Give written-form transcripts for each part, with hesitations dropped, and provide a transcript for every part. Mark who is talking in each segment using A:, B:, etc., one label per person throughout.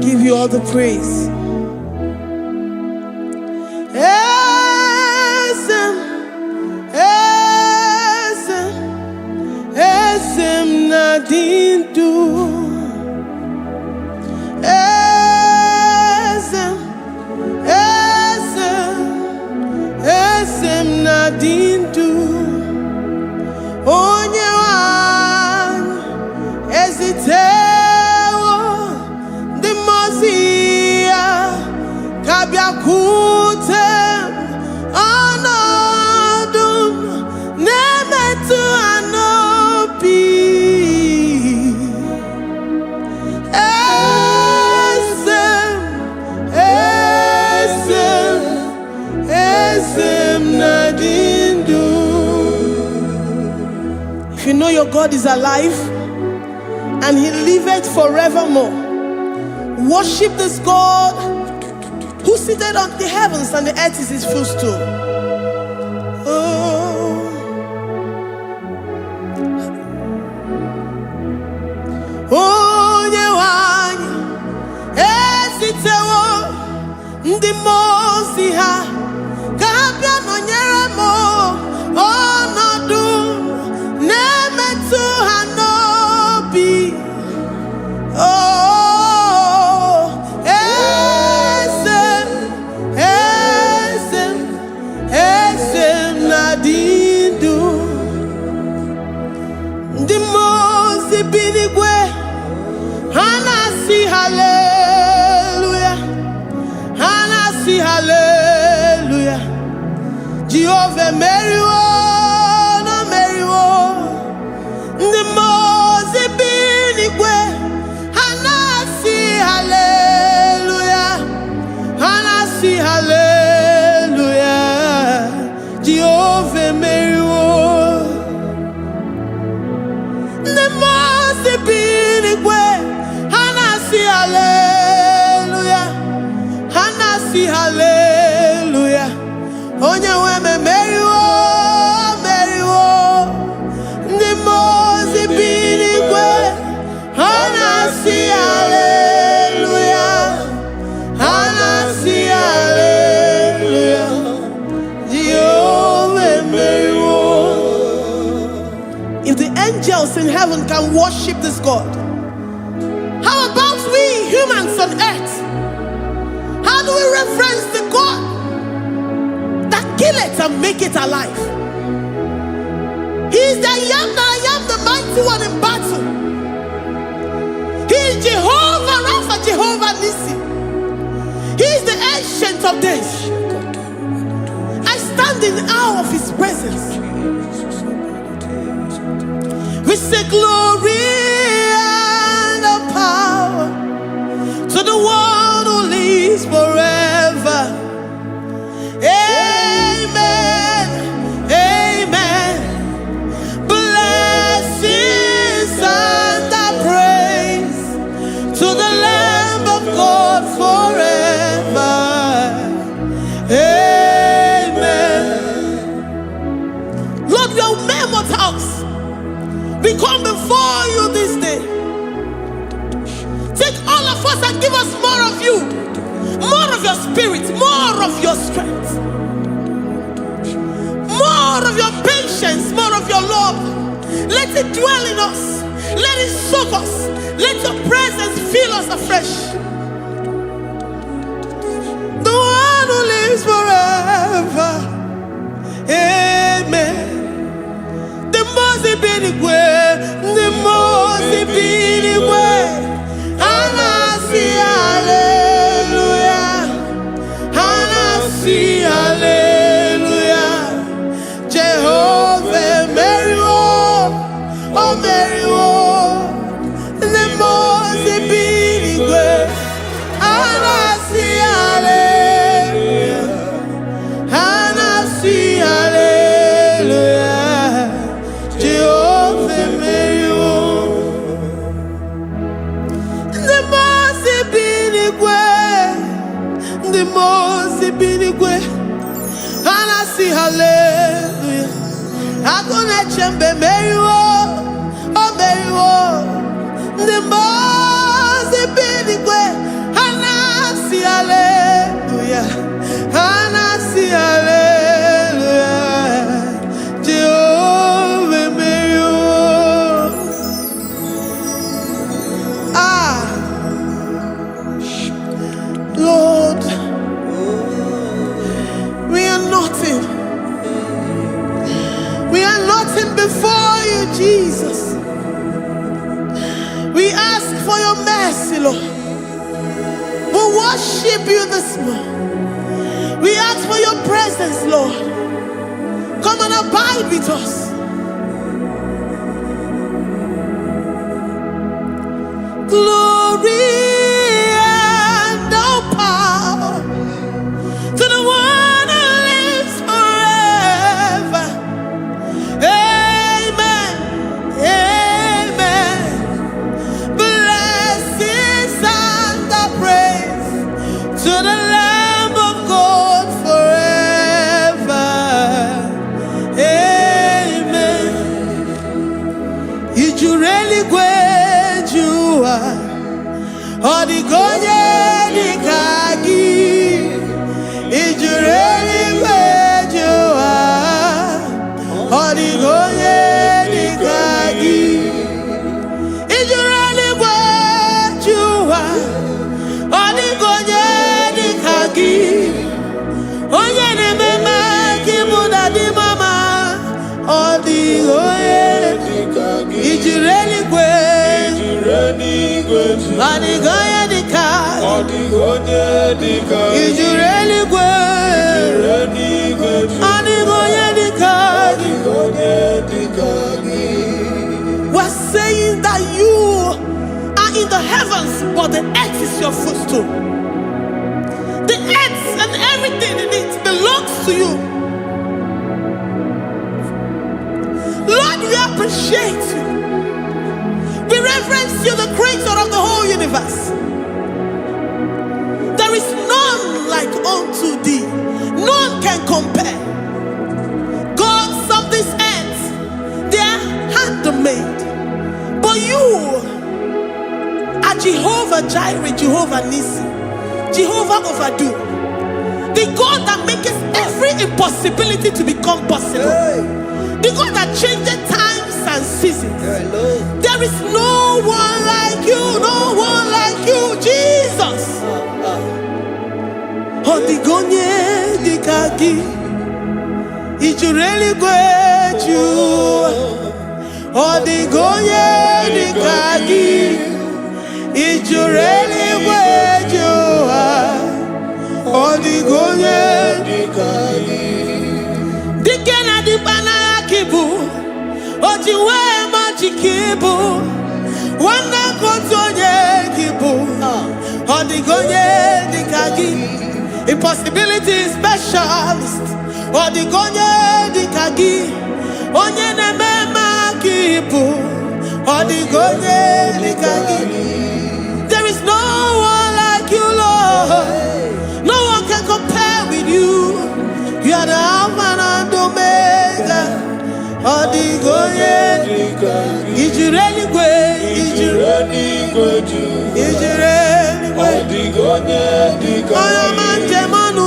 A: give you all the praise. Esem nadindu. Esem nadindu. Onye wan ezitewo di mozia kabia kutem anodum nemetu anobi. Esem nadindu. If you know your God is alive and he liveth forevermore, worship this God who seated on the heavens and the earth is his footstool. Oh, Onyewanyi esitewo ndi mozi ha kabia nonyere mo onodu nemetu hanobi. Oh, esem nadindu. Ndi mozi binigwe hanasi hallelujah, hanasi hallelujah. Jehovah meriwo no meriwo. Ndi mozi binigwe hanasi hallelujah, hanasi hallelujah. Jehovah meriwo. Ndi mozi binigwe hanasi hallelujah, hanasi hallelujah. Onye weme meriwo, meriwo. Ndi mozi binigwe hanasi hallelujah, hanasi hallelujah. Jehovah meriwo. If the angels in heaven can worship this God, how about we humans on earth? How do we reference the God that kill it and make it alive? He is the I am, the mighty one in battle. He is Jehovah Rapha, Jehovah Nissi. He is the ancient of days. I stand in awe of his presence. We say glory and power to the one who lives forever. Amen, amen. Blessings and praise to the Lamb of God forever. Amen. Lord, we are mere mortals. We come before you this day. Take all of us and give us more of you, more of your spirit, more of your strength, more of your patience, more of your love. Let it dwell in us. Let it soak us. Let your presence fill us afresh. The one who lives forever. Amen. The most binigwe, the most binigwe. Hanasi hallelujah, hanasi hallelujah. Jehovah meriwo, oh meriwo. The most binigwe, hanasi hallelujah, hanasi hallelujah. Jehovah meriwo. The most binigwe, hanasi hallelujah. Agone chembe meriwo, oh meriwo. The most binigwe, your mercy, Lord. We worship you this morning. We ask for your presence, Lord. Come and abide with us. Glory and all power to the one who lives forever. Amen. Amen. Blessings and the praise to the Lamb of God forever. Amen. You really great you are. Odigonye dikagi. You really great you are. Odigonye dikagi. You really great you are. Odigonye dikagi. Onye ne mema kimuda di mama. Odigonye dikagi. You really great. Odigonye dikagi. Odigonye dikagi. You really great. Odigonye dikagi. We're saying that you are in the heavens, but the earth is your footstool. The earth and everything in it belongs to you. Lord, we appreciate you. We reverence you, the creator of the whole universe. There is none like unto thee. None can compare. Gods of this earth, they are handmade. But you are Jehovah Jireh, Jehovah Nissi, Jehovah Overdo. The God that makes every impossibility to become possible. The God that changes times and seasons. There is no one like you, no one like you, Jesus. Odigonye dikagi. You really great you. Odigonye dikagi. You really great you. Odigonye dikagi. Dikena dibana kibu. Ojiwe majikibu. Wana kotonye kibu. Odigonye dikagi. Impossibility specialist. Odigonye dikagi. Onye nemema kibu. Odigonye dikagi. There is no one like you, Lord. No one can compare with you. You are the Alpha and Omega. Odigonye dikagi. Is you really great? Is you really great? Is you really great? Odigonye dikagi. Oh, man, Jemanu.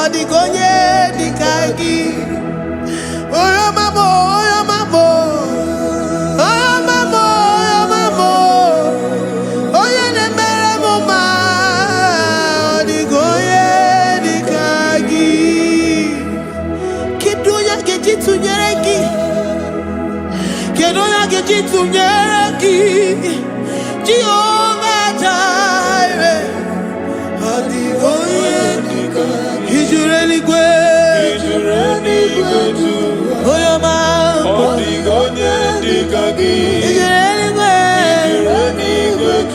A: Odigonye dikagi. Oyo mamo, oyo mamo. Oyo mamo, oyo mamo. Oyo nemere mama. Odigonye dikagi. Kidunya gejitu nyereki. Kidunya gejitu nyereki. Jehovah Jireh. Odigonye dikagi. Is you really great? Is you really great? Oh, your man. Odigonye dikagi. Is you really great? Is you really great?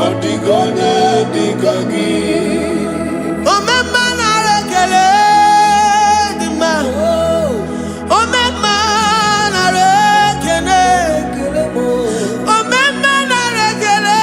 A: Odigonye dikagi. Oh, my man, I rekele di ma. Oh, my man, I rekele. Oh, my man, I rekele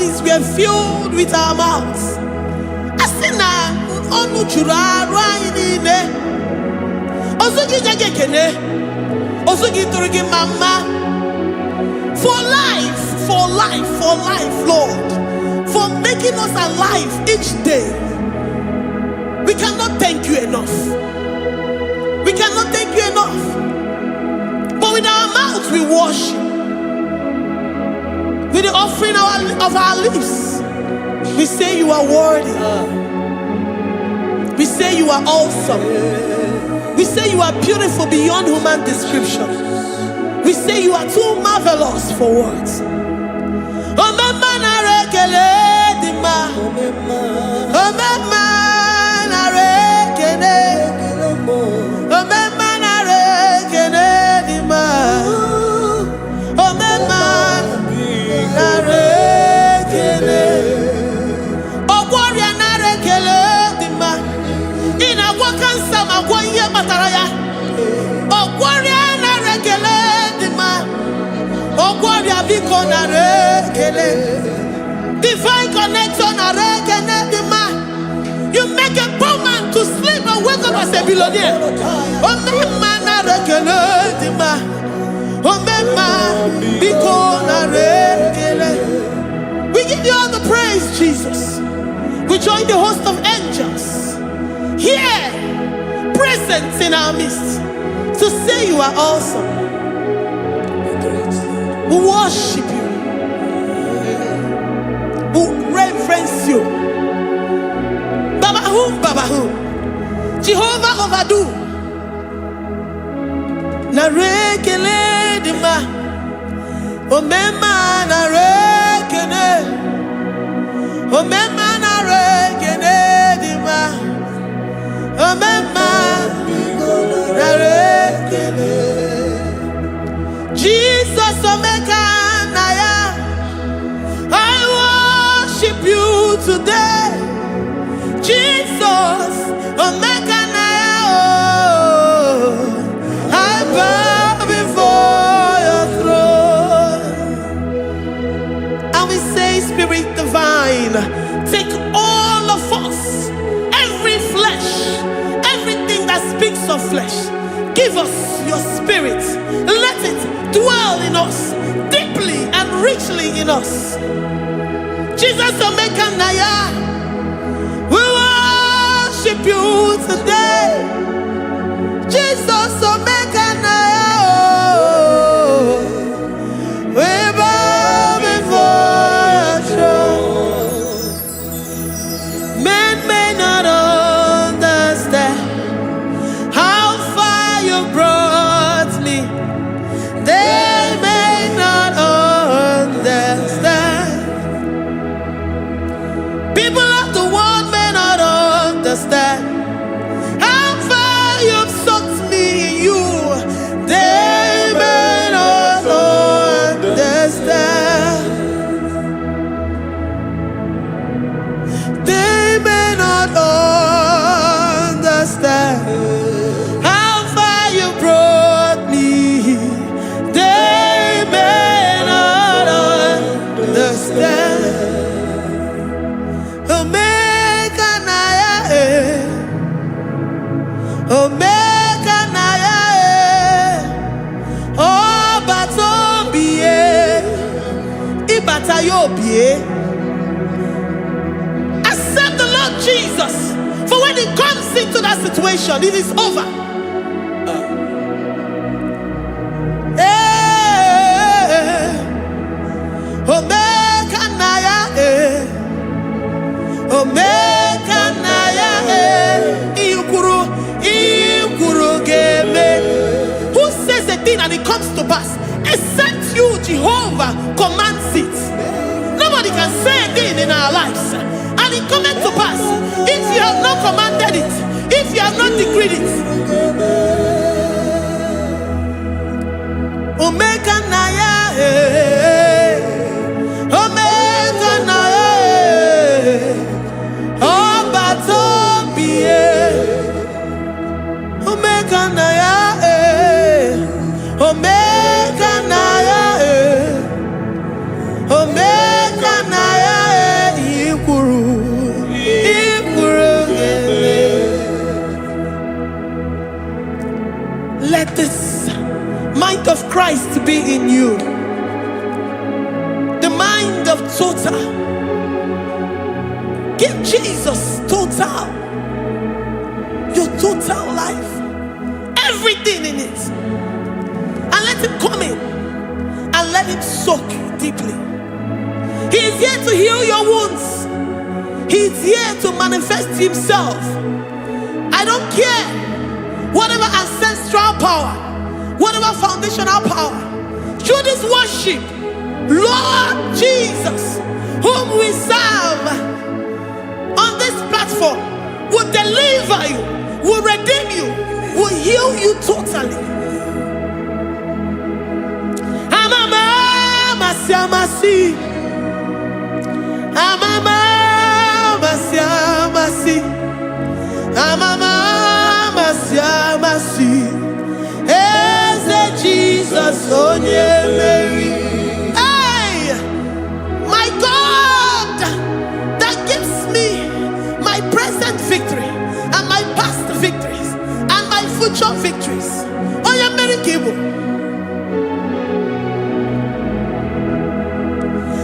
A: bodies were filled with our mouths. Asina onu churaru ayine. Osugi jagekene. Osugi turugi mama. For life, Lord. For making us alive each day. We cannot thank you enough. We cannot thank you enough. But with our mouths we worship. With the offering of our lips, we say you are worthy. We say you are awesome. We say you are beautiful beyond human description. We say you are too marvelous for words. Divine connection. You make a poor man to sleep and wake up as a billionaire. We give you all the praise, Jesus. We join the host of angels here, present in our midst, to say you are awesome. We worship you. We reverence you. Baba who? Jehovah overdo. Na rekele dima. Omema na rekene. Omema na rekene dima. Omema na rekene. Jesus omeka naya. I worship you today. Jesus, omeka naya. I bow before your throne. And we say, Spirit divine, take all of us, every flesh, everything that speaks of flesh. Give us your spirit. Let it dwell in us, deeply and richly in us. Jesus, omeka naya. We worship you today. Jesus, omeka naya. We bow before your throne. Men may not understand how far you brought me. They may not understand. People of the world may not understand how far you've sucked me in you. They may not understand. They may not understand how far you brought me. They may not understand. Omeka naya, oh batobie, ibatayobie. Accept the Lord Jesus, for when He comes into that situation, it is over. Omeka naya, omeka naya, who says a thing and it comes to pass? Except you, Jehovah, commands it. Nobody can say a thing in our lives and it comes to pass if you have not commanded it, if you have not decreed it. Omeka naya, omeka naya, oh batobie. Omeka naya, omeka naya, omeka naya. Christ be in you. The mind of total. Give Jesus total. Your total life. Everything in it. And let him come in. And let him soak deeply. He is here to heal your wounds. He is here to manifest himself. I don't care. Whatever ancestral power, whatever foundational power, through this worship, Lord Jesus, whom we serve on this platform, will deliver you, will redeem you, will heal you totally. Jesus, oh yeah, Mary. Hey, my God, that gives me my present victory and my past victories and my future victories. Oh yeah, Mary Kibu.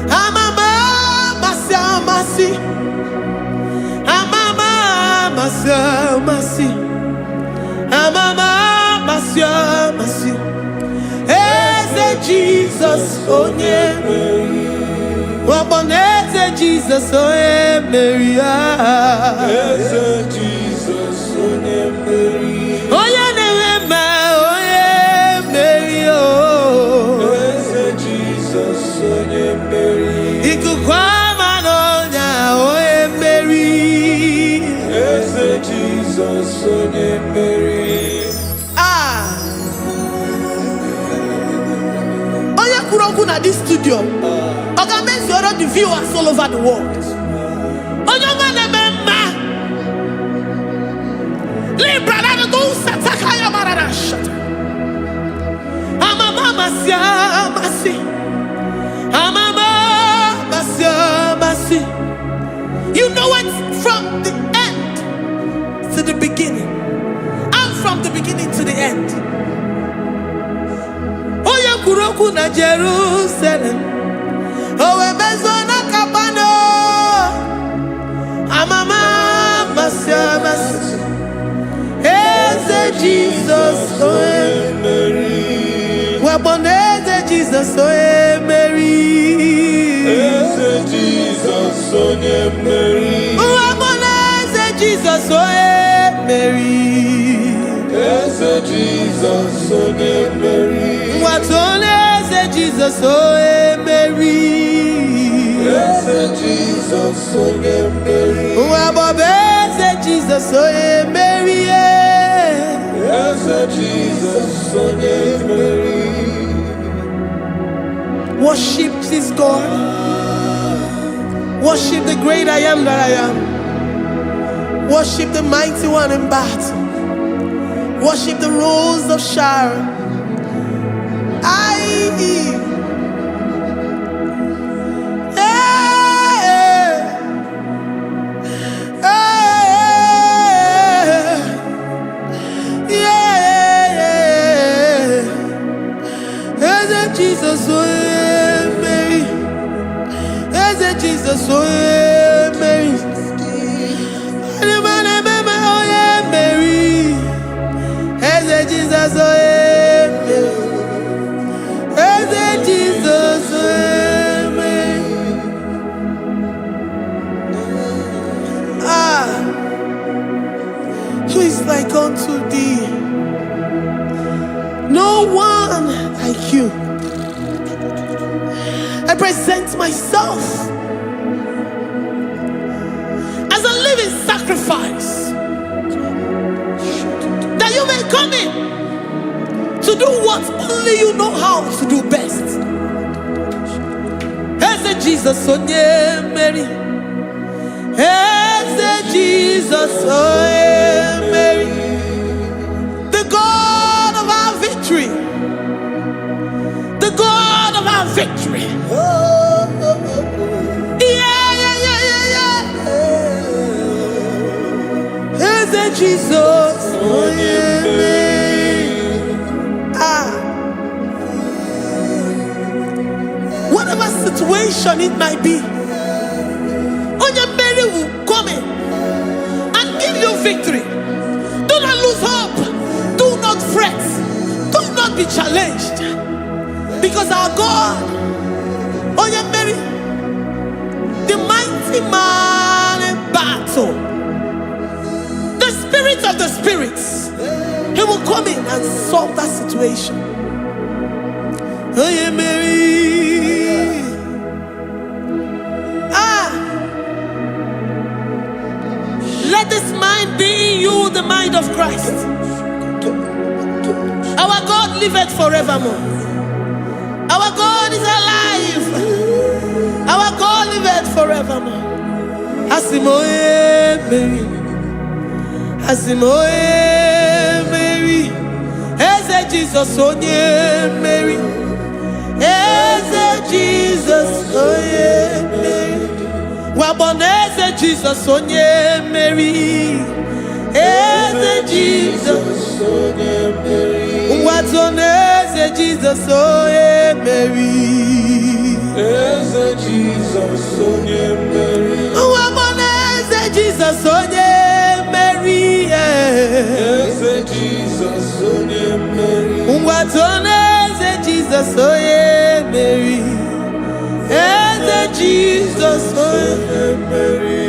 A: Amama masi, amama masi, amama masi. Jesus, oh yeah, Mary. Waboneze Jesus, oh yeah, Mary. Jesus, oh yeah, Mary. Oh yeah, Mary. Oh, Jesus, oh yeah, Mary. Ikukwama nonya, oh yeah, Mary. Jesus, oh yeah, Mary. At this studio, organize the viewers all over the world. You know it from the end to the beginning, and from the beginning to the end. Kuroku na Jerusalem, oh emezona kapano, amama masiamas, eze Jesus, oh Mary, waboneze Jesus, oh Mary, eze Jesus, oh Mary, waboneze Jesus, oh Mary, eze Jesus, oh Mary. What on is Jesus, oh Mary? Yes, Jesus, oh Mary. What is Jesus, oh Mary? Yes, Jesus, oh Mary. Worship this God. Worship the great I am that I am. Worship the mighty one in battle. Worship the rose of Sharon. Jesus, oh Mary, as a Jesus, oh Mary, oh yeah, Mary, as a Jesus, oh Mary, as a Jesus, oh Mary. Who is like unto thee? No one like you. I present myself as a living sacrifice, that you may come in to do what only you know how to do best. As a Jesus, oh yeah, Mary. As a Jesus, oh yeah, Mary. The God of our victory. The God of our victory. Jesus, oh yeah, situation it might be, Onyemeri will come in and give you victory. Do not lose hope. Do not fret. Do not be challenged. Because our God, Onyemeri, the mighty man in battle, the spirit of the spirits, he will come in and solve that situation. Onyemeri. Let this mind be in you, the mind of Christ. Our God liveth forevermore. Our God is alive. Our God liveth forevermore. Asimoye Mary. Asimoye Mary. Eze Jesus onye Mary. Eze Jesus onye Mary. Waboneze Jesus onye Mary. Eze Jesus onye Mary. Watoneze Jesus onye Mary. Eze Jesus onye Mary. Waboneze Jesus onye Mary. Eze Jesus onye Mary. Watoneze Jesus onye Mary. Eze Jesus onye Mary.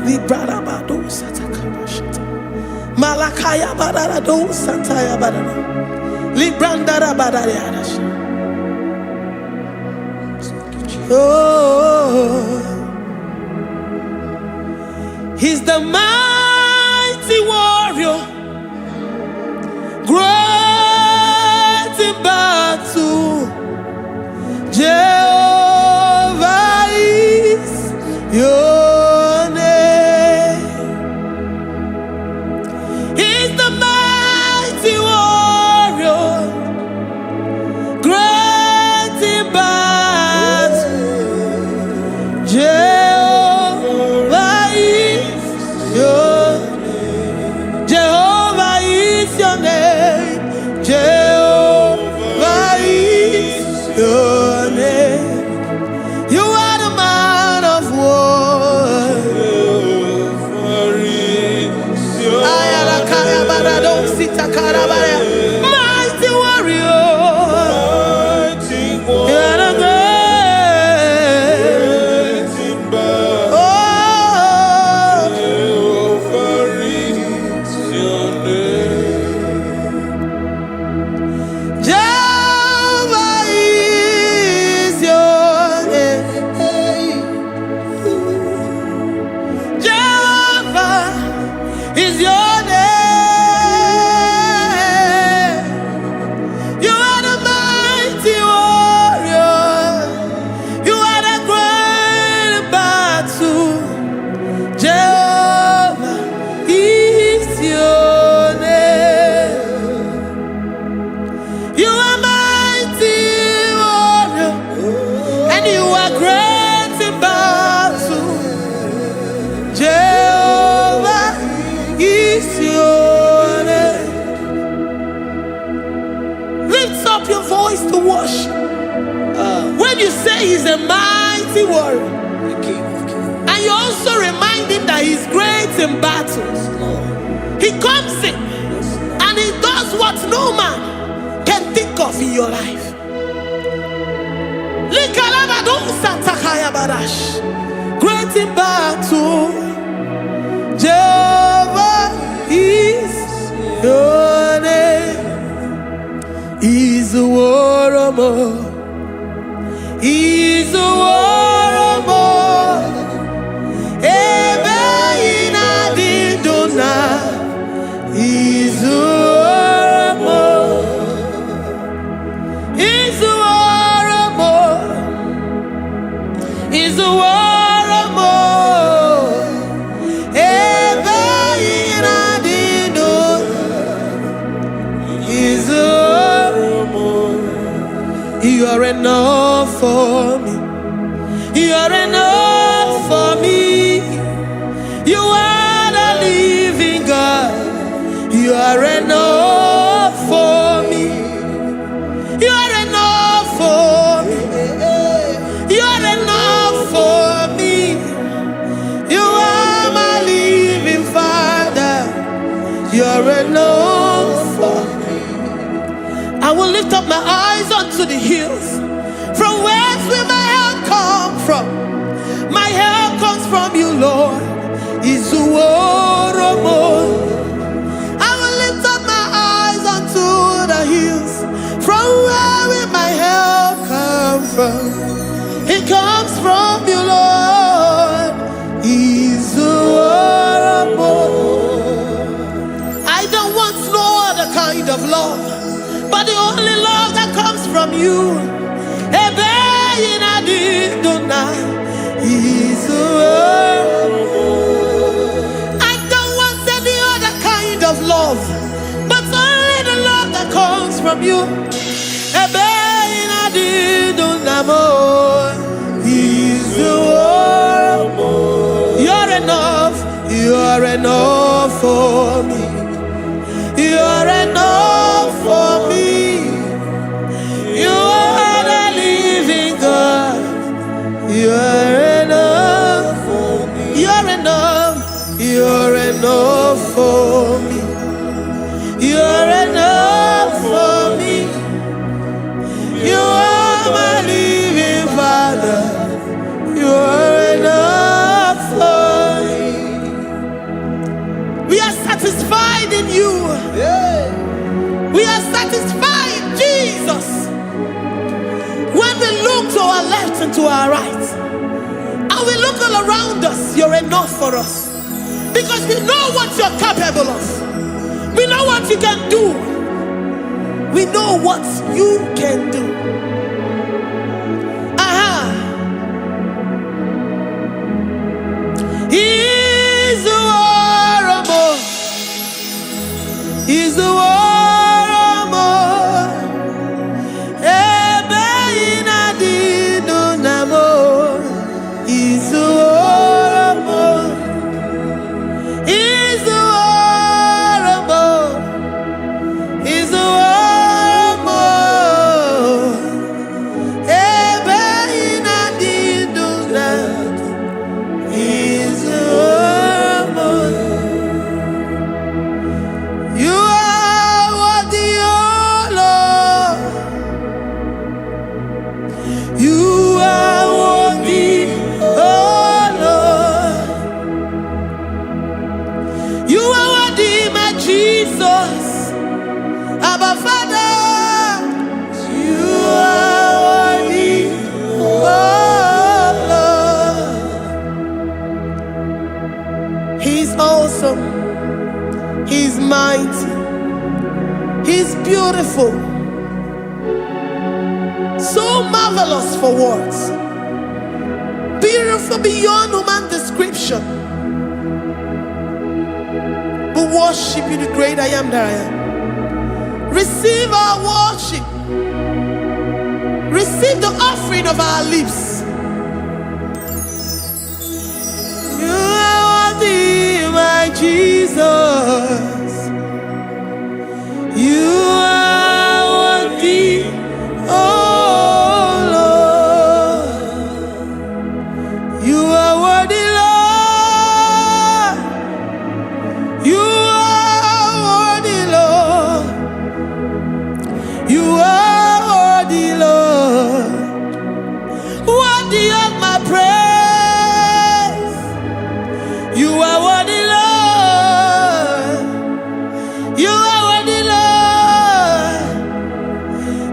A: Librarabado satakabashata. Malakaya bararado sataya barara. Librandara barariadash. Oh, he's the mighty warrior, great in battle. Jehovah is your name. He's the mighty warrior, great in battle. Jehovah is your name. Jehovah is your name. Jehovah is your name. You are the man of war. Mighty warrior. You are the great. Oh, Jehovah is your name. Jehovah is your name. Jehovah is your name. You are the mighty warrior. You are the great battle. Jehovah is your name. You are mighty warrior, and you are great in battle. Jehovah is your name. Lift up your voice to worship. When you say he's a mighty warrior, and you also remind him that he's great in battles, he comes in and he does what no man can think of in your life. Great in battle, Jehovah is your name. He's a warrior. He's a warrior. Ebe ina didona. He's a warrior. He's a warrior. He's a warrior. Ebe ina didona. He's a warrior. You are enough for me. You are enough for me. You are the living God. You are enough for me. You are enough for me. I will lift up my eyes unto the hills. From whence will my help come from? My help comes from you, Lord. Izuoromo. I will lift up my eyes unto the hills. From where will my help come from? It comes from you, Lord. Izuoromo. I don't want no other kind of love, but the only love that comes from you. I don't want any other kind of love, but only the love that comes from you. You're enough. You're enough for me. You're enough for me. You are the living God. You're enough for me. You're enough. You're enough for me. You're enough for me. You are my living Father. You're enough for me. We are satisfied in you. We are satisfied, Jesus. When we look to our left and to our right, and we look all around us, you're enough for us. Because we know what you're capable of. We know what you can do. We know what you can do. He's the war. He's the war. He's mighty. He's beautiful. So marvelous for words. Beautiful beyond human description. We worship you, the great I am that I am. Receive our worship. Receive the offering of our lips. You are worthy, my Jesus. You are worthy, oh Lord. You are worthy, Lord. You are worthy, Lord. You are worthy, Lord. Worthy of my praise. You are worthy, Lord. You are worthy, Lord.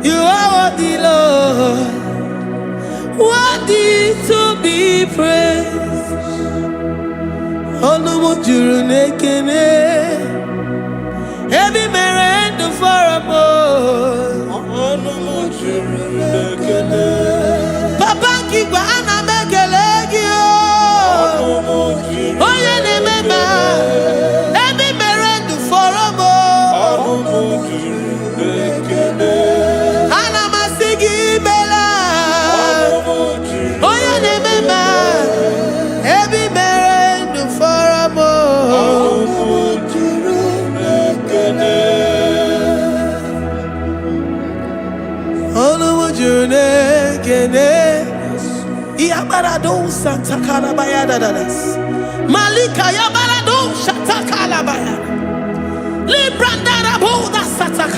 A: You are worthy, Lord. Worthy to be praised. Onumujuru nekene. Every merendo for a more. Onumujuru nekene. Papa kigwa ana mekelegio. Oye ne mema. Every merendo for a more. Onumujuru nekene. Ana masigi bela. Oye ne mema. Every merendo for a more. Onumujuru nekene. Yabarado Santa Calabayada. Malika Yabarado Shata Calabaya.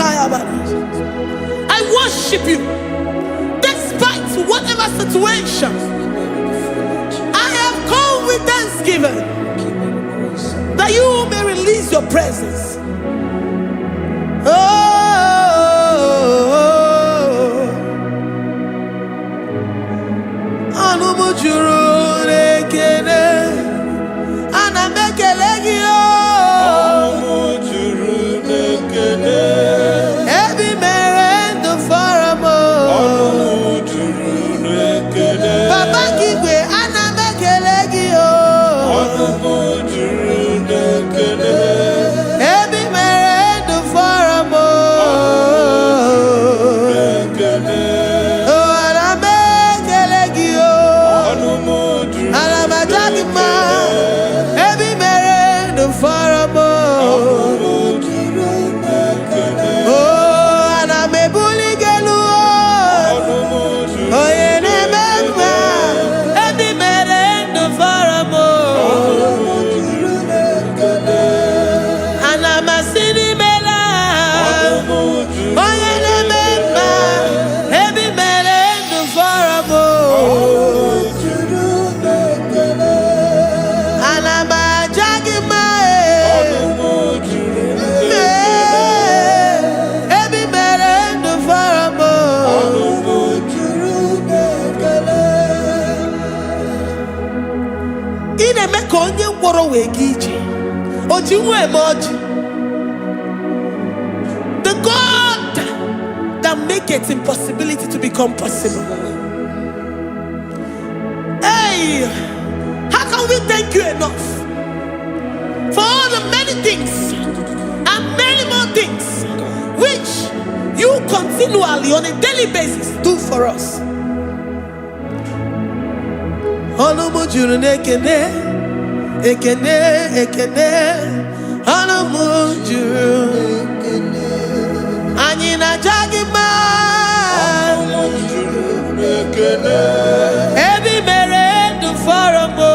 A: I worship you despite whatever situation. I have come with thanksgiving that you may release your presence. The God that makes impossibility to become possible. Hey, how can we thank you enough for all the many things and many more things which you continually on a daily basis do for us? Ekene Anamujuru Anyina Jagima Ebi mere du faramo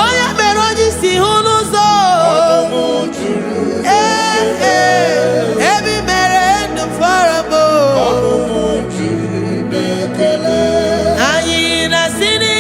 A: Oya meroji si hunuzo Ebi mere du faramo Anyina sini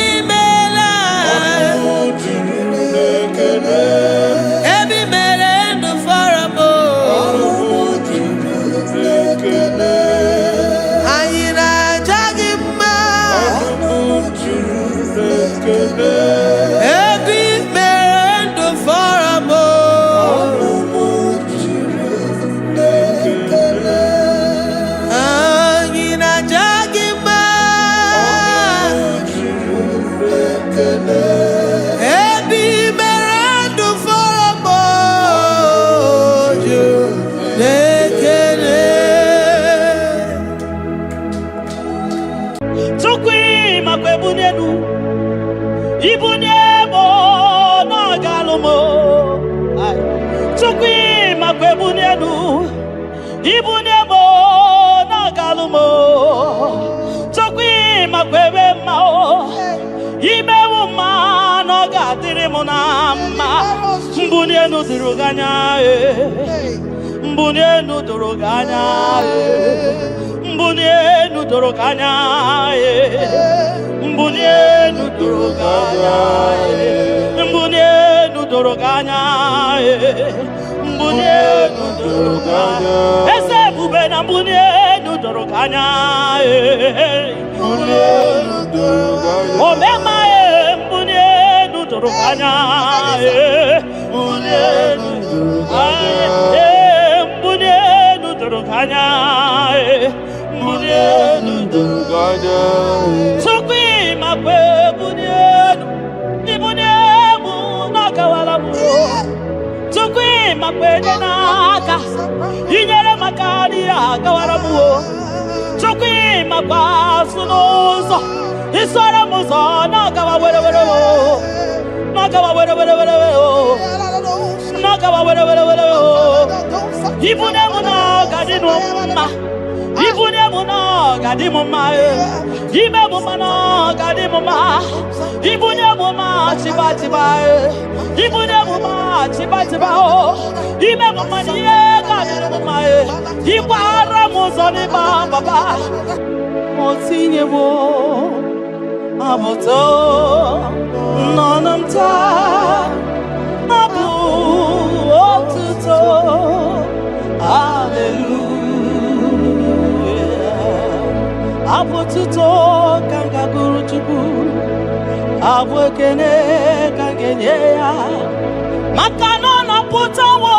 A: Mbunienu duruganya Mbunienu duruganya Mbunienu duruganya Mbunienu duruganya Mbunienu duruganya Mbunienu duruganya Ese bubena mbunienu duruganya Mbunienu duruganya Omema mbunienu duruganya Mbunienu duruganya Mbunienu duruganya Sukwi makwe mbunienu Mbunienu nakawalamu Sukwi makwe naka Inyere makani akawalamu Sukwi makwa sunuzo Isora muzo nakawa were Nakawa were Nakawa were Ibune muna gadinu ma Ibune muna gadimu ma Ime muna gadimu ma Ibune muna
B: chiba chiba ibune muma chiba chiba ime mama niye ga mama ibara muzoni baba motinye wo aboto nonamta abu otuto hallelujah abotuto kanga guru chuku abwekene kangenye ya makano na putawo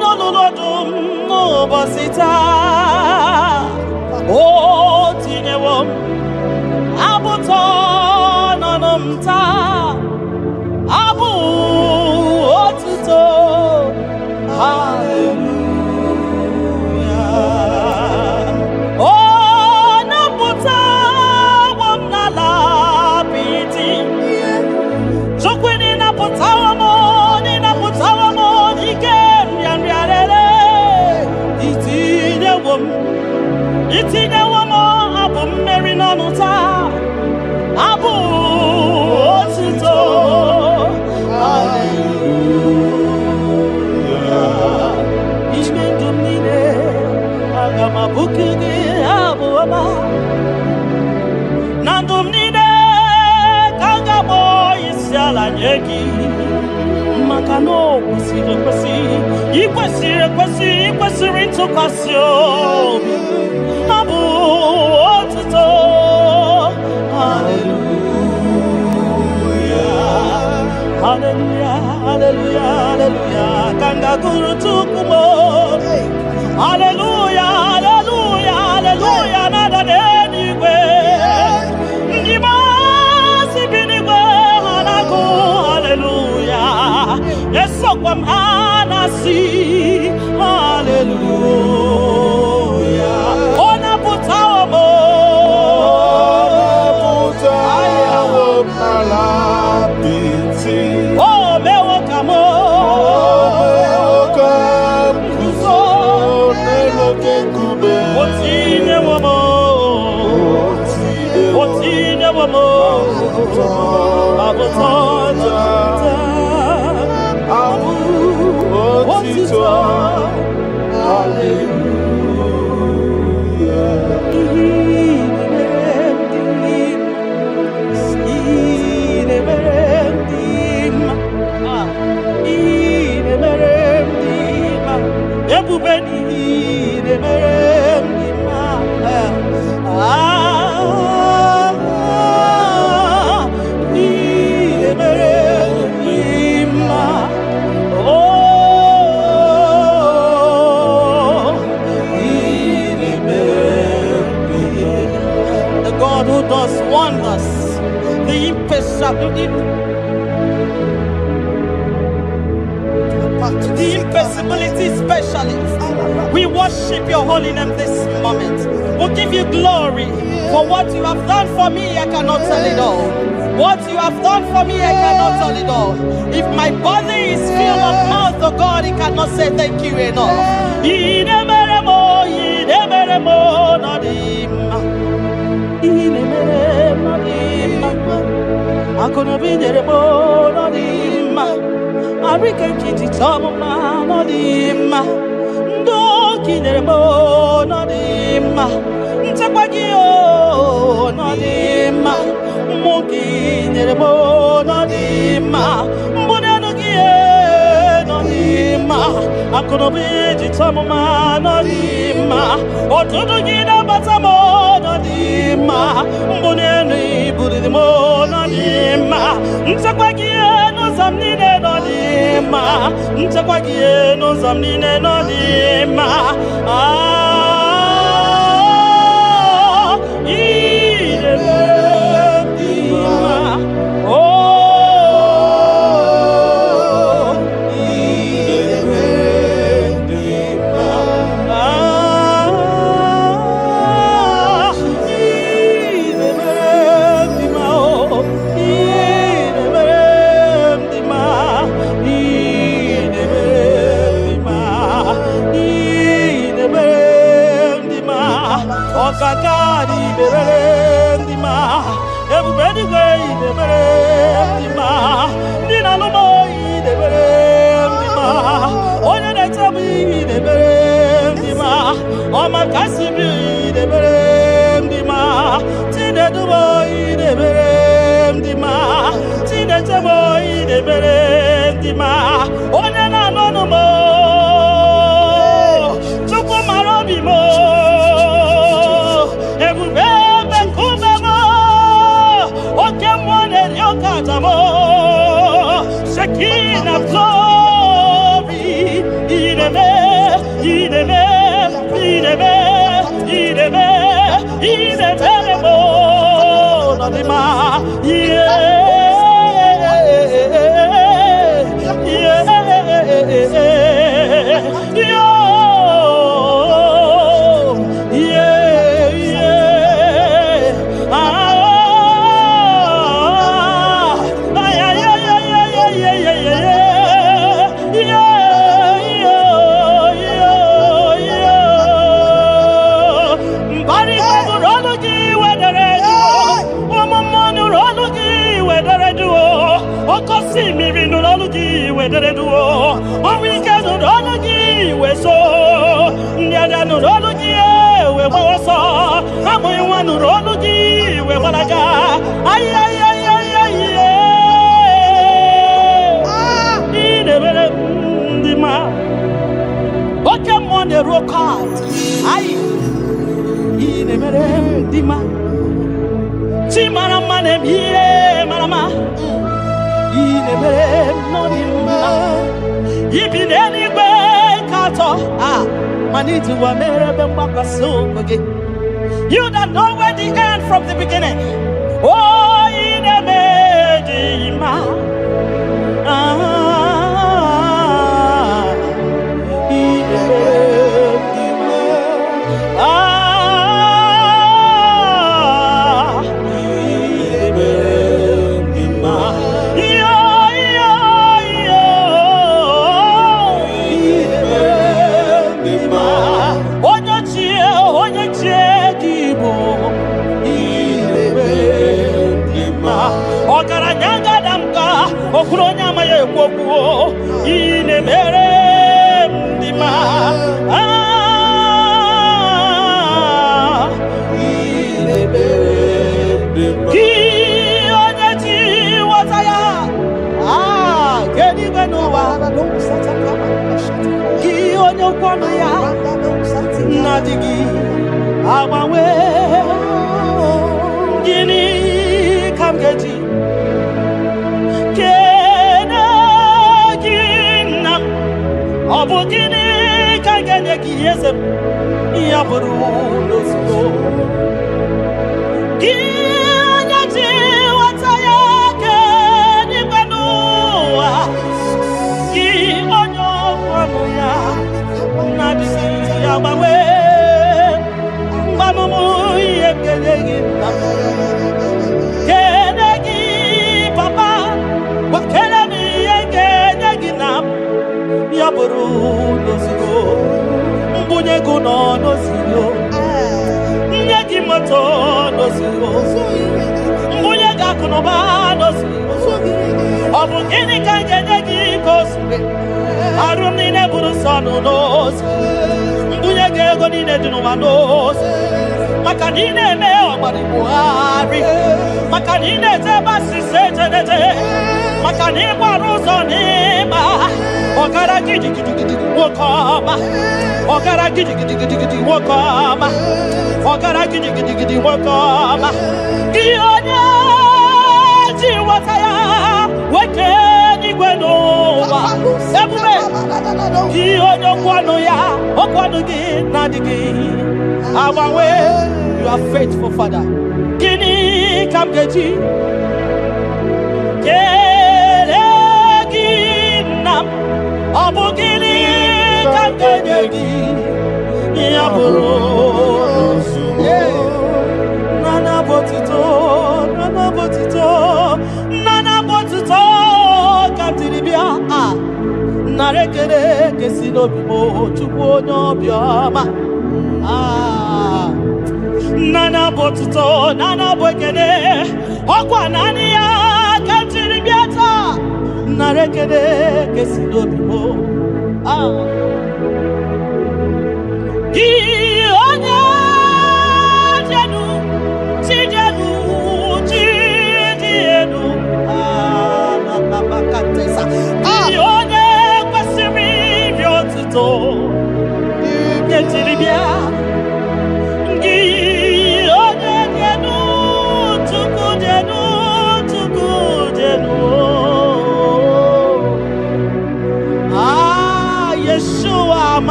B: nololodum no bosita o tinyewo abuto nonomta abu otuto hallelujah o nabuta wamnala piti jokwini nabuta wamo ni nabuta wamo ikem yanriarere itinye wamo abu mmeri nonuta abu otuto hallelujah ishme dumine agama bukini abu ama nandumnine kangamo isiala nyeki makano ikwesiri ntụkwasị obi abu otuto hallelujah hallelujah hallelujah hallelujah kanga guru tukumo hallelujah hallelujah hallelujah nada denigwe ndima sibinigwe hanaku hallelujah yeso kwa anasi hallelujah ona putawo mo the impossibility specialist. We worship your holy name this moment. We'll give you glory for what you have done for me. I cannot tell it all. What you have done for me, I cannot tell it all. If my body is filled of mouth, oh God, it cannot say thank you enough. Arike kiti tomo ma no dimma ndo kineremo no dimma ntakwagi o no dimma muki neremo no dimma mbonano gie no dimma akono biji tomo ma no dimma otudu gida batamo no dimma mbonano iburi mo no dimma ntakwagi Zamnine no dima, ntakwagie no zamnine no dima.
C: Amen.
B: mere ndị ma onye na-anọ n'ụmụ Chukwu mara obi m ebube ebe nkume m oke mmụọ na-eri oke aja m Shekinah glory ideme mo nodima You that know where the end from the beginning. Oh, in a medima. You are faithful, Father. Gini kamgeji, keleginam, abugini kamgeji, yaburu, nana botito, kamtiribia, narekere kesinobibo, chukwo nyobioma. Nana botuto, nana bokene, okwa nani ya kantiri biata, narekene kesido bibo. Ki onya jenu, ti jenu,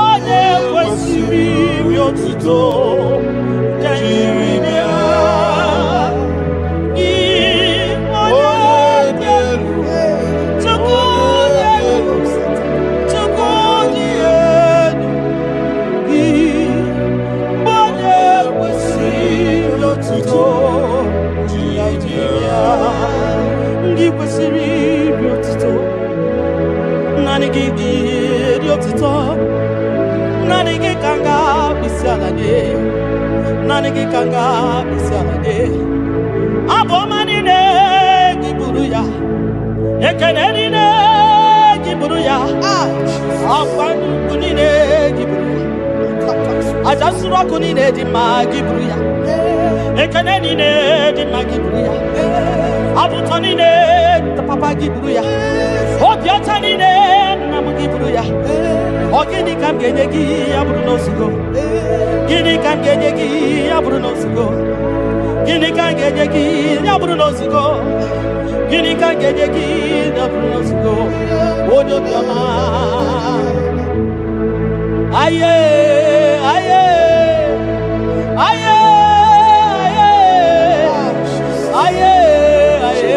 B: onye kwesịrị iri otuto dịrị ya. Ndị kwesịrị iri otuto, naanị gị iri otuto, naanị gị ka m ga-akpịsị ala gị, naanị gị ka m ga-akpịsị ala gị. Abụ ọma niile gị buru ya, ekele niile gị buru ya, akwa nnukwu niile gị buru ya, aja nsure ọkụ niile dị mma gị buru ya, ekele niile dị mma gị buru ya, abụtọ niile papa gị buru ya, obi ọcha niile nna m gị buru ya. Ọ gịnị ka m ga-enye gị ya bụrụ n'ozugo? Gịnị ka m ga-enye gị ya bụrụ n'ozugo? Gịnị ka m ga-enye gị ya bụrụ n'ozugo? Gịnị ka m ga-enye gị ya bụrụ n'ozugo? Onye obiọma, aye aye aye aye aye,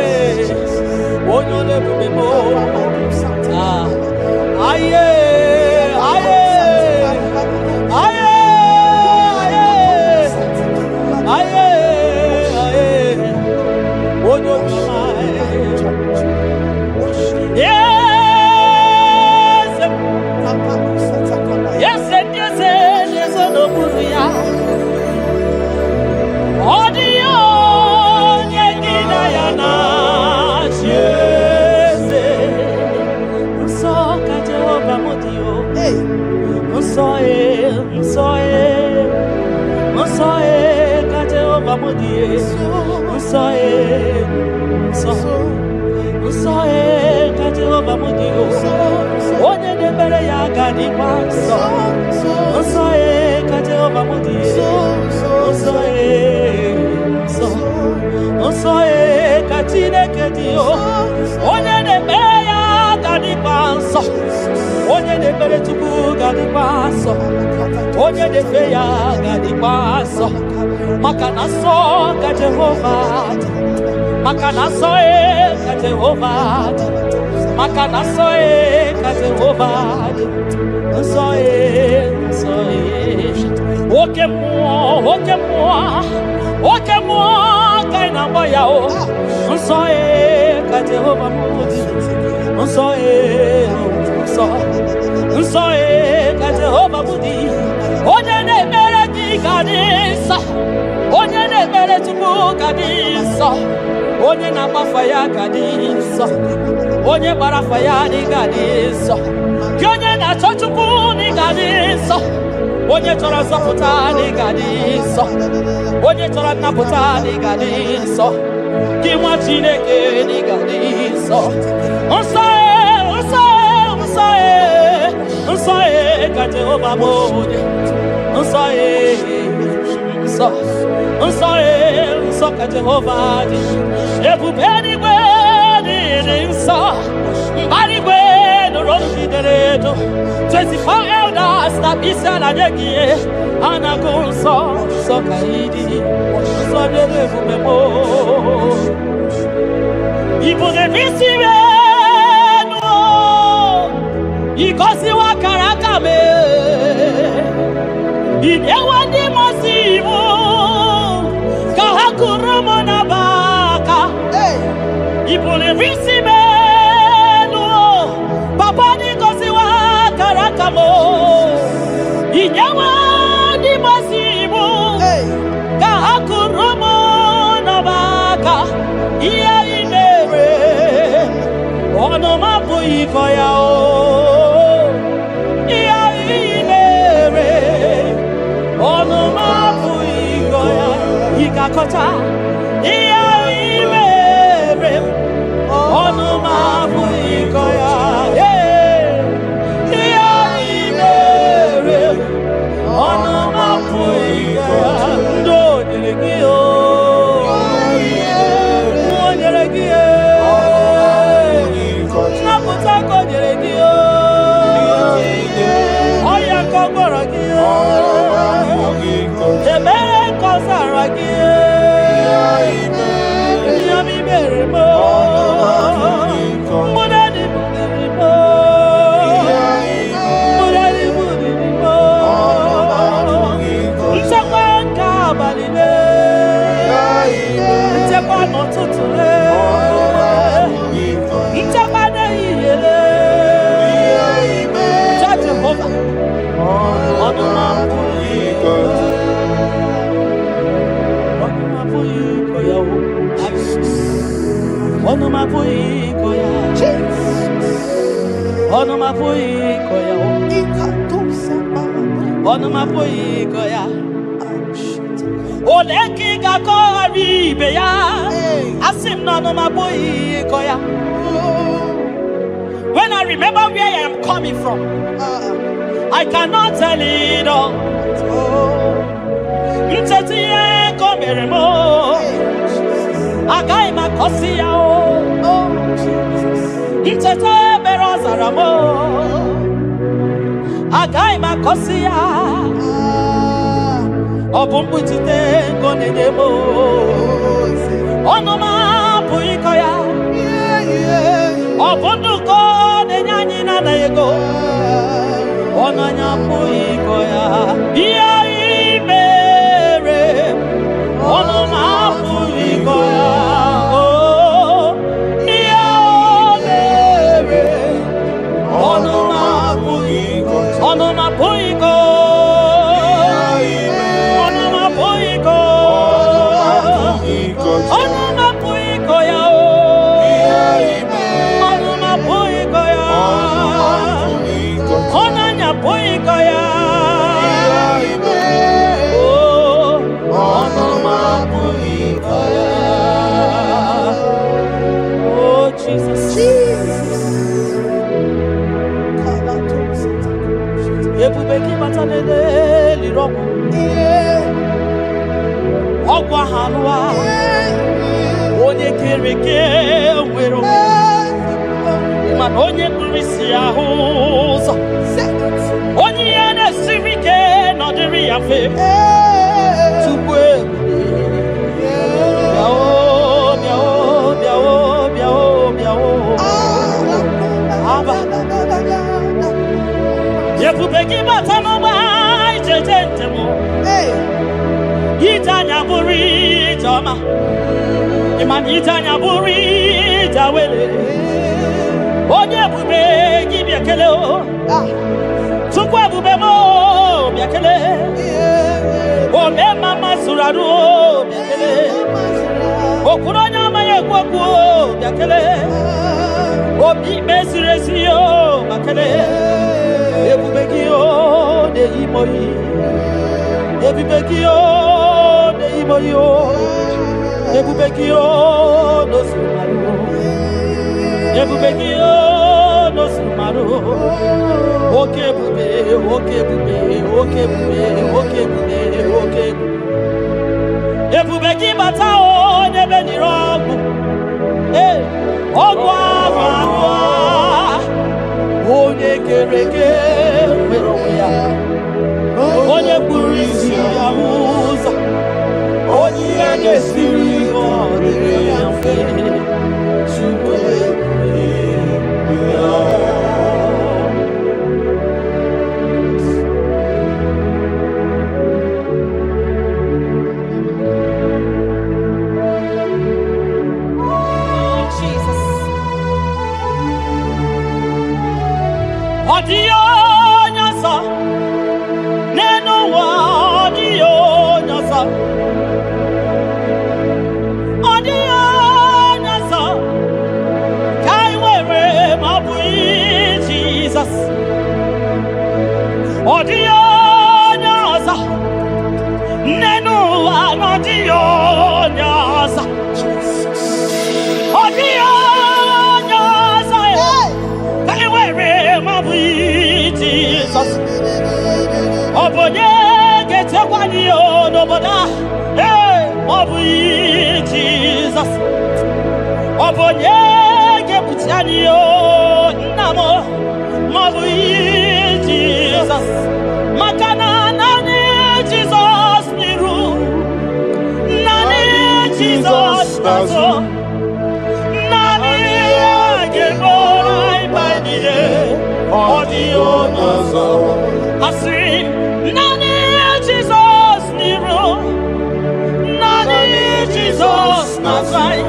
B: onye ole ebube m, aye aye aye aye aye, onye obiọma. Yes, yes, yes, n'okpuru ya. Ọ dị onye gị na ya na-achị eze. Nsọ ka Jehova m dị o. Nsọ nsọ nsọ ka Jehova m dị. Nsọ nsọ nsọ ka Jehova m dị o. Onye na-ekpere ya ga-adịkwa nsọ. Nsọ ka Jehova m dị. Nsọ nsọ nsọ ka Chineke dị o. Onye na-ekpere ya ga-adịkwa nsọ. Onye na-ekpere Chukwu ga-adịkwa nsọ. Onye na-efe ya ga-adịkwa nsọ. Maka na nsọ ka Jehova dị. Maka na nsọ ka Jehova dị. Maka na nsọ ka Jehova dị. Nsọ nsọ oke mmụọ, oke mmụọ, oke mmụọ ka ị na-agba ya o. Nsọ ka Jehova m dị. Nsọ nsọ nsọ ka Jehova m dị. Onye na-ekpere gị ga-adị nsọ. Onye na-ekpere Chukwu ga-adị nsọ. Onye na-agbafa ya ga-adị nsọ. Onye gbara afa ya ga-adị nsọ. Gị onye na-achọ Chukwu ga-adị nsọ. Onye chọrọ nzọpụta ga-adị nsọ. Onye chọrọ nnapụta ga-adị nsọ. Gị nwa Chineke ga-adị nsọ. Nsọ nsọ nsọ nsọ ka Jehova m dị. Nsọ nsọ nsọ nsọ ka Jehova dị. Ebube eluigwe dị nsọ. Mbara igwe nụrụ jidere edo. 24 elders na-akpịsị ala nye gị, ha na-agụ nsọ nsọ ka ị dị. Nsọ dịrị ebube m. Ibu na-ebisi enu, ịgọziwa akara aka m. Ị na-enwe ndị mmasị iwu ka ha kụrụ m n'aba aka. Ibu na-ebisi enu, papa dị gọziwa akara aka m. Ị na-enwe ndị mmasị iwu ka ha kụrụ m n'aba aka. Ihe ị mere ọnụ m abụghị ịkọ ya o. Ihe ị mere ọnụ m abụghị ịkọ ya. Ị ga-akọcha ihe ị mere ọnụ m abụghị ịkọ ya. Ihe ị mere ọnụ m abụghị ịkọ ya. Ndị o nyere gị o. Nnapụta ka o nyere gị o. Onuma puiko ya. Onuma puiko ya. Oleki gakori beya. Asim no onuma puiko ya. When I remember where I am coming from, I cannot tell it all. Mtetiye komeremo. Agai makosia o. Mtete berozaramo. Agai makosia. Obumbutite konedemo. Onoma puikoya. Obunduko nenyanyi na yego. Onanya puikoya. Iya imere. Onoma puikoya. Oh, iya imere. Onoma puiko. Onoma puiko. Onoma puiko. Onoma puiko ya. Onoma puiko ya. Onanya puiko ya. Oh, onoma puiko ya. Oh, Jesus. Ebubeki matanede lirobo. Ogwa halwa. Onye kereke wero. Man onye kurisi ahuzo. Onye ene sirike no diri afe. Tukwe. Biao, biao, biao, biao, biao. Aba. Yekubeki batano ba itetentemo. Itanya buri jama. Iman itanya buri jawele. Onye bube gibiakele o. Tukwa bube mo biakele. Ome mama suradu o biakele. Okuno nyama ye kwaku o biakele. Obi mesiresi o makele. Ebubeki o de imoyi. Ebubeki o de imoyi o. Ebubeki o no sumaru. Ebubeki o no sumaru. Oke bube, oke bube, oke bube, oke bube, oke bube. Ebubeki bata o nebe ni rogu. Ogwa manwa. Onye kereke wero ya. Onye kurisi amuza. Onye ene siri o dere afe. Odio nyasa, neno wa odio nyasa, odio nyasa, kai wewe mabui Jesus, odio nyasa, neno wa odio nyasa, odio nyasa, kai wewe mabui Jesus. Obonye gete kwani ono boda. Mabui Jesus. Obonye gebutiani o namo. Mabui Jesus. Makana nani Jesus niru. Nani Jesus nazo. Nani agebora ibadide. Odio nazo. Asri nani Jesus niru. Nani Jesus nazai.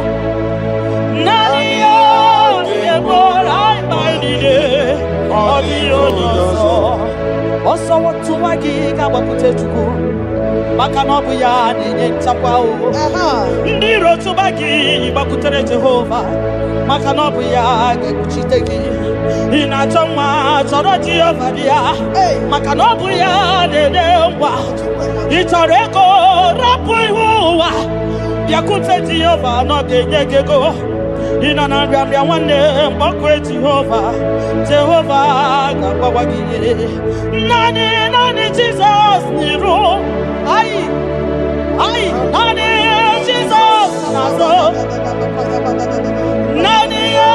B: Nani agebora ibadide. Odio nazo. Oso watu wagiga wakute chuku. Maka nobu ya nenye nchakwa o. Ndiro tubagi bakutere Jehova. Maka nobu ya gekuchitegi. ịna-achọ nwa chọrọ Jehova dị ya maka na ọ bụ ya na-enye ngwa ị chọrọ ego rapụ ihu ụwa bịakwute Jehova na ọ ga-enye gị ego ị nọ na nrịanrịa nwanne mgbakwe Jehova ga-agbawa gị naanị Jizọs n'iru naanị Jizọs n'azụ naanị ya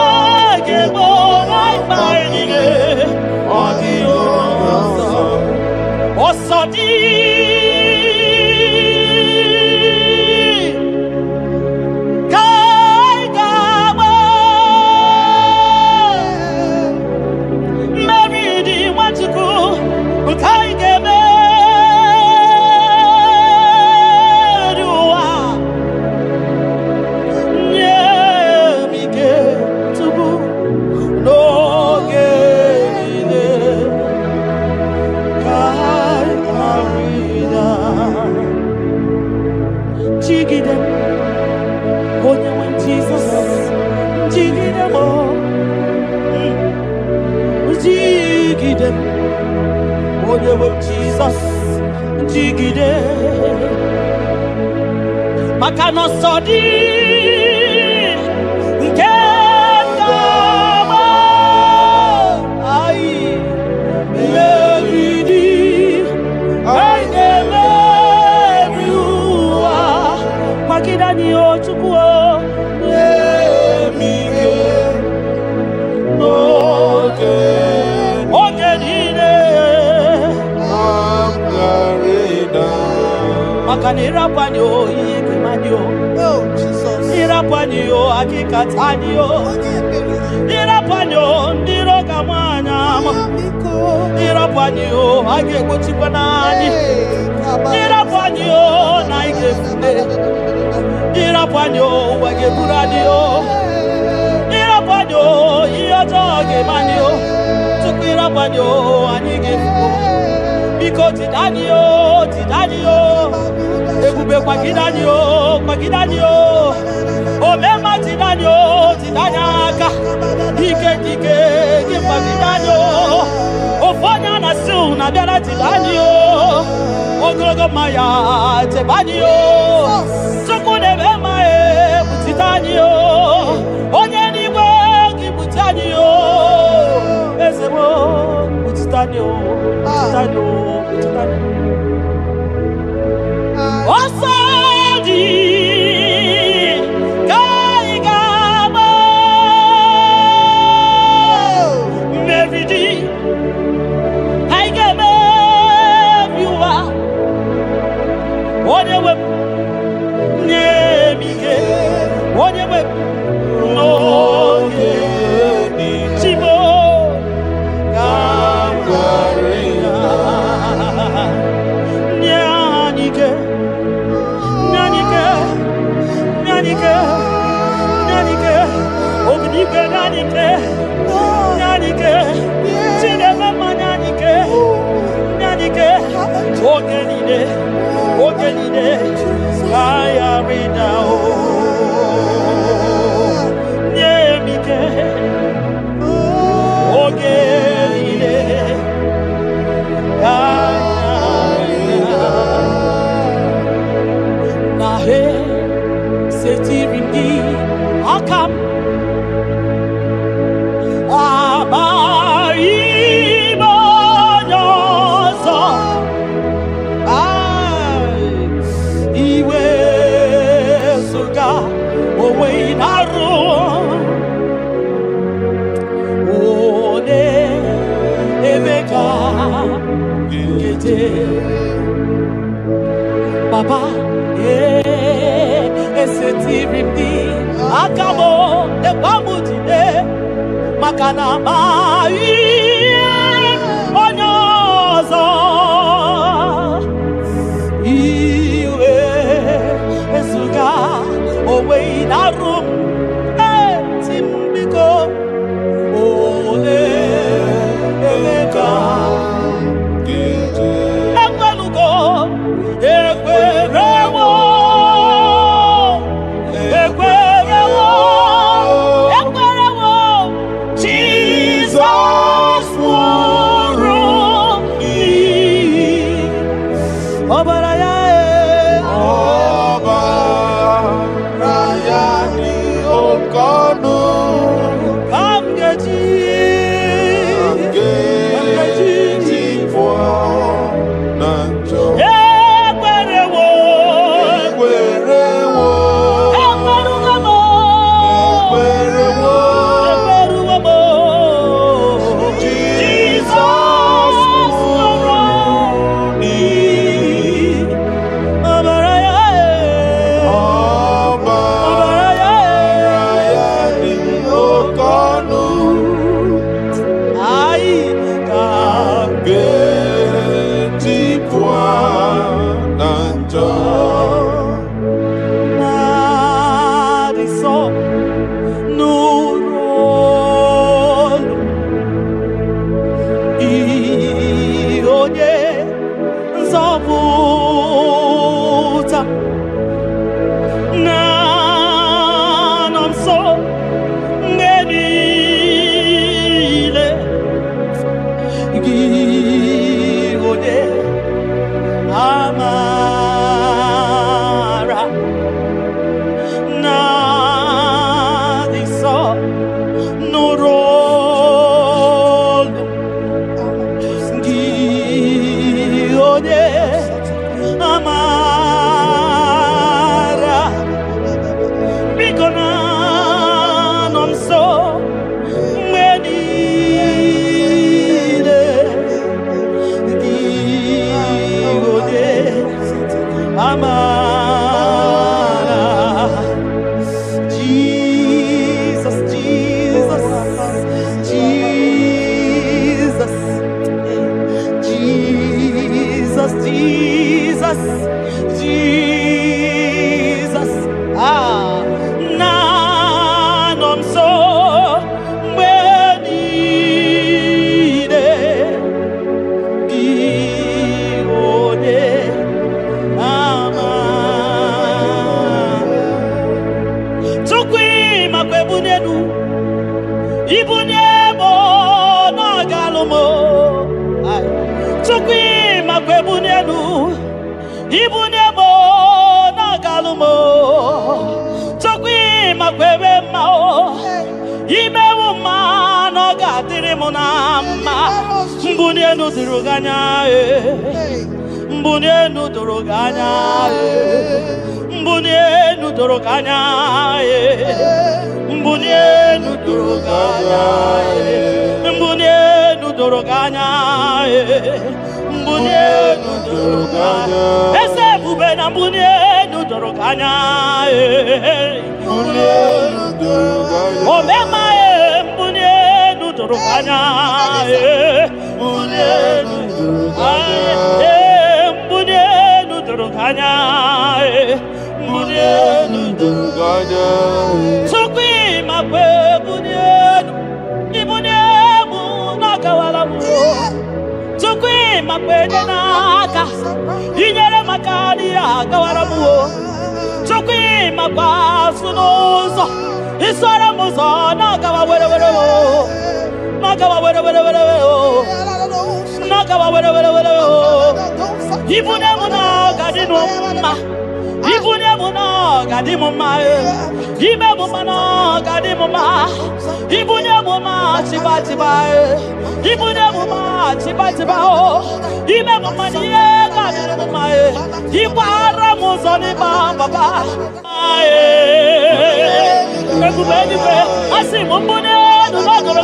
B: ga-egbo mkpa niile ọ dịghị onye ọzọ dị ka anyị ga-agba mmeri dị Nwachukwu nke anyị ga-eme Jesus, jigide maka na ọsọ dị nke ga-agba anyị megide anyị ga-emeri ụwa magide anyị o Chukwu nye m ike n'oge niile maka na ịrapụ anyị ihe kemanyị ịrapụ anyị akịkata anyị ịrapụ anyị ndị iro ga-amụ anya ịrapụ anyị a ga-egbochikwa n'anyị ịrapụ anyị na anyị ga-efute ịrapụ anyị ụwa ga-eburu anyị ịrapụ anyị ihe ọjọọ ga-eme anyị tupu ịrapụ anyị ga-efu biko tidani ebube kwagide anyị omema tidani aka dike gị kwagide anyị ofu onye a na-asị na bịara tidani ogologo mma ya tebe anyị Chukwu na-eme mma ebutite anyị onye n'igwe gị bute anyị eze m butite anyị ọsọ dị ka anyị ga-agba mmeri dị anyị ga-emeri ụwa onye nwe m nye m ike onye nwe m n'oge Chimo ka oge niile ka ya rịda nye m ike oge niile ka ya rịda na setiri gị aka m Papa, esetiri m gị aka m ekpamutide maka na amaghị onye ọzọ iwe ezuga onwe na-arụ m eti m biko ole ebe ka ekwerewo Jesus Munama, Mbunienu Duruganya, Mbunienu Duruganya, Mbunienu Duruganya, Mbunienu Duruganya, Mbunienu Duruganya, Mbunienu Duruganya, Ese Bubena Mbunienu Duruganya, Mbunienu Duruganya, Omema Mbunienu Duruganya, Mbunienu Duruganya, Mbunienu Duruganya, Mbunienu Duruganya, Sukwi Makwe Mbunienu, Mbunienu Nakawalamu, Sukwi Makwe Naka, Inyere Makani Akawalamu, Sukwi Makwa Sunozo, Isara Muzo Nakawa Wero, Nakawa Wero, Nakawa Wero, Ibunemu Gadinuma, Ibunemu Gadimuma, Ibemumana Gadimuma, Ibunemu Chibatiba, Ibunemu Chibatiba, Ibemumania Gadimuma, Ibara Muzoni Baba, Everybody, I see Mumbune, do not go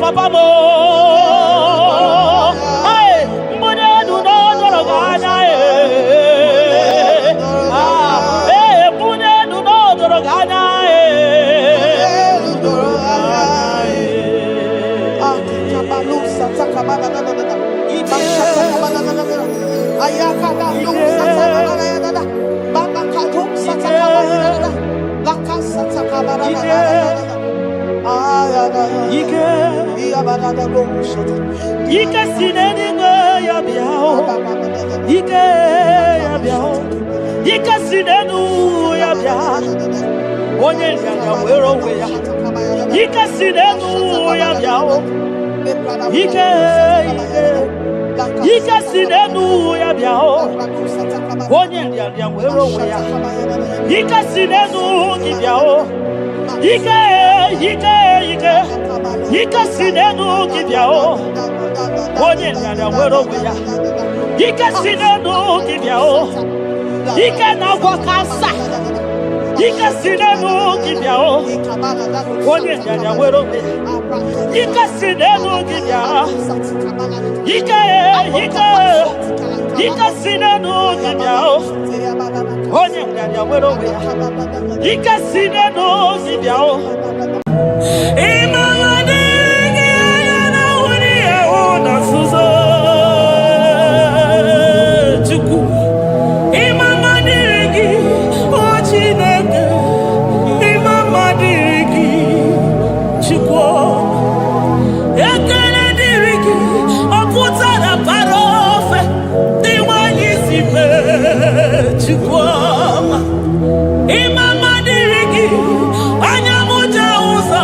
B: Papa mo, ay, mbune du no dorogana mbune du no dorogana Ike sineni ya biao, Ike ya biao, Ike sinenu ya biao, Onye ya wero weya, Ike sinenu ya biao, Ike sinenu ya biao, Onye ya wero weya, Ike sinenu ya biao, Ike sinenu kibyao, Onye ya wero weya, Ike sinenu kibyao, Ike na wakasa, Ike sinenu kibyao, Onye ya wero weya, Ike sinenu kibyao, Ike sinenu kibyao, Onye ya wero weya, Ike sinenu kibyao. Imama dirigi, anyamuja uza,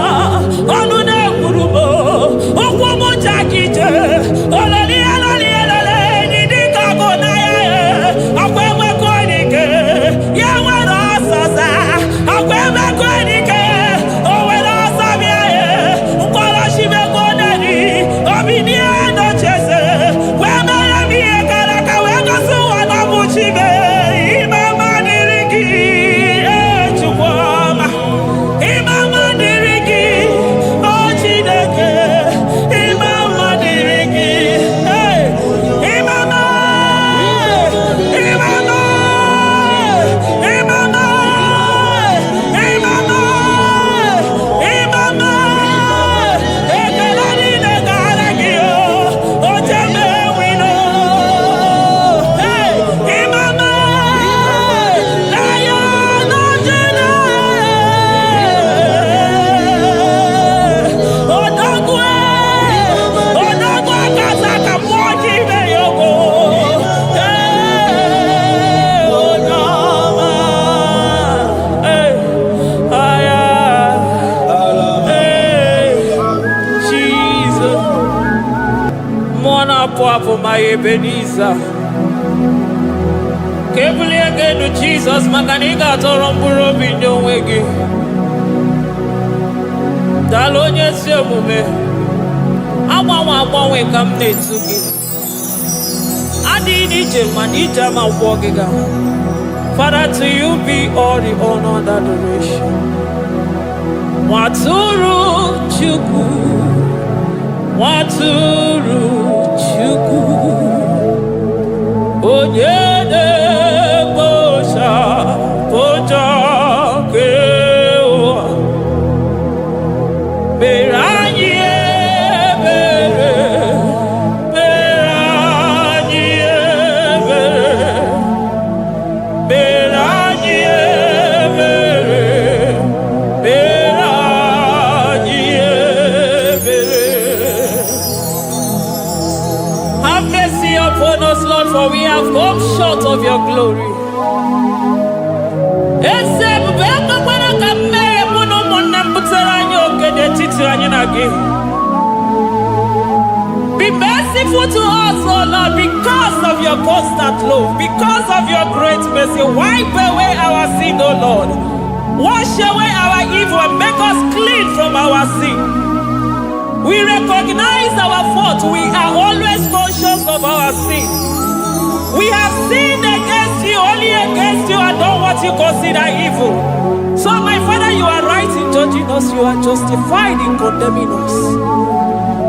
C: mwana pwapo Ebenezer. Kebuli agenu Jesus makanika toro mburo binyo wegi. Dalonye se mume. Agbanwe ka m na-etu gị. Adịghị n'ije ma n'ije ma gwọ gị ga. Father, to you be all the honor and adoration. Nwatụrụ Chukwu, Nwatụrụ Chukwu, onye na-ekpocha pocha nke ụwa, mere anyị ebere, mere anyị ebere, mere anyị ebere, mere anyị ebere. Have mercy upon us, Lord, for we have come short of your glory. Be merciful to us, oh Lord, because of your constant love, because of your great mercy. Wipe away our sin, oh Lord. Wash away our evil and make us clean from our sin. We recognize our fault. We are always conscious of our sin. We have sinned against you, only against you, and done what you consider evil. So, my Father, you are right in judging us. You are justified in condemning us.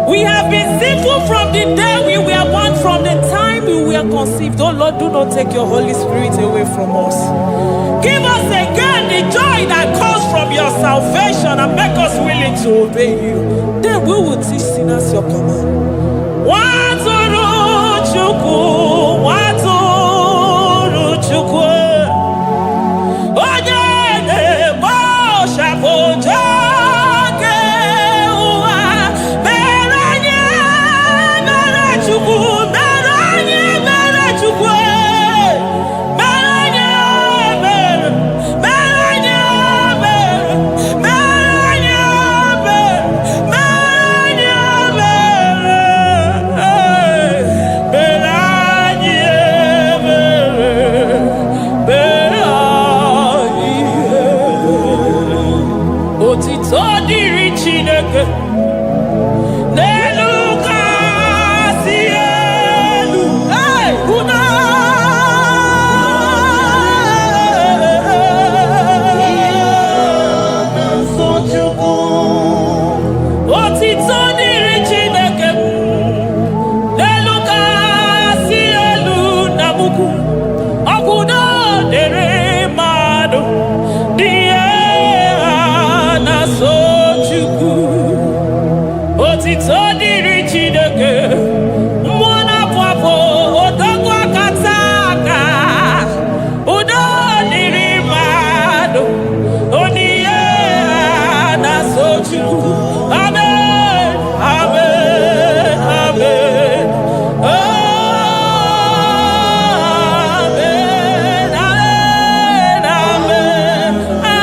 C: We have been sinful from the day we were born, from the time we were conceived. Oh Lord, do not take your Holy Spirit away from us. Give us again the joy that comes from your salvation and make us willing to obey you. Then we will teach sinners your command. Nwatụrụ Chukwu, Nwatụrụ Chukwu, onye na-ekpocha pocha nke ụwa, mere anyị ebere Chukwu, mere anyị ebere Chukwu, mere anyị ebere, mere anyị ebere, mere anyị ebere, mere anyị ebere. Otito dịrị Chineke n'elu kasị elu. Una otito dịrị Chineke n'elu kasị elu na buku. Ọkwụdo dịrị mmadụ dị na-so Chukwu. Otito dịrị Chineke, mmụọ na-apụ apụ, odogwu akata aka. Udo dịrị mmadụ, onyinye na-so Chukwu. Amen, amen, amen. Amen, amen, amen, amen.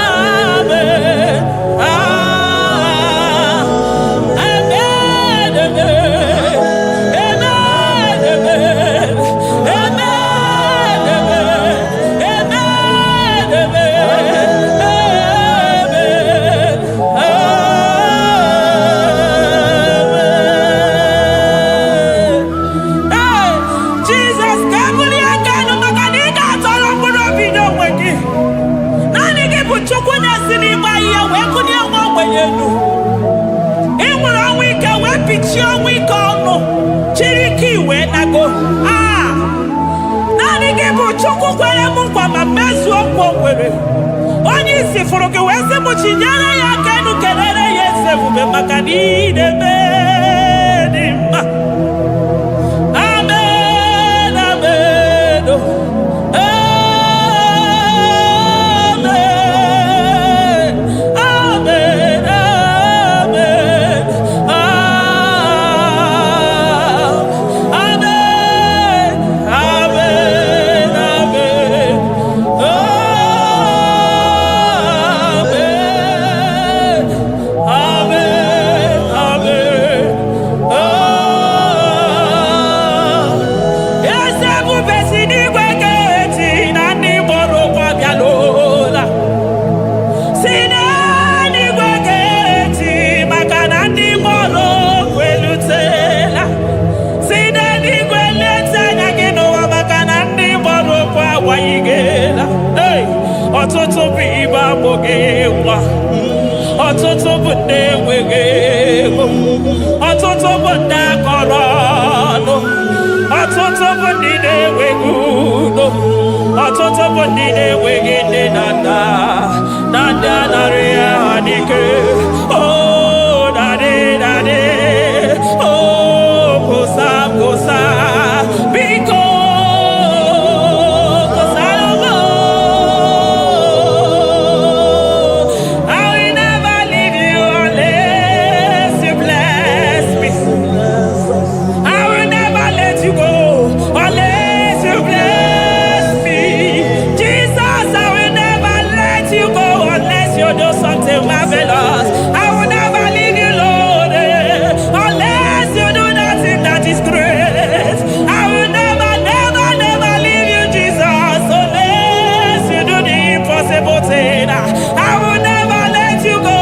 C: Chukwu na-esi n'ime ahịhịa wee kụnye nwa ogbenye elu. Ị nwere ọnwụ ike wee pichie ọnwụ ike ọnụ, chiri ike iwe nago. Naanị gị bụ Chukwu kwere m nkwa ma mezuo nkwa o kwere. Onye isi fụrụ gị wee sị m chinyere ya aka enu, kelere ya eze ebube maka na ị na-eme dị mma. Amen, amen. Amen. ọtụtụ bụ ndị akọrọ ọnụ, ọtụtụ bụ ndị na-enweghị udo, ọtụtụ bụ ndị na-enweghị nne na nna, na ndị anarị ya n'ike. Oh, daddy, daddy, oh, kosa, kosa, biko, kosa, oh, I will never leave you unless you bless me. I will never let you go unless you bless me. Jesus, I will never let you go unless you do something marvelous. I will never leave you, Lord, unless you do nothing that is great. I will never, never, never leave you, Jesus, unless you do the impossible thing. I will never let you go.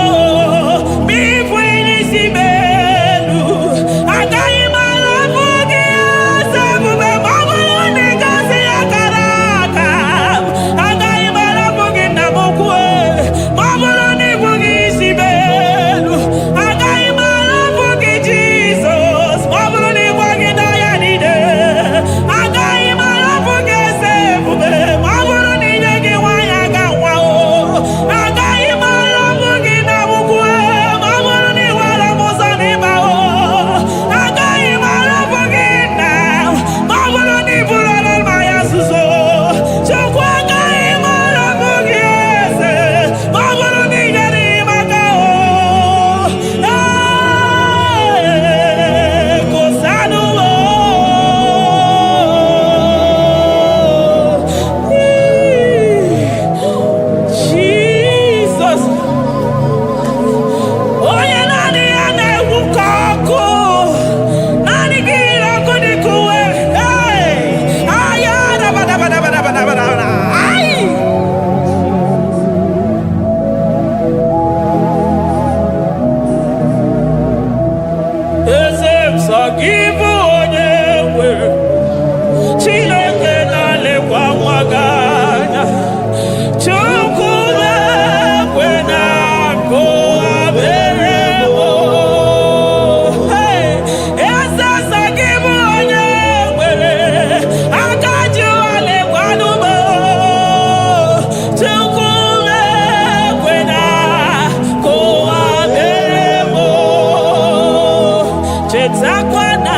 C: Me when you see me, I got you, my love, forgive us. Mama, nigga, say I gotta I got you, my love, forgive na mokwe. Mama, nigga, see me. I got you, my love, forgive Jesus. Mama, nigga, get I need it. I got you, my love, forgive save me. Mama, nigga, get why I got wow. I got you, my love, forgive na mokwe. Mama, nigga, la mosa ni bao. I got you, my love, forgive now. Mama, nigga, la my asuso. Chokwa got you, my love, forgive. Mama, nigga, ni makao. Hey, kosanu wo. Jesus. Onye nani ane wukoko, nani gira kudikuwe. Hey, ayada bada bada bada bada bada bada. Ay. Eze msagibu onye nwe, Chineke na-alekwa nwa gị anya. Chukwu na-ekwe na-akụ abere m. Hey, eze msagibu onye nwere, aka ji alekwa n'ugbo. Chukwu na-ekwe na-akụ abere m. Chetakwa na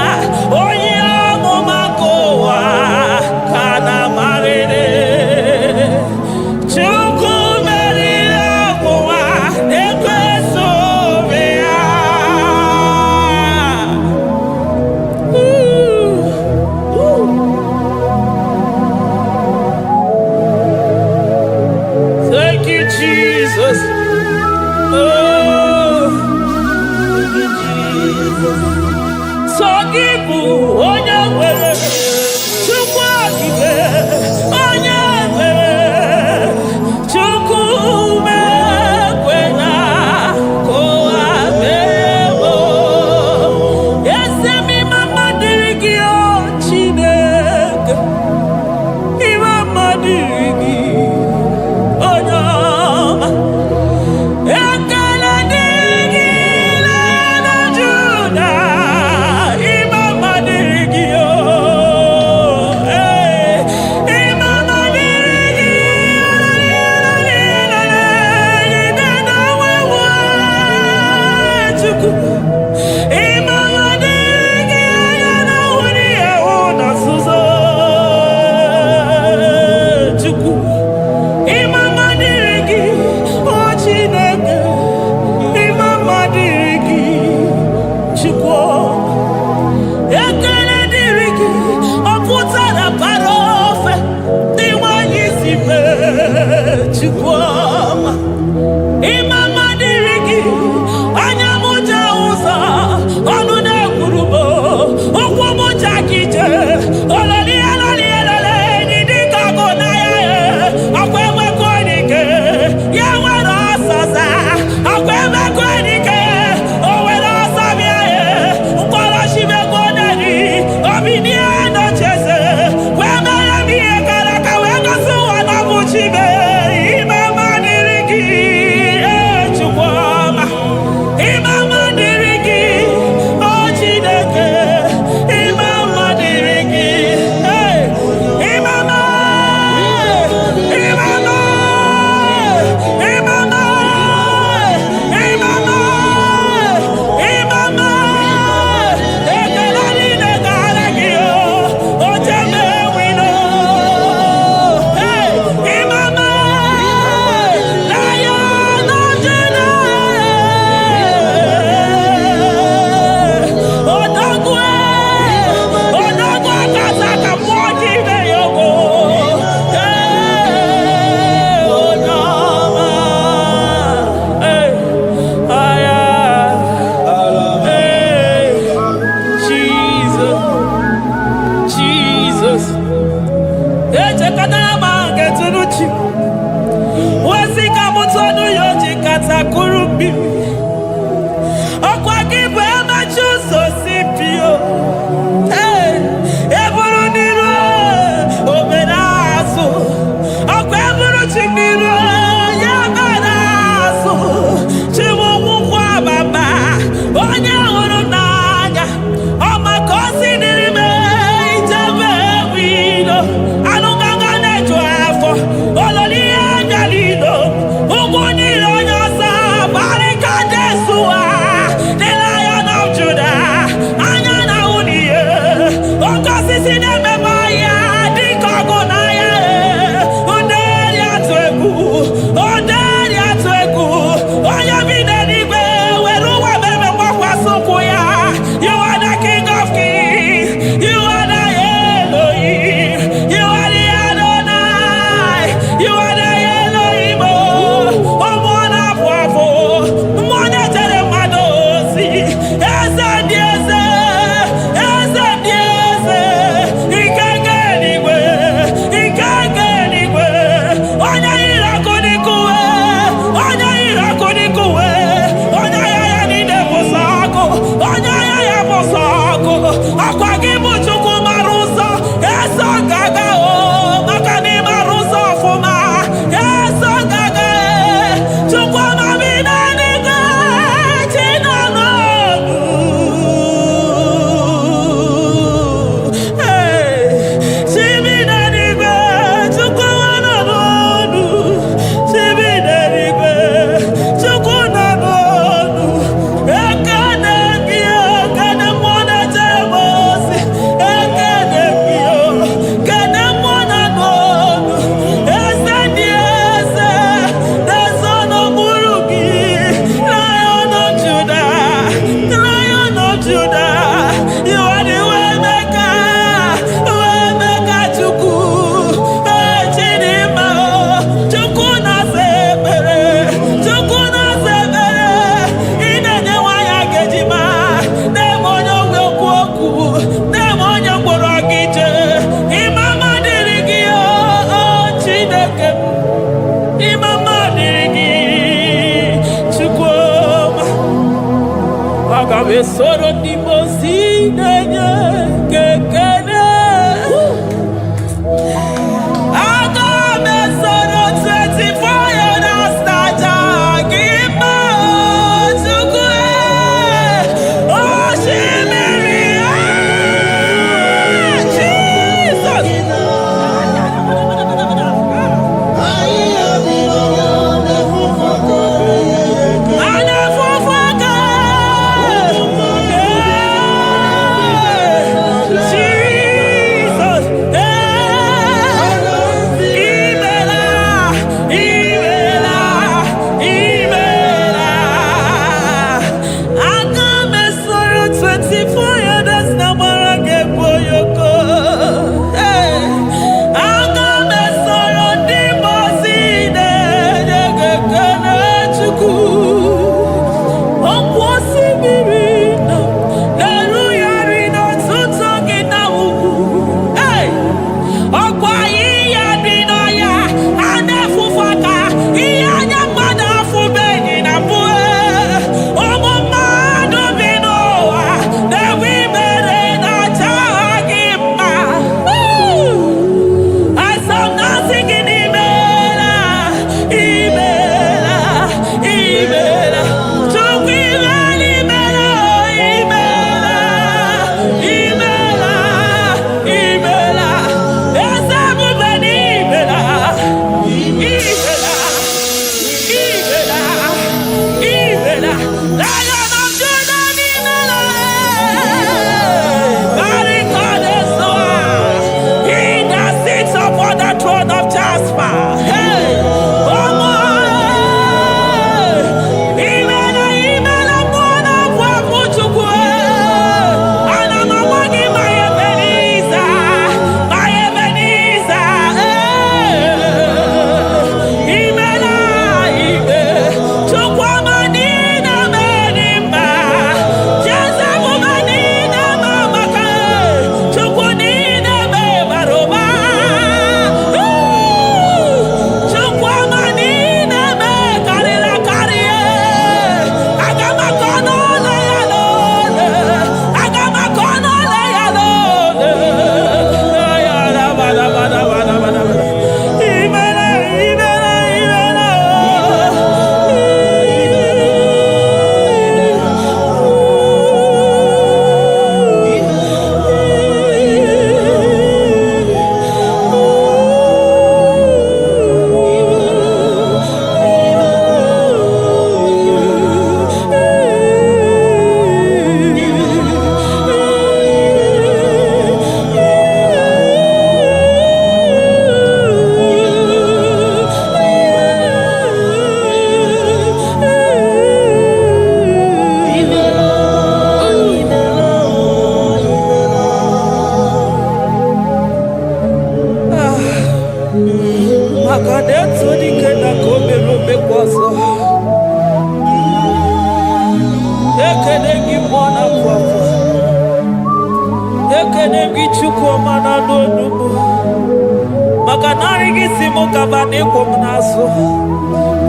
C: onye amụma nke ụwa ka na-amarịrị. Chukwu meriri ọnwụnwa na-ekweso obe ya. Thank you, Jesus. Oh, thank you, Jesus. Sọ gị bụ onye nwere, Chukwu okike, onye nwere. Chukwu mekwe na kowa mebo. Eze m mama dịrị gị o Chineke, mama dịrị gị onye ọma. Ekele dịrị gị na Juda, mama dịrị gị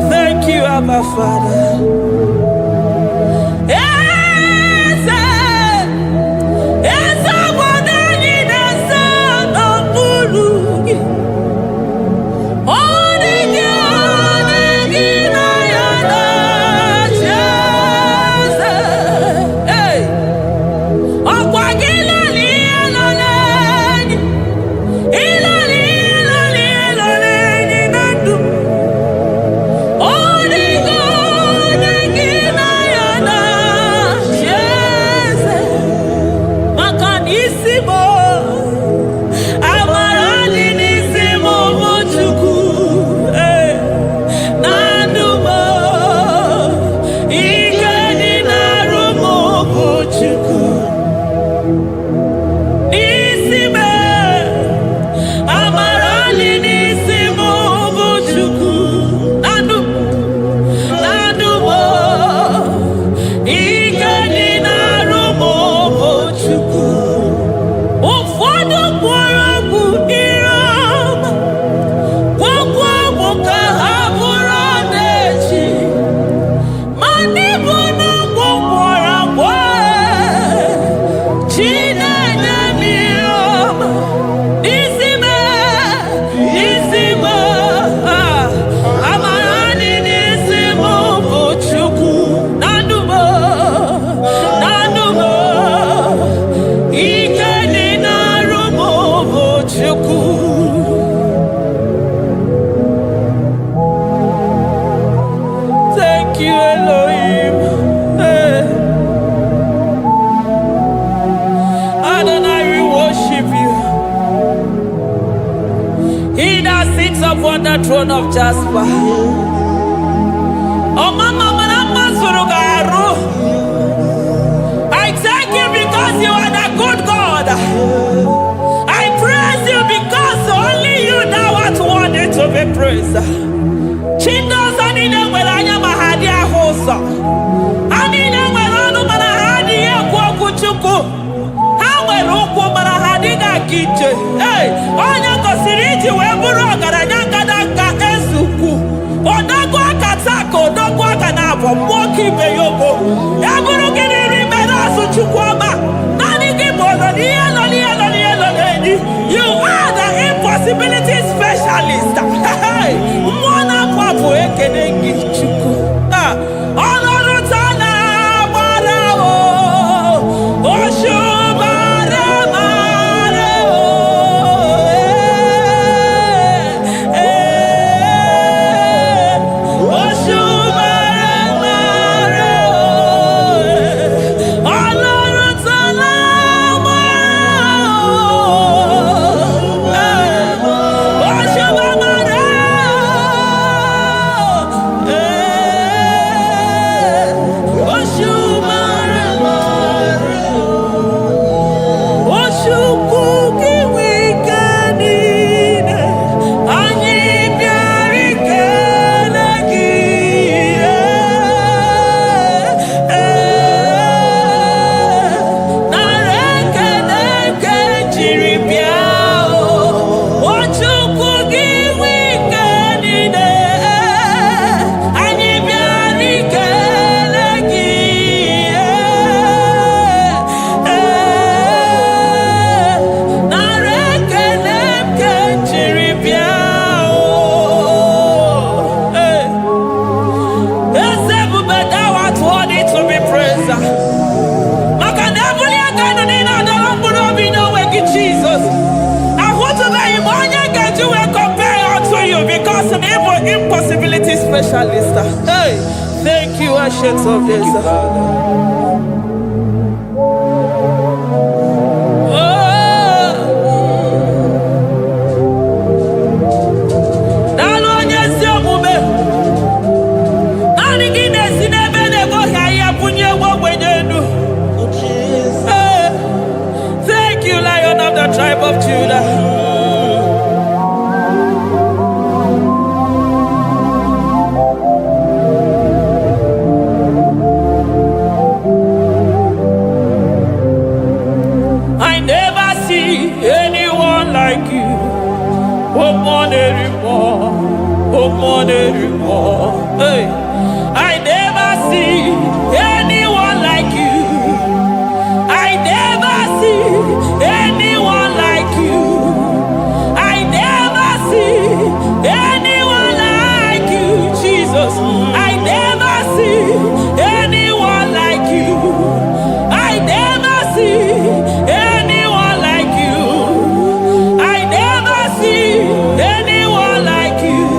C: Thank you, Abba Father. upon the throne of Jasper. Oh, Mama, I thank you because you are the good God. I praise you because only you now are worthy to be praised. Chindos anine welanya mahadi ahosa. Anine welanu manahadi yekwa kuchuku. Hawe rukwu manahadi na kiche. Hey, onya kosiriji weburu ogaranya kadaka ezuku. Odago akatako, odago akanabo, mwoki beyoko. Eburu gini rimera suchukwama. Nani gibolo, you are the impossibility specialist. Hey, mwana papu ekenengi chuku. Honoru tana marao, oshu marao. Impossibility specialist. Hey, thank you, Ancient of Days. Thank you, Lion of the tribe of Judah. Hey, I never see anyone like you. I never see anyone like you. I never see anyone like you, Jesus. I never see anyone like you. I never see anyone like you. I never see anyone like you.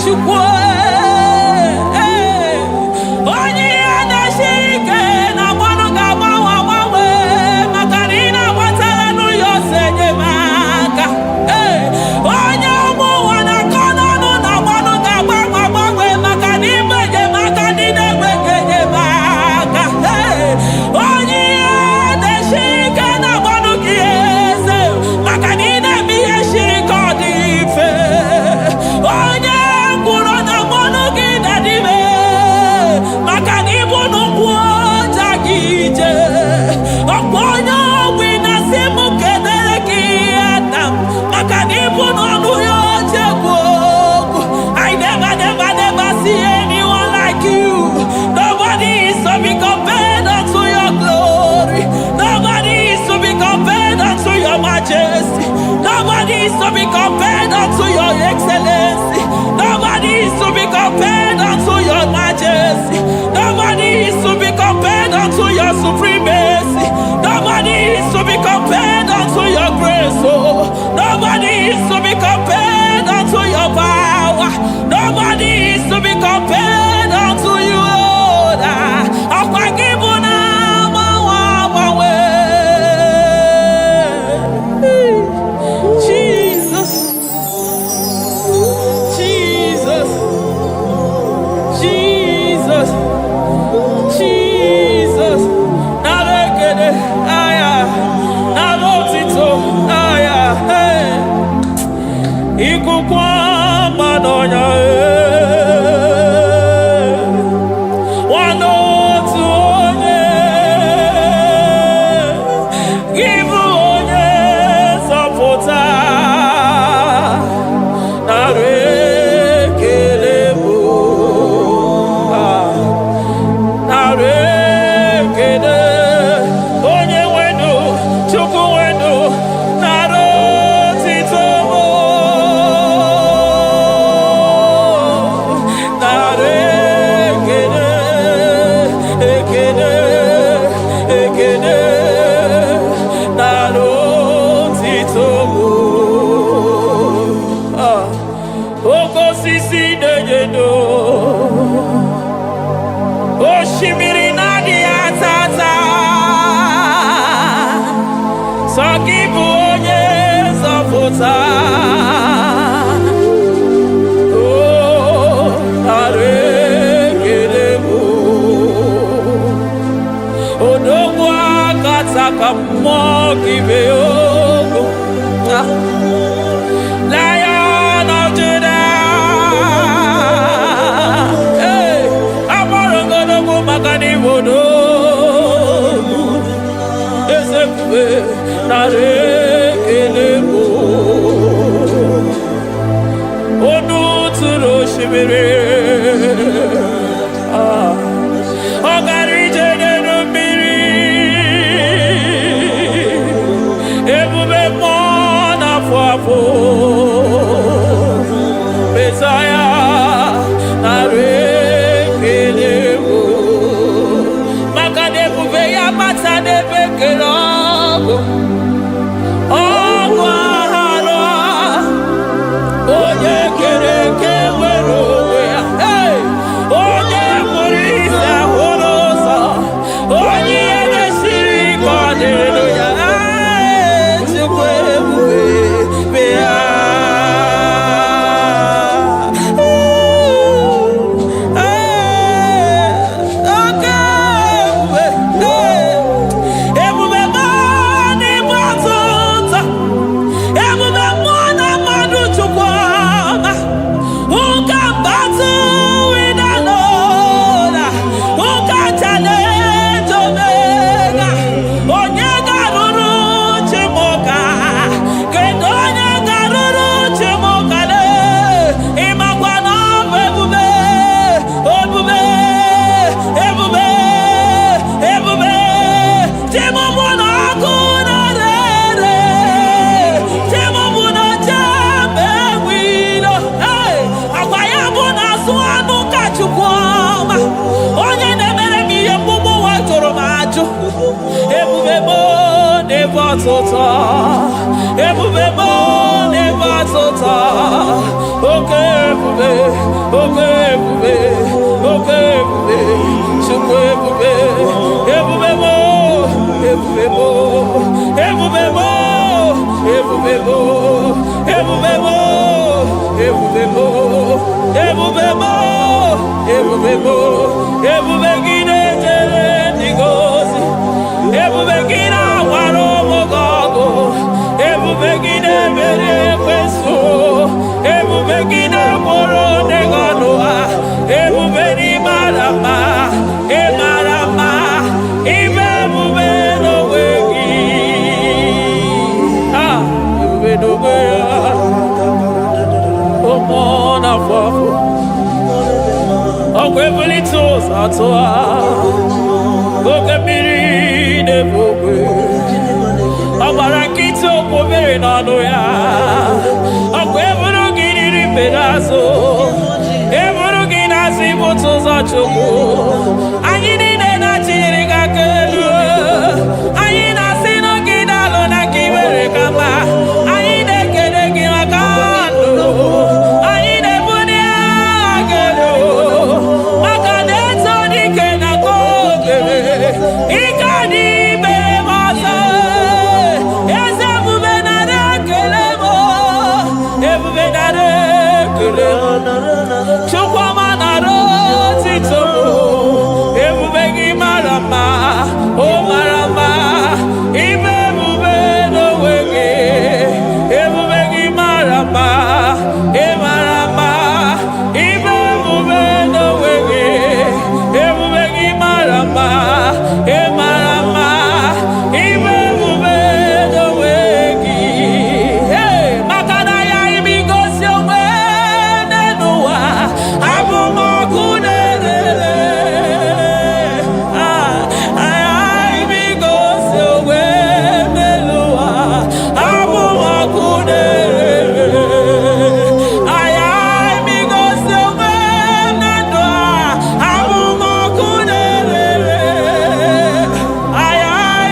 C: Chukwu onye ihe na-esiri ike na mmanụ ga-agbanwe agbanwe maka na ị na-agbatara n'ụlọ ose enyemaka onye ụmụ ụwa na-akọ n'ọnụ na mmanụ ga-agbanwe agbanwe maka na ime enyemaka ndị na-enweghị enyemaka onye ihe na-esiri ike na mmanụ gị eze maka na ị na-eme ihe siri ike ọ dị mfe onye kwuru na mmanụ gị na-adịbe maka na ịbụ n'ụkwụ ọja gị ije ọkwa onye ogbi na-asị m kedere gị ada m maka na ịbụ n'ọnụ ya oche ekwu okwu I never see anyone like you. Nobody is to be compared unto your glory. Nobody is to be compared unto your majesty. Nobody is to be compared unto your excellency. Nobody is to be compared unto your majesty. Nobody is to be compared unto your supremacy. Nobody is to be compared unto your grace. Oh, nobody is to be compared unto your power. Nobody is to be compared unto you, Lord. Jesus, Jesus, Jesus, Jesus. Narekede, aya, narotito, aya, hey. Ikukwa madonya, oshimiri na-adị atata sọ gị bụ onye nzọpụta nara ekele bụ odogwu akata ka mmụọ gị bee ogo Lion of Judah Magani wodo ezekwe nare kelebo onu turo shimere ogari jene no mmiri ebube mo na afọ Messiah nare Ebube mo ne batota, oke ebube. mo, ebube gide jere ndigozi, ebube gide awaro mogogo, ebube gide mere kweso, ebube gide moro neganoa, ebube ni marama, marama, ebube no wegi, ebube no wegi, omona fafo. Okwebulito satoa Okebiri nebogwe Obarakito kwobere n'ọnụ ya Okweburu gị niri pedazo Eburu gị na-asị bụtụ ụzọ Chukwu Anyị niile na-achịrị gị aka elu Anyị na-asị n'oge dalụ na ka ibere kama Anyị na-ekele gị maka ndụ Anyị na-ebuli aka elu Maka na-eto dike na kogere Ike dị mere mata Eze ebube nara ekele mo Ebube nara ekele Chukwuma nara otito Ebube gị mara mma O mara mma Ibe ebube n'onwe gị Ebube gị mara mma E mara mma Ibe ebube n'onwe gị Ebube gị mara mma E mara mma Ibe ebube n'onwe gị Maka na ya imigosi onwe n'ụwa abụmọkụ na-erere imigosi onwe n'ụwa abụmọkụ na-erere imigosi onwe na ndụ abụmọkụ na-erere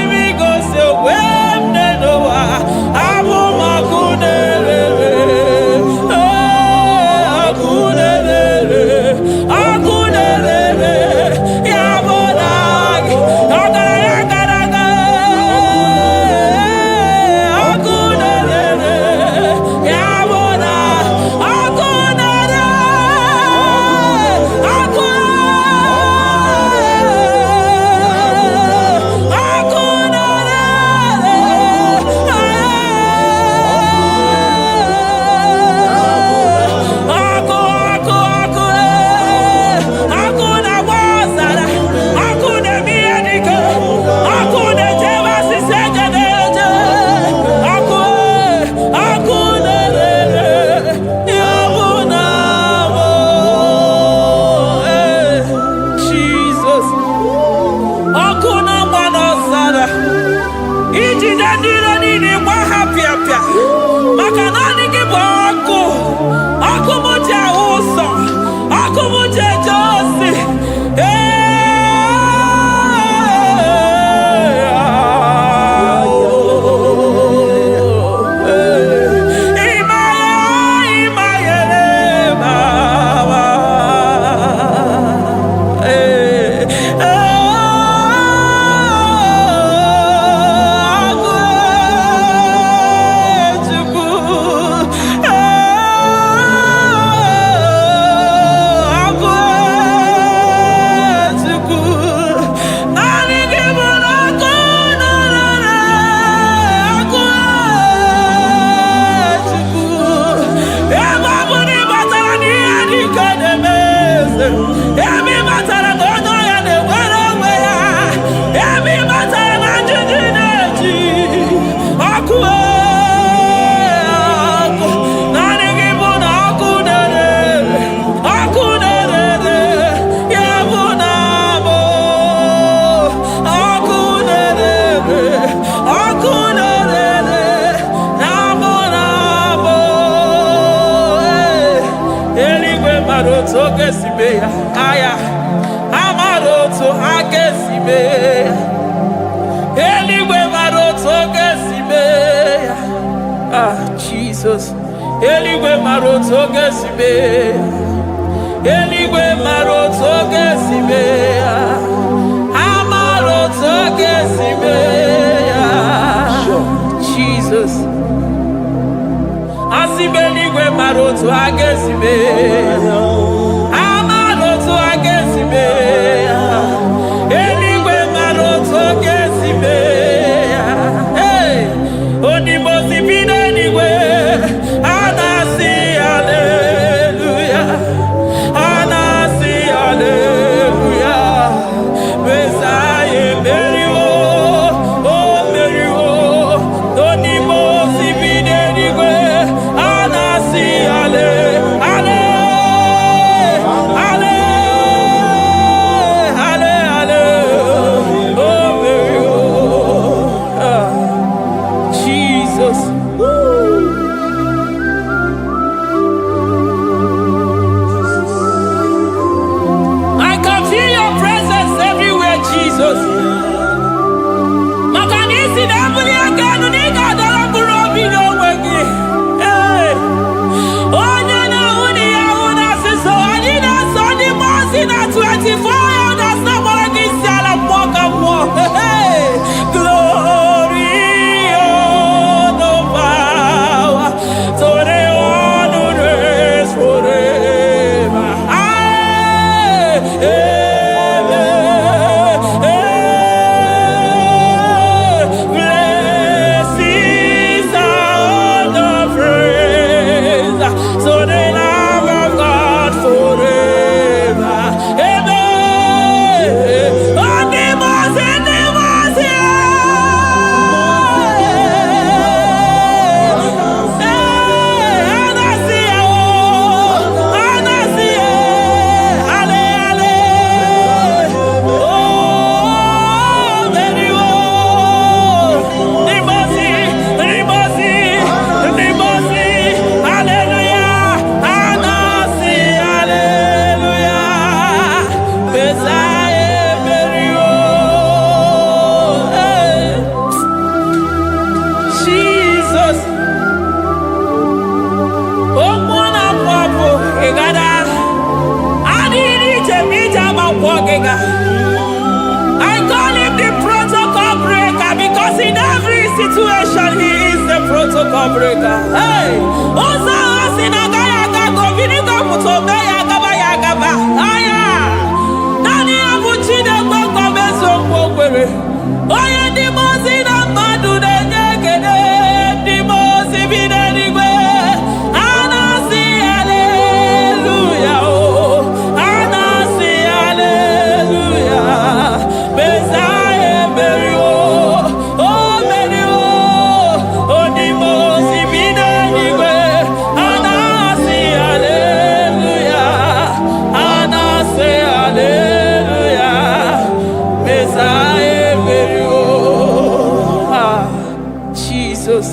C: imigosi onwe n'ụwa abụmọkụ na-erere ọkụ na-erere ọkụ na-erere ya bụ na gị ọgaranya gara aga ọkụ na-erere ya bụ na ọkụ na-erere ọkụ ọkụ na-agba ọzara ọkụ na-eme ihe dike ọkụ na-eje ebe asịsị eje na-eje ọkụ na-erere ya bụ na bụ Jizọs ọkụ na-agba n'ọzara ijide ndị iro niile gba ha pịapịa maka naanị gị bụ ọkụ ọkụ m ji ahụ ụzọ ọkụ m ji eje ozi Emi matara na onye ọya na-enwere onwe ya Emi matara na njiji na-eji ọkụ ọkụ naanị gị bụ na ọkụ na-erere ọkụ na-erere ya bụ na bụ ọkụ na-erere ọkụ na-erere na bụ na bụ eluigwe mara otu oge si mee ya aya amara otu aka esi mee ya eluigwe mara otu oge si mee ya Jizọs eluigwe mara otu oge si mee ya eluigwe mara otu oge si mee ya amara otu oge si mee ya Jizọs asị m eluigwe mara otu aka esi mee ya breaker. Hey, Osa Sinaga Yaga, Vinica Mutobe Yagaba Yagaba. Aya, Nani Abuchina Gomezo Pogere. Oya Dimozina Madu de Negede, Dimozi Vinanigwe. Anasi Hallelujah, oh, Anasi Hallelujah. Messiah Merio, oh Merio, oh Dimozi Vinanigwe. Anasi Hallelujah, Anasi Hallelujah. Messiah Merio. Jesus.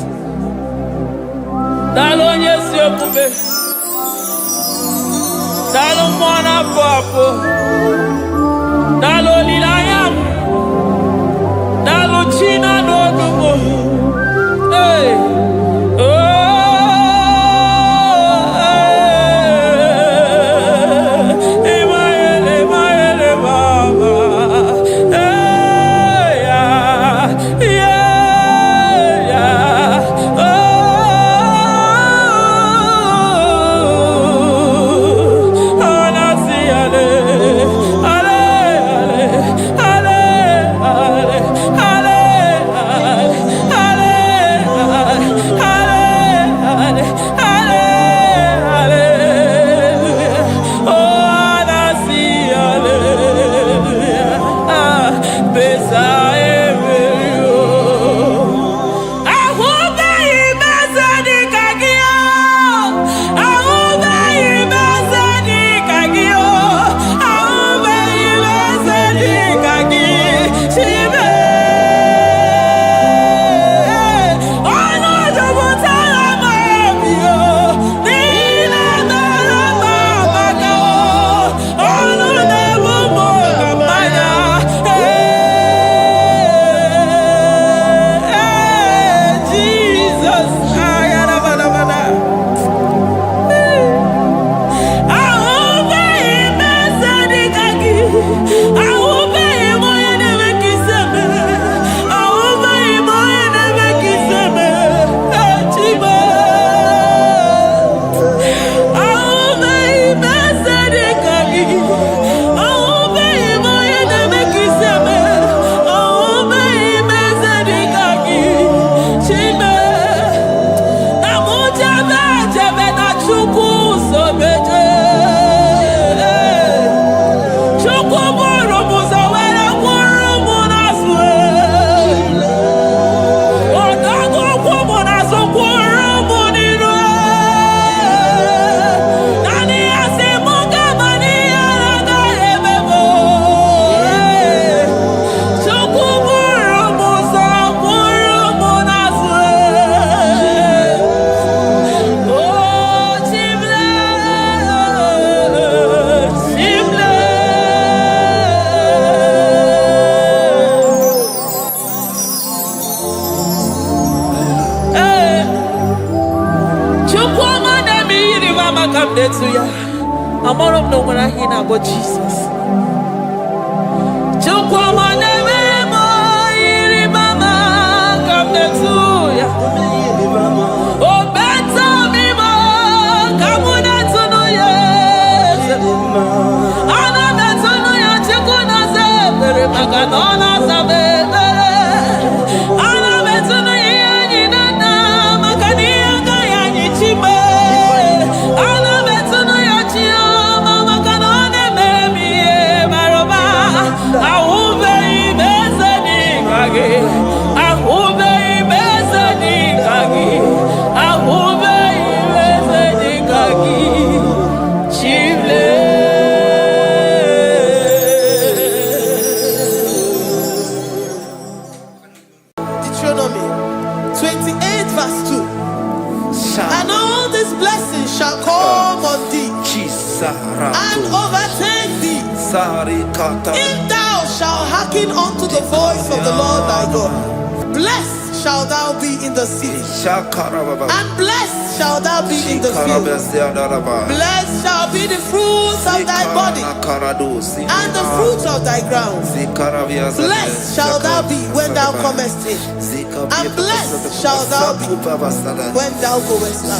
C: Dalo nyesi okube. Dalo mwana papo. Dalo lilayam. Dalo china no dumo. Hey. Oh. Emaele baba. Hey. Yeah. I'm all of no when I hear about Jesus.
A: Deuteronomy 28 verse 2. And all these blessings shall come on thee and overtake thee if thou shalt hearken unto the voice of the Lord thy God. Blessed shalt thou be in the city, and blessed shall thou be in the field. Blessed shall be the fruits of thy body and the fruits of thy ground. Blessed shall thou be when thou comest in, and blessed shall thou be when thou goest out.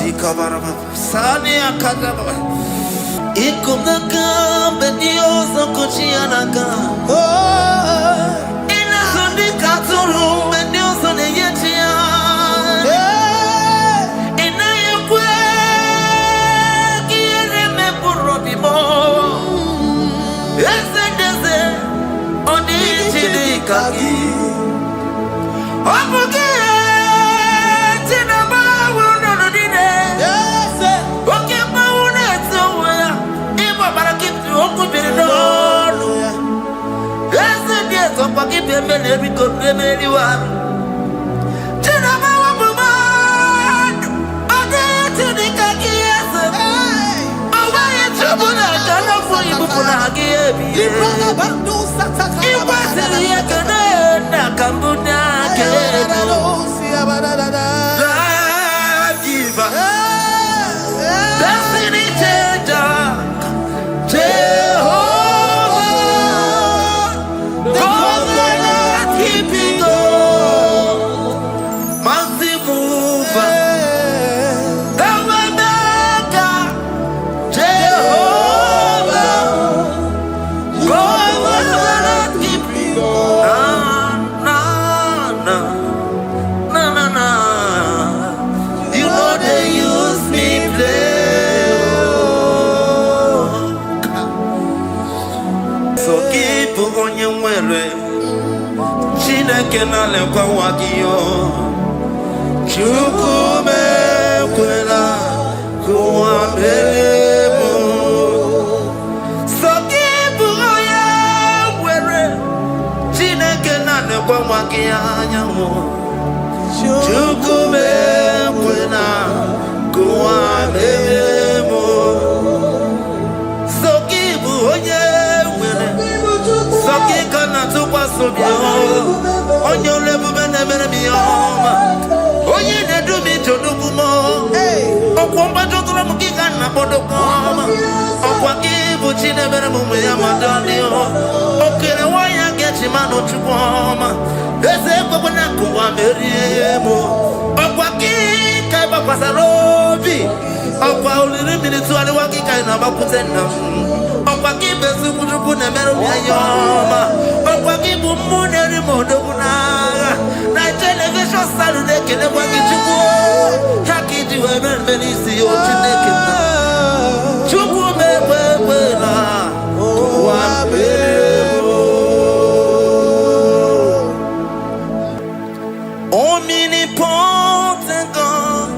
D: Omnipotent God,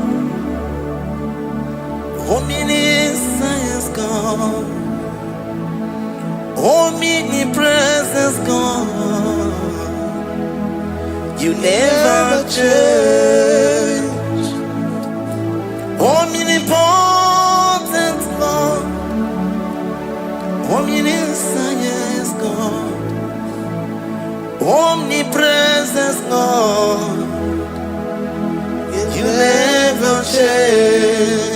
D: omniscience God, omnipresence God, you never change. Omnipotent God, omniscience God, omnipresence God, you never change.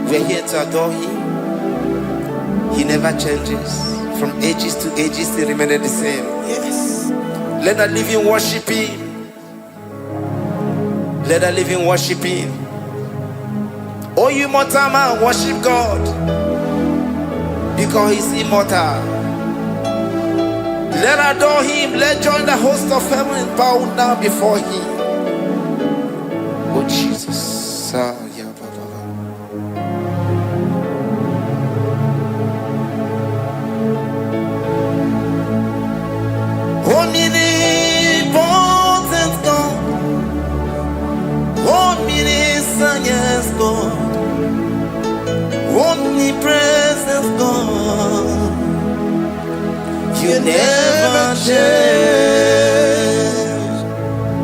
E: We're here to adore Him. He never changes. From ages to ages, He remains the same.
A: Yes.
E: Let the living worship Him. Let the living worship Him. Oh, you mortal man, worship God, because He's immortal. Let adore Him. Let join the host of heaven and bow down before Him. Oh Jesus.
D: Omnipotent God, omniscience God, omnipresence God, you never change.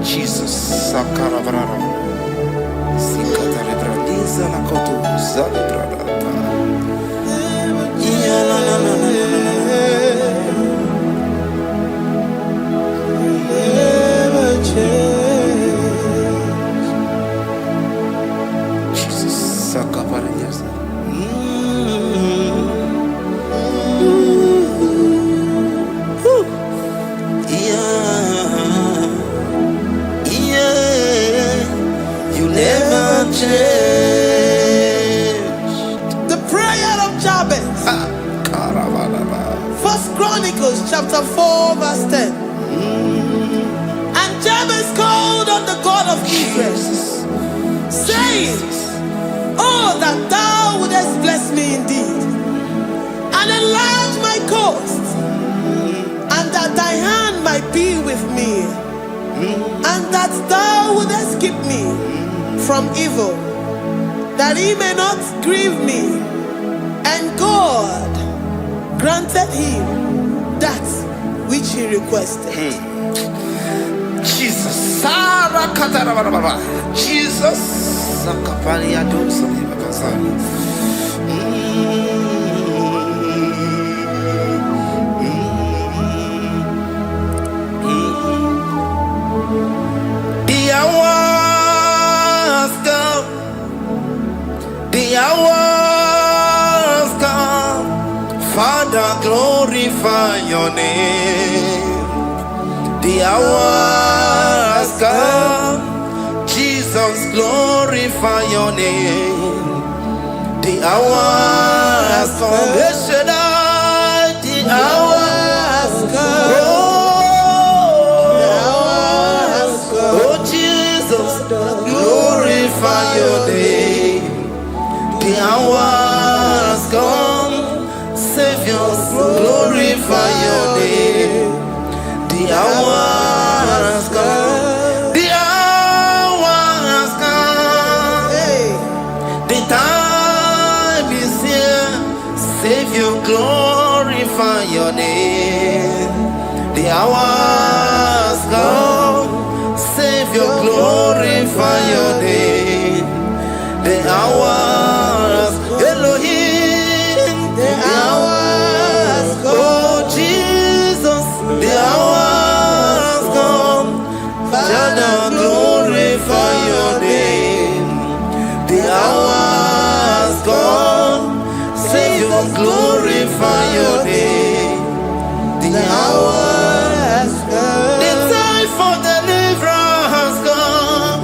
E: Jesus. Sakarabrara. Sikataribradiza la kotu zalibrada.
A: chapter 4, verse 10. And Jabez called on the God of Israel, saying, Oh, that thou wouldest bless me indeed, and enlarge my coast, and that thy hand might be with me, and that thou wouldest keep me from evil, that he may not grieve me. And God granted him that which he requested.
E: Jesus. Jesus. The hour has come. The hour has come. Father, glorify your name. The hour has come. Jesus, glorify your name. The hour has come. The hour has come. Oh, Jesus, glorify your name. The hour has come. Savior, glorify your name. The hour has come. The hour has come. The time is here. Savior, glorify your name. The hour has come. Savior, glorify your name. The hour has come. Elohim, the hour has come. Oh, Jesus, the hour has come. Father, glorify your name. The hour has come. Savior, glorify your name. The hour has come. The time for deliverance has come.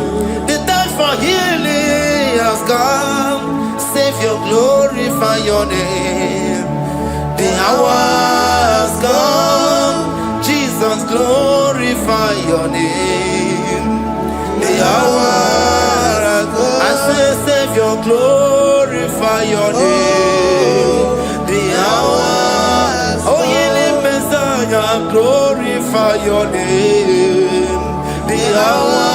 E: The time for healing has come. Savior, glorify your name. The hour has come. Jesus, glorify your name. The hour has come. I say, Savior, glorify your name. The hour. Oh, healing Messiah, glorify your name. The hour.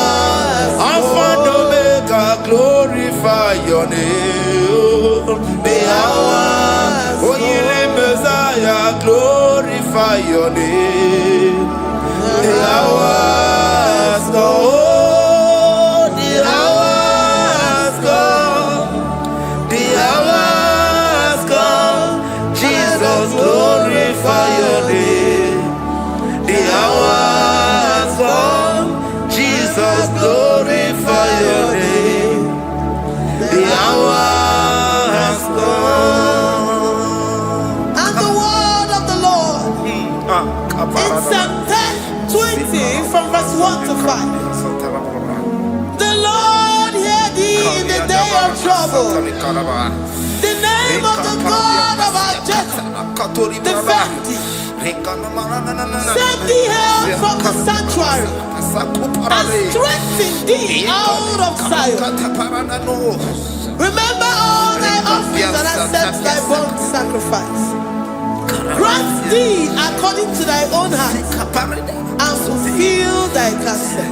E: Alpha and Omega, glorify your name. The hour. Oh, healing Messiah, glorify your name. The hour has come. Oh, the hour has come. The hour has come. Jesus, glorify your name. The hour has come. Jesus, glorify your name. The hour has come.
A: And the word of the Lord in Psalm 20 from verse 1 to 5. The Lord hear thee in the day of trouble. The name of the God of our Jacob defend thee. Send thee help from the sanctuary and strengthen thee out of Zion. Remember all thy offerings and accept thy burnt sacrifice. Grant thee according to thy own heart and fulfill thy counsel.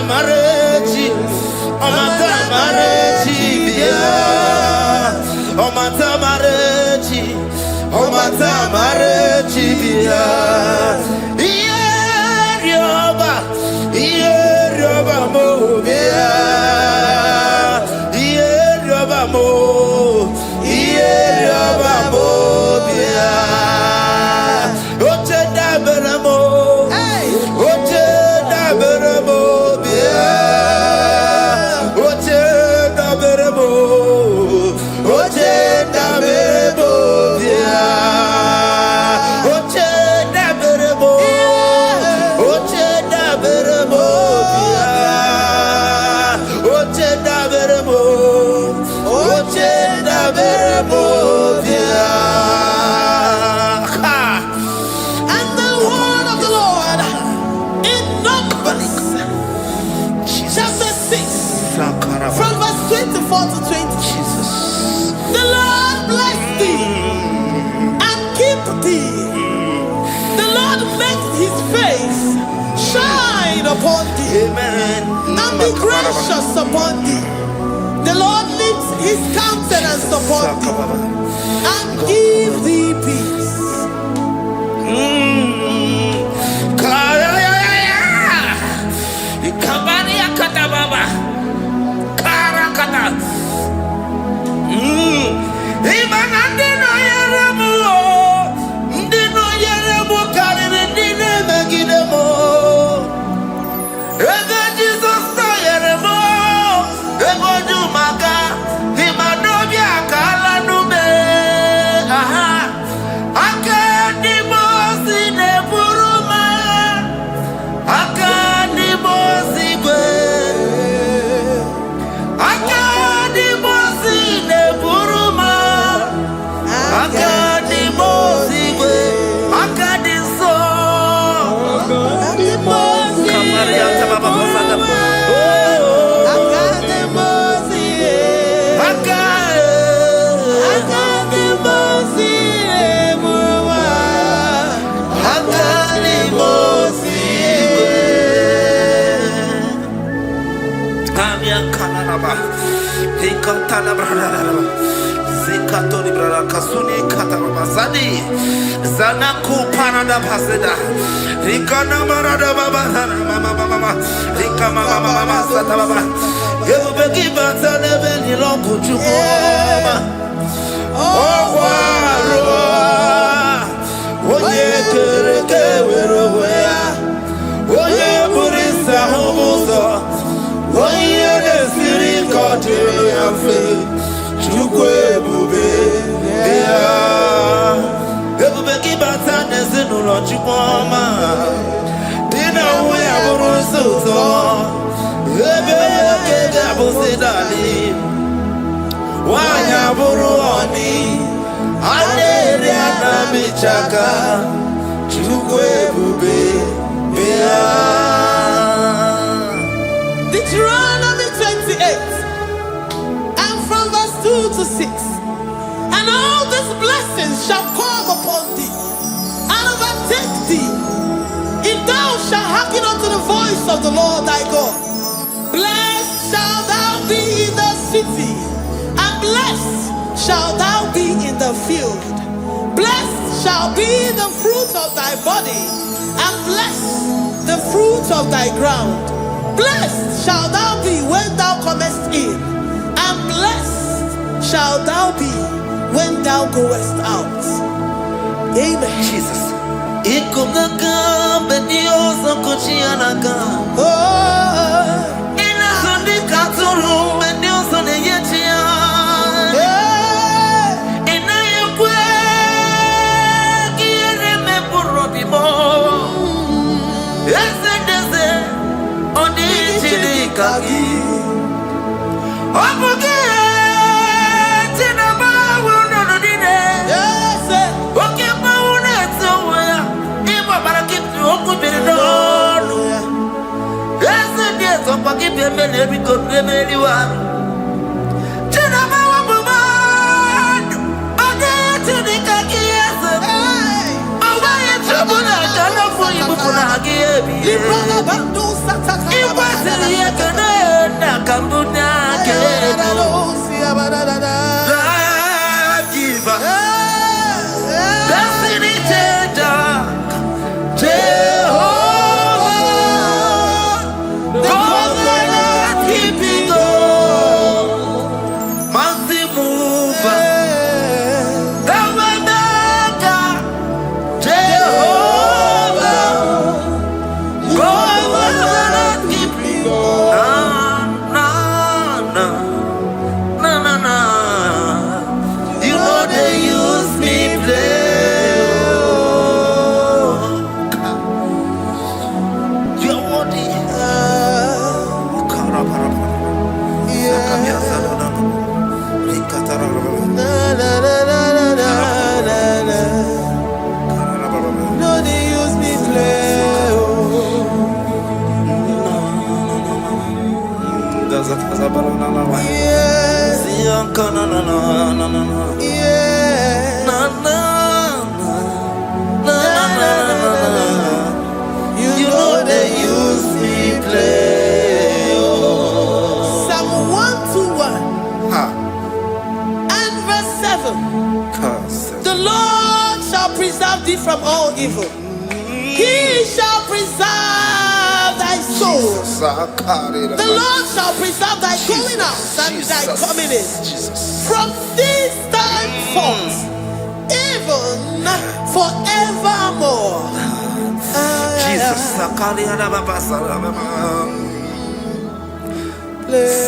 E: Omatamareti, Omatamareti, Omatamareti, Omatamareti, Ierioba mo, Ierioba mo, Ierioba mo, Oche daberamo, Oche daberamo, Oche daberamo, Oche daberamo, Oche daberamo, Oche daberamo, Oche daberamo, Oche daberamo,
A: And the word of the Lord in Numbers chapter 6 from verse 24 to 20.
E: Jesus.
A: The Lord bless thee and keep thee. The Lord make his face shine upon thee
E: Amen.
A: and be gracious upon thee. The Lord lifts his countenance upon thee and give thee peace.
E: Zanaku Panada Paseda, Rikana Marada Baba, Mama, Rikama Mama Satababa, Yabaki Batana Beni Longo Chuma, Oh, Oye Kereke, Oye Burisa Homosa, Oye Siri Kotea Fe, Chukwe Bube, Everybody batana zinuro chukoma. Dina we aburuso. Ebe kege abusidali. Wanya buruoni. Adere anamichaka. Chukwe bube.
A: Deuteronomy 28 and from verse 2 to 6. And all these blessings shall come upon thee and overtake thee, if thou shalt hearken unto the voice of the Lord thy God. Blessed shalt thou be in the city, and blessed shalt thou be in the field. Blessed shall be the fruit of thy body, and blessed the fruit of thy ground. Blessed shalt thou be when thou comest in, and blessed shalt thou be when thou goest out. Amen.
E: Jesus.
A: Oh,
D: Abuna kana fo ibuna gebi.
A: Librana bandu sataka.
D: Ikwasiri yakana na kambuna gebi. Life giver. Destiny changer. Jehovah. Covenant keeping God. Mighty mover. You know they use me play.
A: Psalm 121 and verse 7. The Lord shall preserve thee from all evil. He shall preserve thy soul. The Lord shall preserve thy going out and thy coming in from this time forth, even forevermore.
D: Jesus,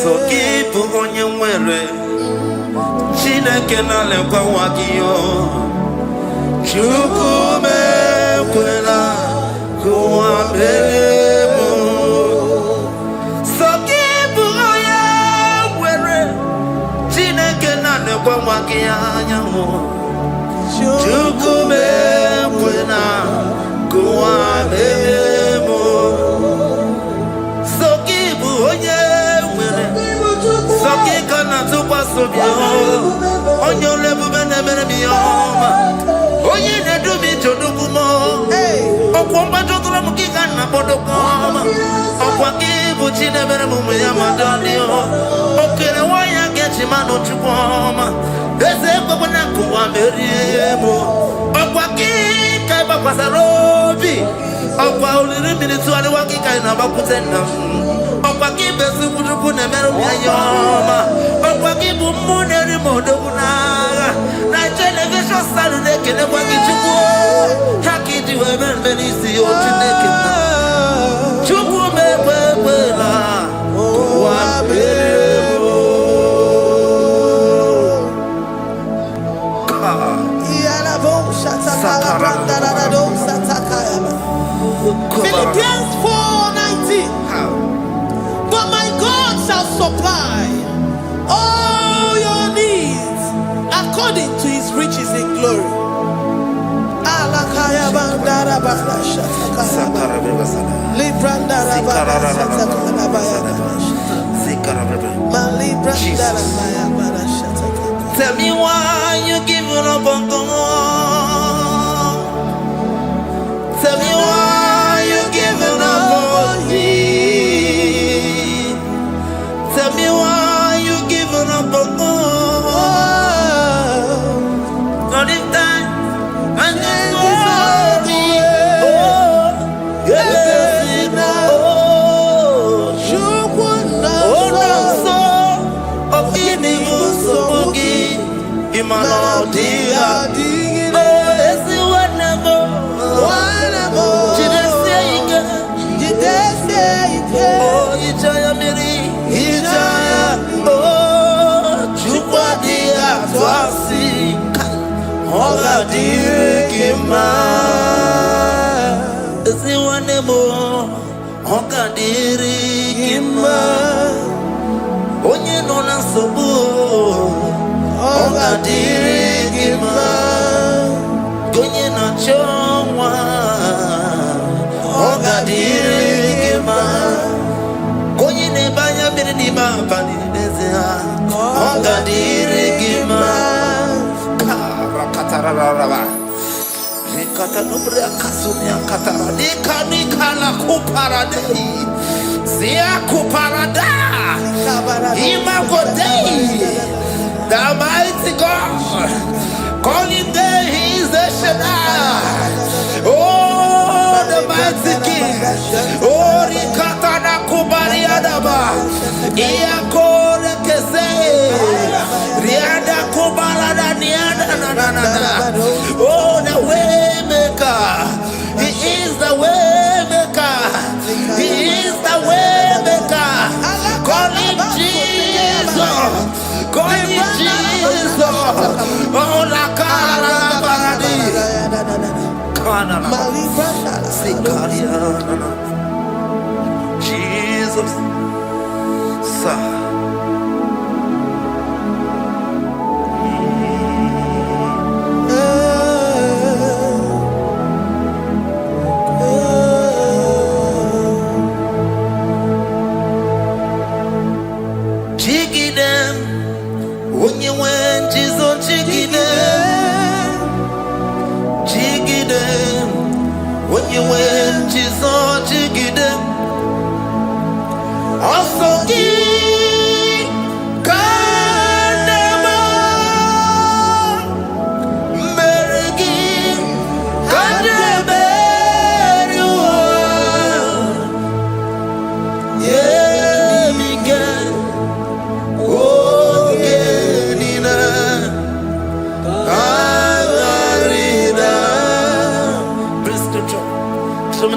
D: so keep on your way. Chineke na lekwa wagiyo. Chukume kwela kuwa belemo. So keep on your way. Chineke na lekwa wagiyo. Chukume kwela kuwa belemo. So keep on your way. Soki kana tukwa sobio onyo lebu bene bene miyoma onye ne dumi chodukumo okwomba chokula mukika na bodokoma okwa kibu chine bene mumu ya madonio okere waya gechi mano chukwoma eze kwa na kuwa meriemo okwa kika iba kwa sarobi okwa uliri minituwa wakika inabakutenda okwa kibesu kutuku ne meru ya yoma okwa kibu muneri modokunaga na television salude kene kwa kichuku hakiti weben benisi yotineke chuku mebebela wa bebo
A: Iyala bo shatakala brandara do satakaya. Philippians 4:19. But my God shall supply all your needs according to his riches in glory. Alakaya bandara bala shatakaya. Librandara bala shatakaya baya. Malibrandara baya bala shatakaya.
D: Tell me why you giving up on God. Tell me why you giving up on me. Tell me why you giving up on God. Not in time and then glory. Oh, yeah, oh, no, so of giving you so boogie. Imano dia, oh, it's the one never. Oh, Ijaya Miri, Ijaya, oh, Chukwa dia twasi, Oga dirikima, Ziwane mo, Oga dirikima, Onye nona sobu, Oga dirikima, Gonye na chongwa, Oga dirikima. Konyi ne banya miri ni mapani nezea Onga dirigima Kara katarararaba katanubria kasunia katara nikala kuparadei zia kuparada imagodei the mighty God calling there he is the Shaddai. Oh, the mighty King. Oh, rikatana kubariadaba iakore kese riada kubalada niada na. Oh, the way maker. He is the way maker. He is the way maker. Call him Jesus. Call him Jesus. Oh, la cara baradi. Kana. Jesus. Sir.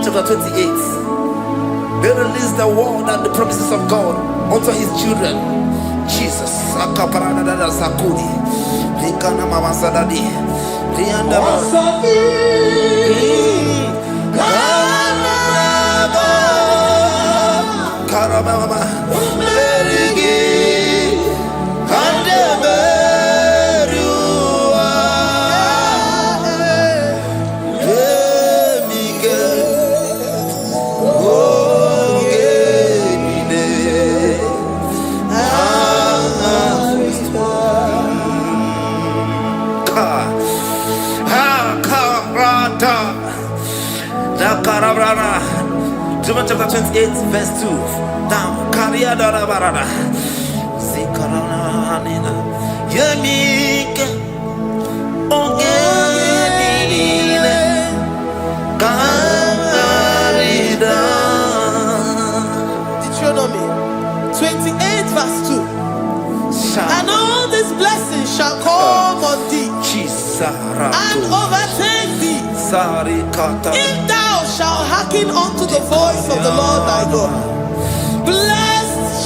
D: Chapter 28. They release the word and the promises of God unto his children. Jesus. John chapter 28 verse 2. Down. Karia dara barada. Zikarana nina. Yemike. Ongenine. Karida.
A: Deuteronomy 28 verse 2. And all these blessings shall come on thee and overtake thee if thou shalt hearken unto the voice of the Lord thy God. Blessed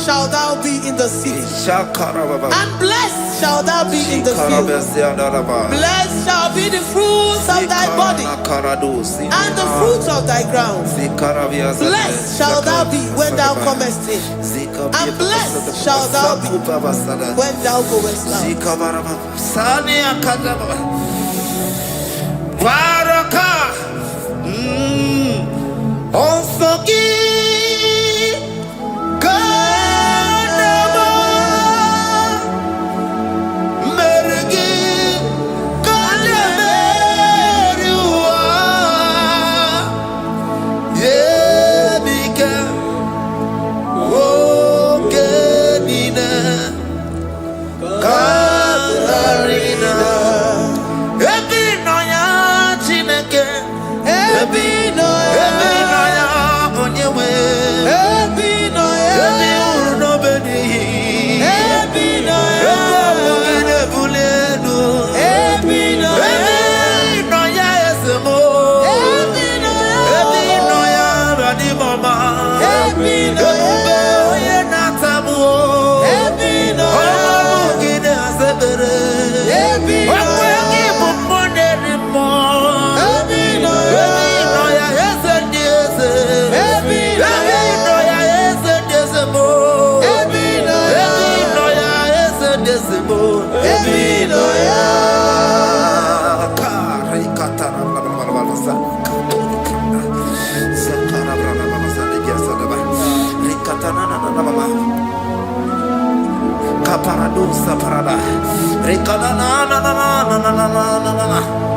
A: shall thou be in the city, and blessed shall thou be in the field. Blessed shall be the fruits of thy body and the fruits of thy ground. Blessed shall thou be when thou comest in, and blessed shall thou be when thou goest out.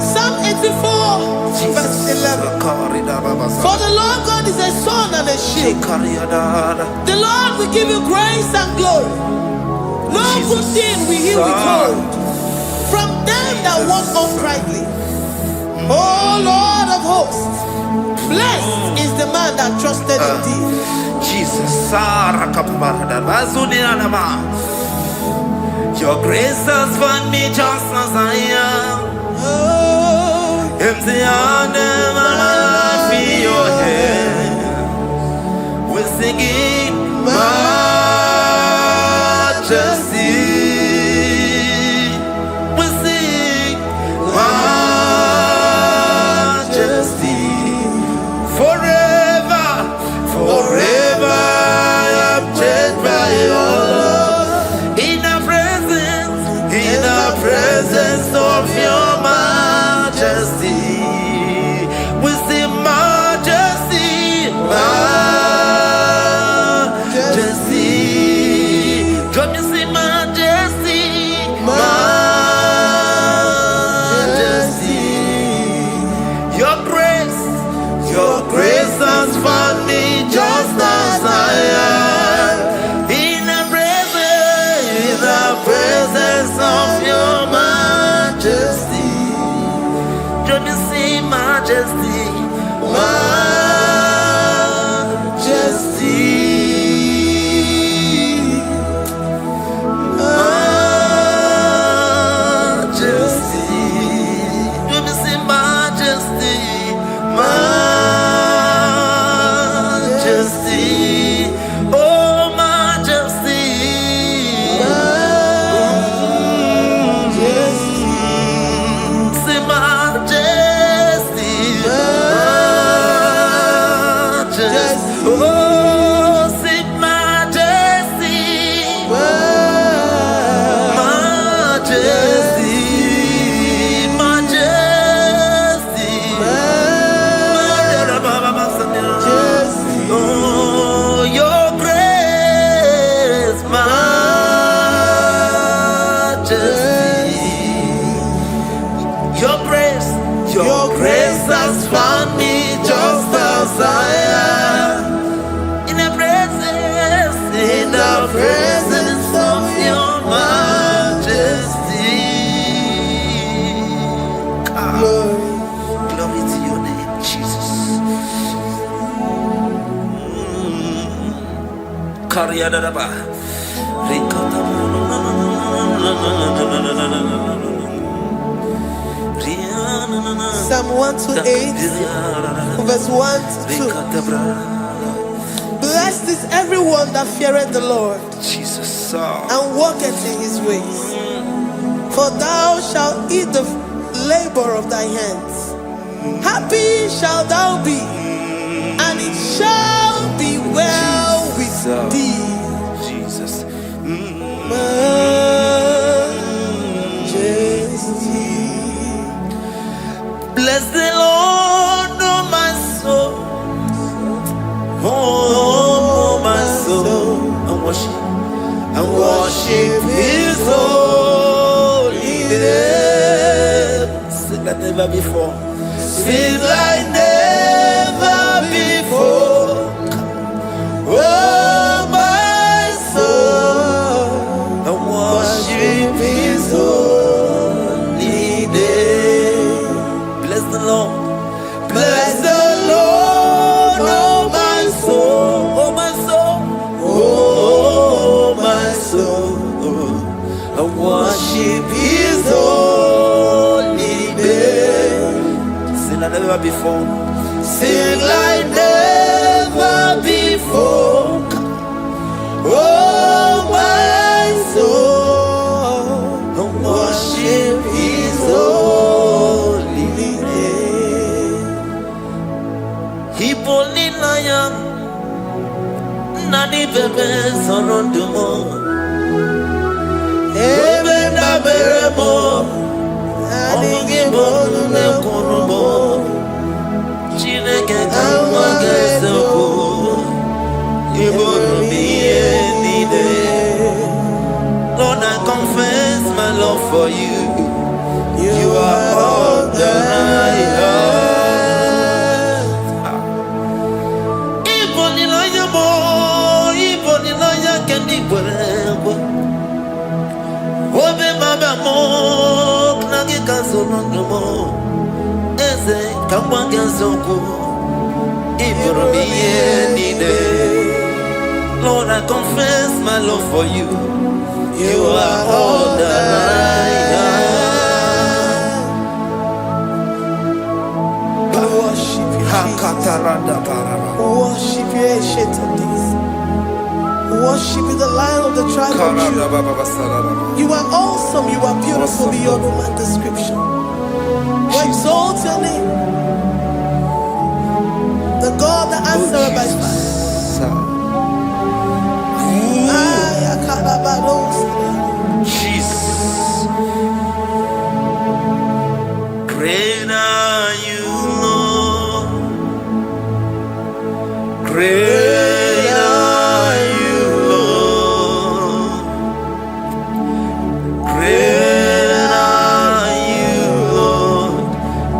A: Psalm 84, verse 11. For the Lord God is a sun and a shield. The Lord will give you grace and glory. No good thing will he withhold from them that walk uprightly. O Lord of hosts, blessed is the man that trusted in thee.
D: Jesus, your grace has found me just as I am. Empty handed, my life in your hand. We're singing majesty. We sing majesty. Forever, forever I'm changed by your love. In the presence of your majesty, we see majesty, majesty. Come you see majesty, majesty. Your grace has found me just as I am. In the presence of your majesty, let me see majesty, majesty, majesty. Let me see majesty, majesty. Oh, majesty. Oh, sing majesty, majesty, majesty, majesty. Oh, your grace, majesty. Your grace has found me just as I am. In the presence of your majesty. Glory to your name, Jesus.
A: Psalm 128, verse 1 to 2. Blessed is everyone that feareth the Lord,
D: Jesus,
A: and walketh in his ways. For thou shalt eat the labor of thy hands. Happy shalt thou be, and it shall be well with thee.
D: Jesus.
A: Majesty.
D: Bless the Lord, oh my soul. Oh, my soul. And worship his holy name. Sing like never before. Sing like never before. Oh, my soul. And worship his holy name. Bless the Lord. Bless the Lord, oh my soul, oh my soul, oh my soul. I worship his holy name. Sing like never before. Sing like never before. Oh my soul, I worship his holy name. Hipoli lion, nani bebe sorondumo. Ebe na beremo, omugi bonu ne konumo. Chineke kama gesoko, ibonu mi enide. Lord, I confess my love for Kazolonomo, Eze, Kamwagazoku, Ibrahim, Lord, I confess my love for you. You are all that I am.
A: Worship you, Jesus. Worship you, ancient of days. Worship you, the Lion of the tribe of Judah. You are awesome. You are beautiful beyond human description. We exalt your name, the God that answered by fire.
D: Jesus, great are you, Lord. Great are you, Lord. Great are you, Lord.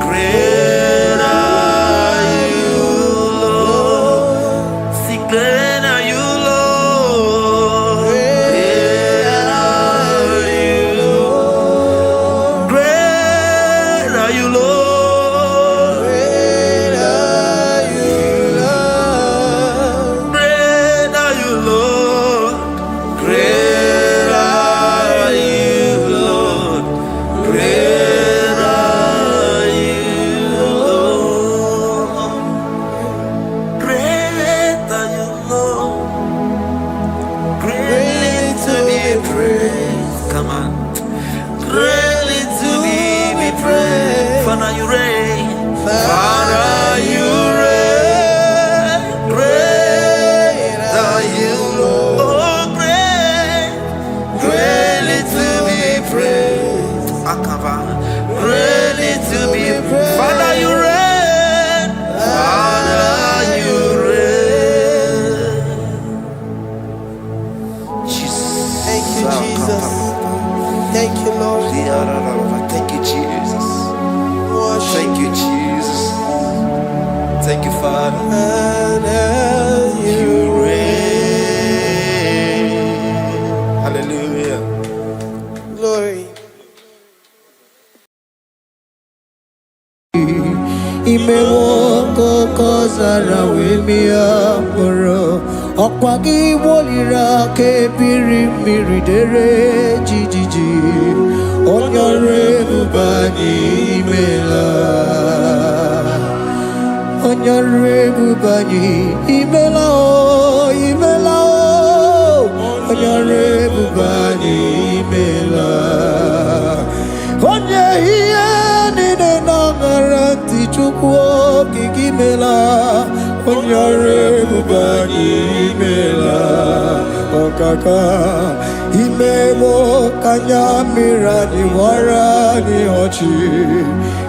D: Great are you, Lord. See, great are you, Lord. Great are you, Lord. Great are you, Lord.
A: Great are you, Lord.
D: Great are you, Lord. Great are you, Lord. Great are you, Lord. Great are you, Lord. Greatly to be praised. Come on. Greatly to be praised. Father, you reign. Father, you reign. Great are you, Lord. Oh, great. Greatly to be praised. Akava. Greatly to be praised. Father, you reign. Father, you reign. Jesus.
A: Thank you, Jesus. Thank you, Lord.
D: Thank you, Jesus.
A: Worship
D: Thank you, Jesus. Thank you, Father. You reign. Hallelujah.
A: glory.
F: Imewoko kozara wemia moro Okwagi wolira ke biri miridere jijiji Onyore bubani imela Onyore bubani imela o imela o Onyore bubani imela Onye hiye nine nangaranti chukwo kikimela Onyore bubani imela Okaka imemo kanyamira ni wara ni ochi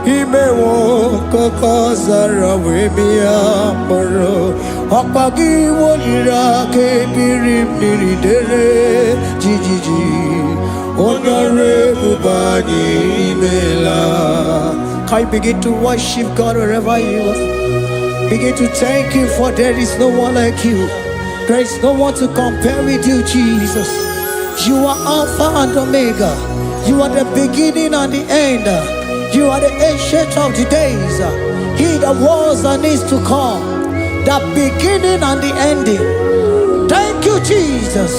F: Imemo koko zara wemia moro Okpagi wolira ke biri miridere jijiji Onyore bubani imela. Can you begin to worship God wherever you are? Begin to thank Him, for there is no one like you. There is no one to compare with you, Jesus. You are Alpha and Omega. You are the beginning and the end. You are the ancient of the days. He that was and is to come. The beginning and the ending. Thank you, Jesus.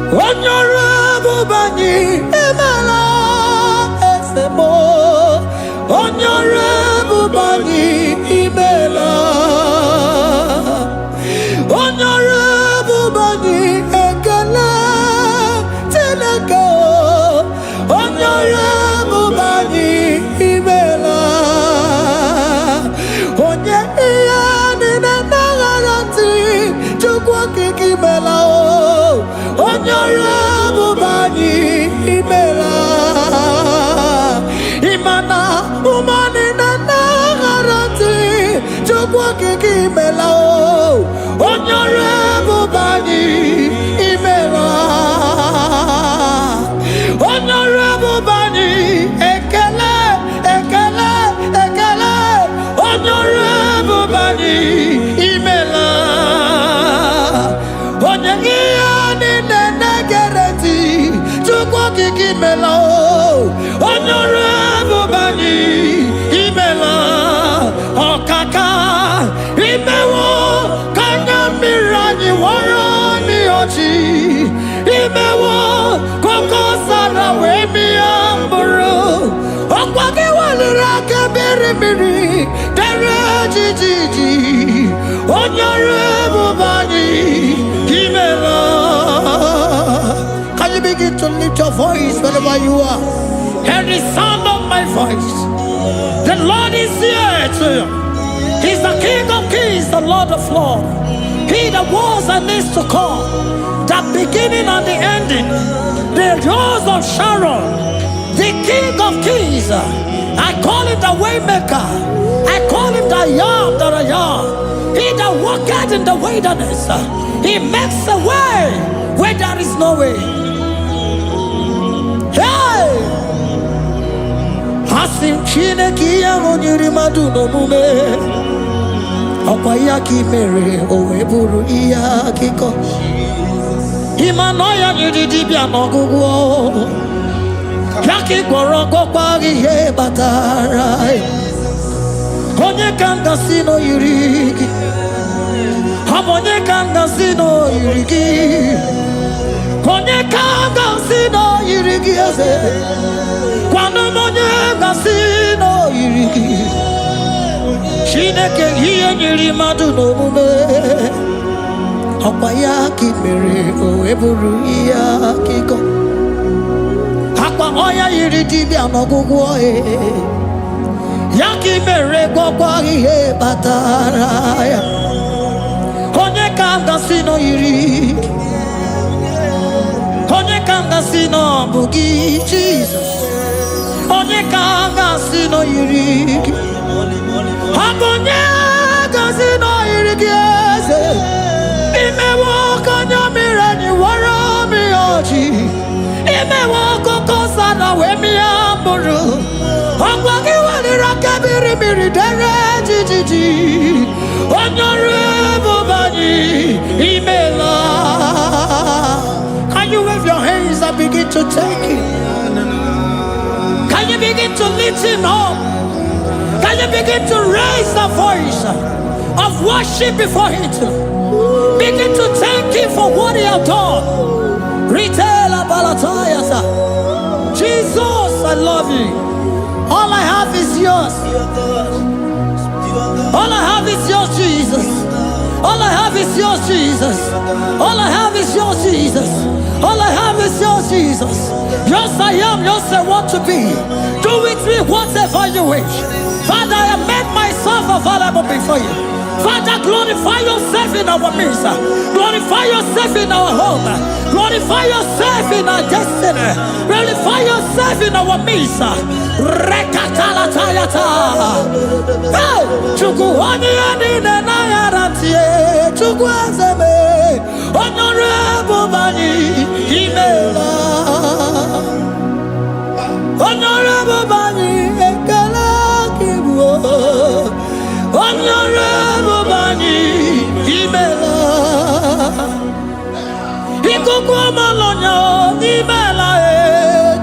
F: Onyore bubani imela esemo. Onyore bubani imela. Onyore bubani ekele teleko. Onyore bubani imela. Onye iya nina nagaranti chukwa kikimela o. Onyore bubani imela. Imana umani nana garanti chukwa kikimela o. Onyore bubani imela. Onyore bubani ekele ekele ekele. Onyore bubani imela. Onye iya nina nagaranti chukwa kikimela o. Can you begin to lift your voice wherever you are? Hear the sound of my voice. The Lord is here to you. He's the King of Kings, the Lord of Lords. He that was and is to come, the beginning and the ending, the Rose of Sharon, the King of Kings. I call him the Waymaker. I call him the Yam that I am. He that walketh in the wilderness, he makes a way where there is no way. Hey! Hasim Chineke ya onyiri madu no mume. Okwa ya ki mere owe buru iya akiko. Imano ya nyiri dibia n'ọgwụgwọ. Yaki gwọrọ gwọkwa ihe batara. Onye ka m gasị n'oyiri gị? Ọ bụ onye ka m gasị n'oyiri gị? Onye ka m gasị n'oyiri gị eze? Gwanụ m onye gasị n'oyiri gị? Chineke ihe nyiri mmadụ n'omume. Ọkwa ya ka i mere o wee bụrụ ihe akụkọ. Akwa ọya yiri dibịa n'ọgwụgwọ ya ka i mere gwọkwa ihe batara ya. Onye ka m gasị n'oyiri gị? Onye ka m gasị n'ọbụ gị Jizọs? Onye ka m gasị n'oyiri gị? Ọ bụ onye gasị n'oyiri gị eze? Imewe ọkụ anya mmiri anyị wara mmiri ọjị. Imewe ọkụkọ sana wee mịa mkpụrụ. Ọgwa gị weliri aka mmiri mmiri dere jijiji. Onye ọrụ ebube anyị imela. Can you wave your hands and begin to take it? Can you begin to lift him up? Can you begin to raise the voice of worship before him? Begin to thank him for what he has done. Retailer Balatayasa. Jesus, I love you. All I have is yours. All I have is yours, Jesus. All I have is yours, Jesus. All I have is yours, Jesus. All I have is yours, Jesus. Yours I am, yours I want to be. Do with me whatever you wish. Father, I have made myself available before you. Father, glorify yourself in our midst. Glorify yourself in our home. Glorify yourself in our destiny. Glorify yourself in our midst. Rekatalatayata. Hey! Chukwani anine na yarantie. Chukwazeme. Honorable Bani Imela. Honorable Bani Ekala Kibu. Honorable Bani Imela. Ikukwa Malonya Imela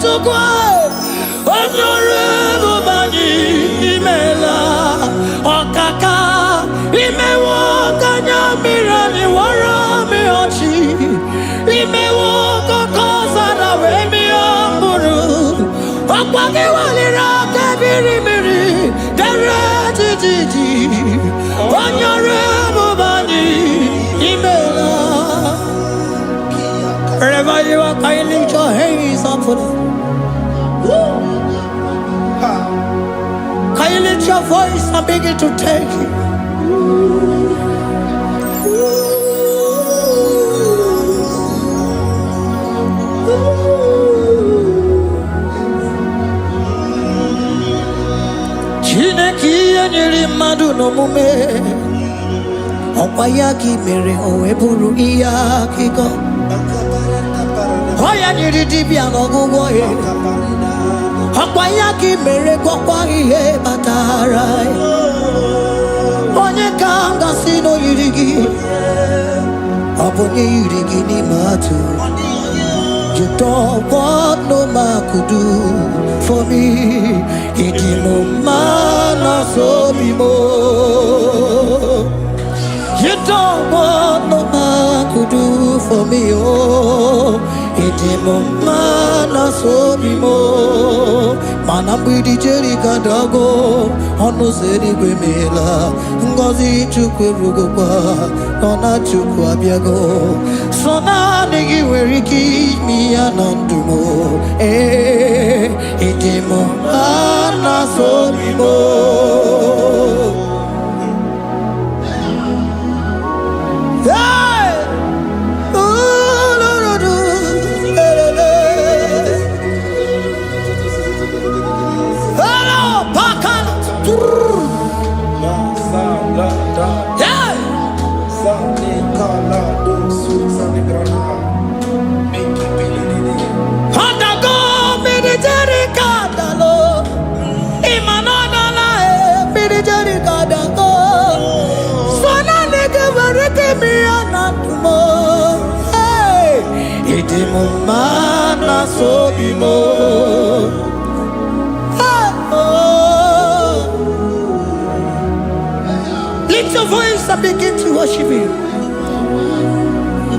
F: Chukwa. Honorable Bani Imela. Okaka Imewa Kanya Mirani Warami Ochi. Imewa Kokosara Wemi Amburu. Okwagi Walira Kabiri Miri. Dere Jiji. Honorable Bani Imela. Wherever you are, can you lift your hands up for them? Can you lift your voice and begin to take it? Chineke nyiri mmadụ n'omume. Ọkwa ya ka i mere o wee bụrụ ihe akụkọ. Ọ ya nyiri dibịa n'ọgwụgwọ ya. Ọkwa ya ka i mere gwọkwa ihe batara ya. Onye ka m gasị n'oyiri gị? Ọ bụ onye yiri gị n'ime atụ. You don't want no man could do for me. Ịdị m mma na so bi mo. You don't want no man could do for me, oh. Ịdị m mma na so bi mo. Anambidi Jerika Dago, Ono Zeri Bemela, Ngozi Chukwerugopa, Nona Chukwabiago, Sona Nigi Weriki, Mianandumo, Idimo, Anna Sobimo. Mana sobimo. Lift your voice and begin to worship Him.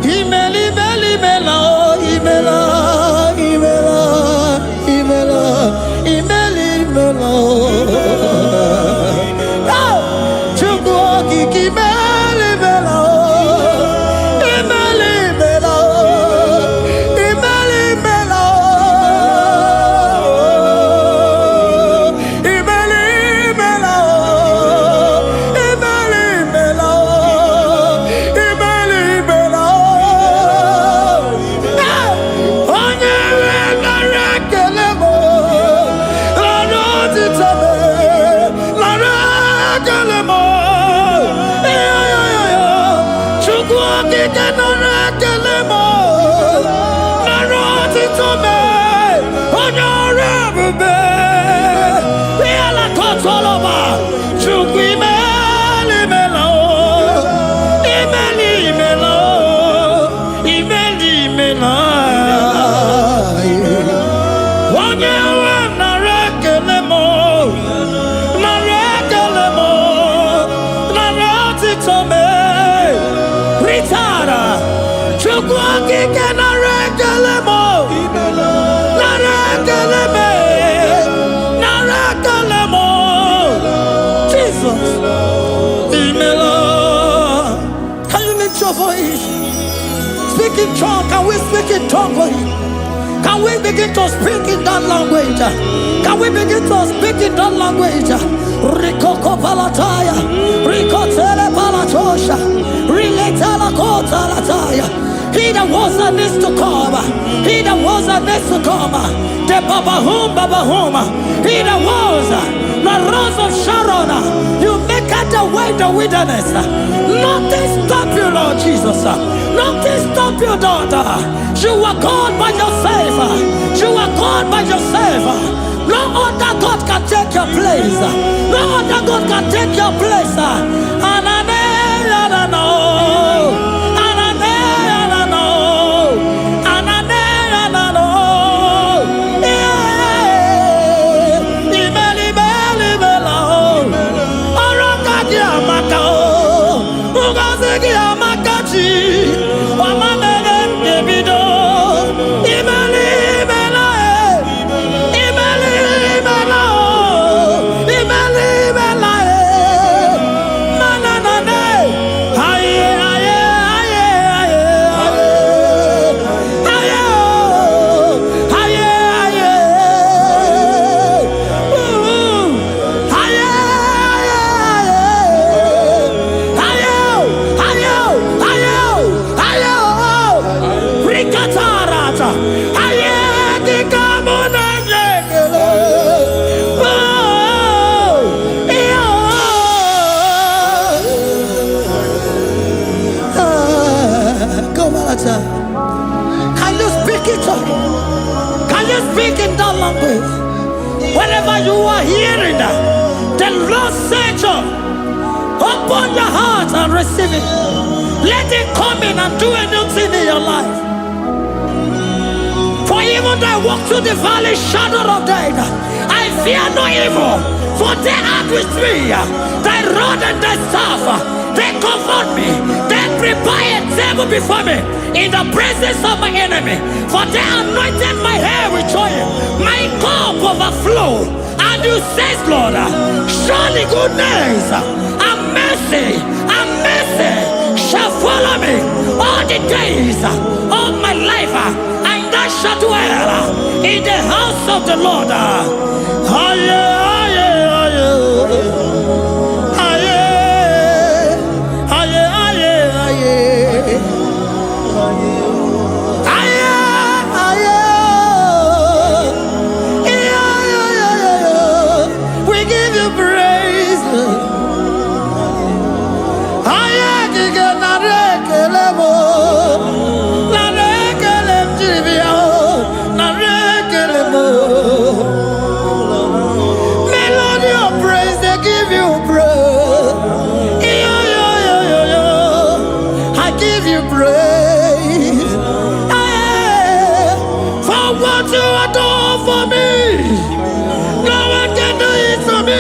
F: Imeli, meli, mela, imela, imela, imela, imeli, mela. Chukwu kiki meli, mela. Speak in tongue. Can we speak in tongue for Him? Can we begin to speak in that language? Can we begin to speak in that language? Rikoko palataya, rikotele palatosha, riletala kota lataya. He that was and needs to come. He that was and needs to come. The Babahum. He that was the rose of Sharon. You make it the way the wilderness. Nothing stop you, Lord Jesus. Nothing stop you, daughter. You are God by yourself. You are God by yourself. No other God can take your place. No other God can take your place. Can you speak it? Can you speak in that language? Whenever you are hearing that, the Lord said, open your heart and receive it. Let it come in and do a new thing in your life. For even though I walk through the valley shadow of death, I fear no evil, for they are with me. Thy rod and thy staff, they comfort me. They
C: prepare a table before me in the presence of my enemy. For they anointed my hair with oil, my cup overflow. And you says, Lord, surely goodness and mercy shall follow me all the days of my life, and I shall dwell in the house of the Lord.
F: We give you praise. Melody of praise, they give you praise. I give you praise. For what you have done for me, no one can do it for me.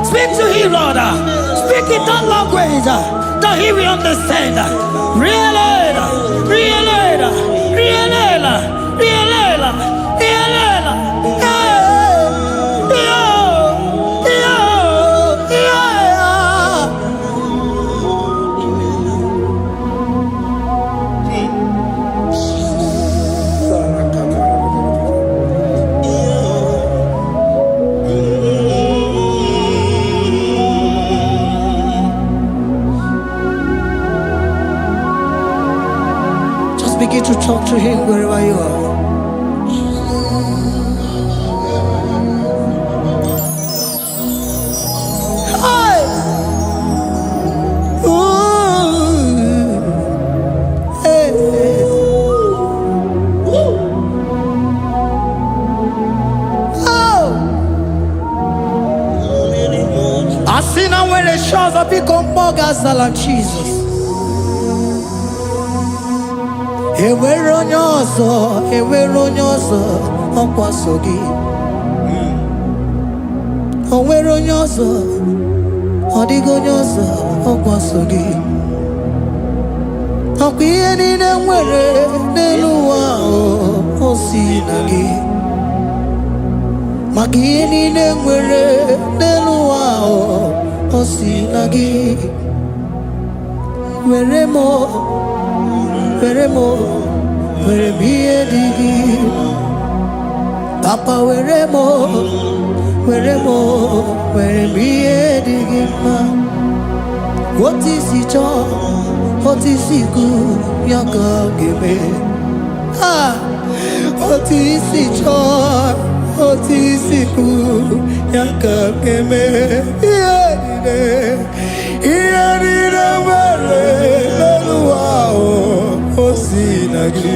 F: Speak to him, Lord. Speak in that language that he will understand. Begin to talk to him wherever you are. Hi. Ooh. Hey. Oh. I see now when the shores have become more than Jesus. Enwere onye ọzọ ọkwaso gị. O nwere onye ọzọ, ọ dịghị onye ọzọ ọkwaso gị. Ọkwa ihe niile nwere n'elu ụwa o si na gị. Maka ihe niile nwere n'elu ụwa o si na gị. Were m ihe dị gị. Papa were m ihe dị gị mma. Otu isi chọọ, otu isi kwu ya ka ọ ga-eme. Otu isi chọọ, otu isi kwu ya ka ọ ga-eme. Ihe niile nwere n'elu ụwa o si na gị.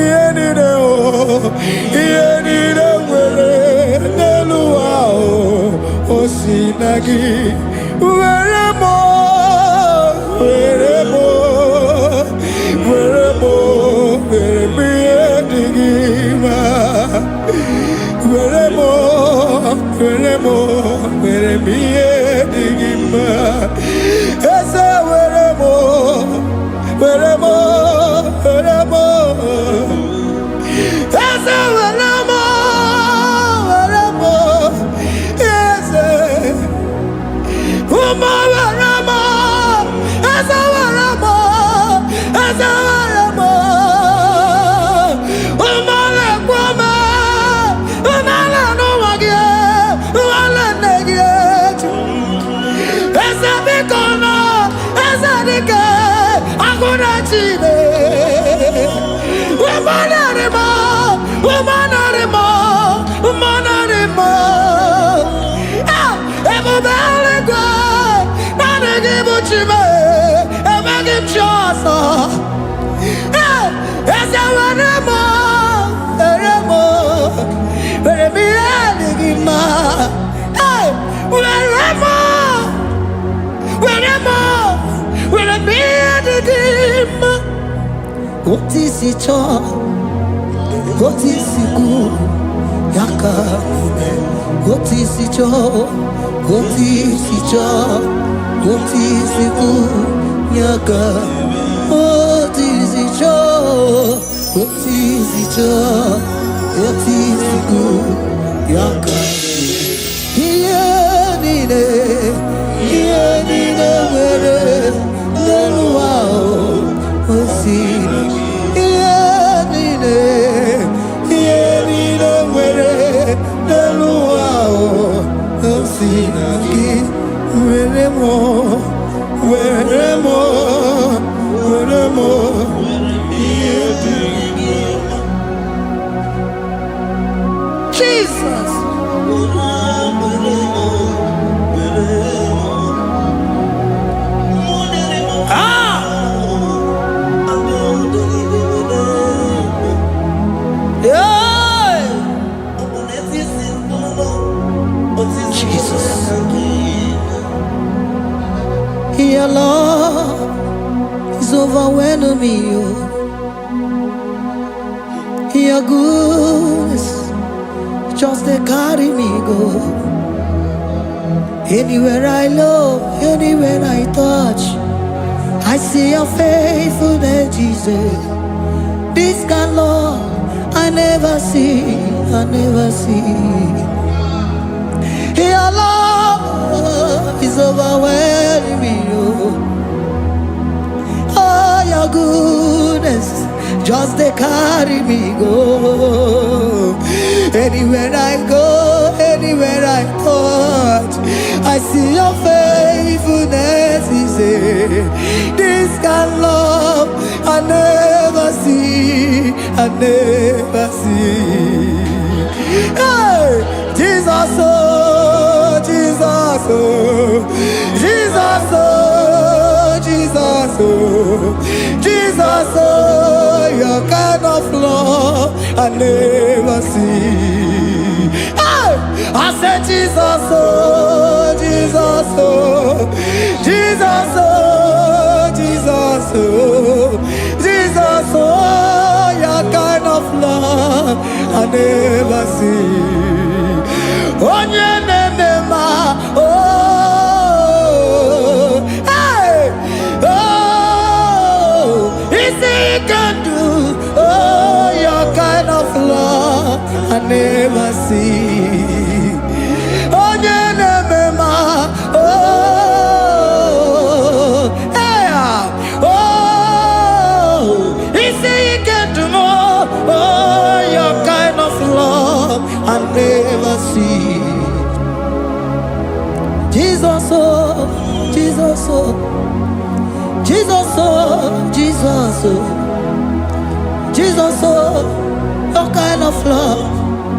F: Ihe niile nwere n'elu ụwa o si na gị. Were m ihe dị gị mma. Were m ihe dị gị mma. Eze were m Eze were m Eze ụmụ were m Eze were m ụmụ lekwa m ụmụ ala n'ụwa gị ụmụ ala nne gị eju What is it all? What is it good? Yaka. What is it all? What is it all? What is it good? Yaka. What is it all? What is it all? What is it good? Yaka. Here nine, where no wow. What's it? Jesus. Your love is overwhelming me. Your goodness just they carry me go. Anywhere I look, anywhere I touch, I see your faithfulness, Jesus. This kind of love I never see, I never see. Your love is overwhelming me. Oh, your goodness just they carry me go. Anywhere I go, anywhere I touch, I see your faithfulness. This kind of love I never see, I never see. Hey, Jesus, oh, Jesus, oh, Jesus, oh, Jesus, oh, Jesus, oh, your kind of love I never see. Hey, I said Jesus, oh, Jesus, oh, Jesus, oh, Jesus, oh, Jesus, oh, your kind of love I never see. Onye nemema, oh, hey, oh, easy you can do, oh, your kind of love I never see. Onye nemema, oh, hey, oh, easy you can do more, oh, your kind of love I never see. Jesus, oh, Jesus, oh, Jesus, oh, Jesus, oh, Jesus, oh, your kind of love.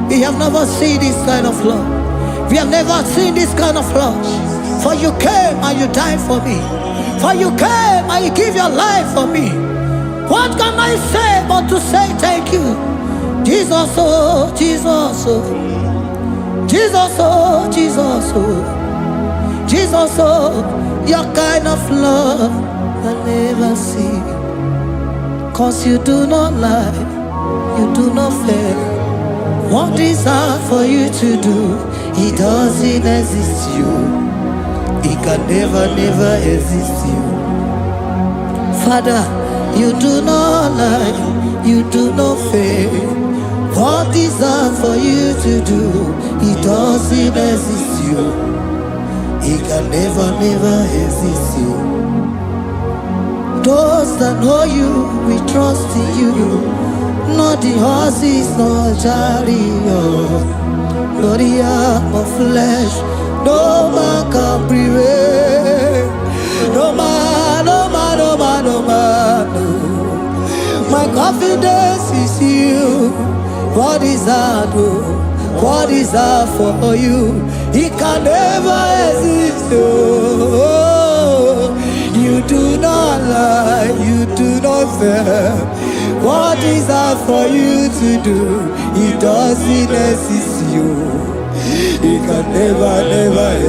F: We have never seen this kind of love. We have never seen this kind of love. For you came and you died for me. For you came and you give your life for me. What can I say but to say thank you? Jesus, oh, Jesus, oh, Jesus, oh, Jesus, oh, Jesus, oh, your kind of love I never see. 'Cause you do not lie, you do not fail. What is hard for you to do, it doesn't exist you. It can never, never exist you. Father, you do not lie, you do not fail. What is hard for you to do, it doesn't exist you. It can never, never exist you. Those that know you, we trust in you. Not the horses, nor chariot, nor the arm of flesh. No man can prevail. No man, no man, no man, no man. No. confidence is you. What is that? What is that for you? He can never exist. Oh, you do not lie, you do not fail. What is that for you to do? It doesn't exist you. He can never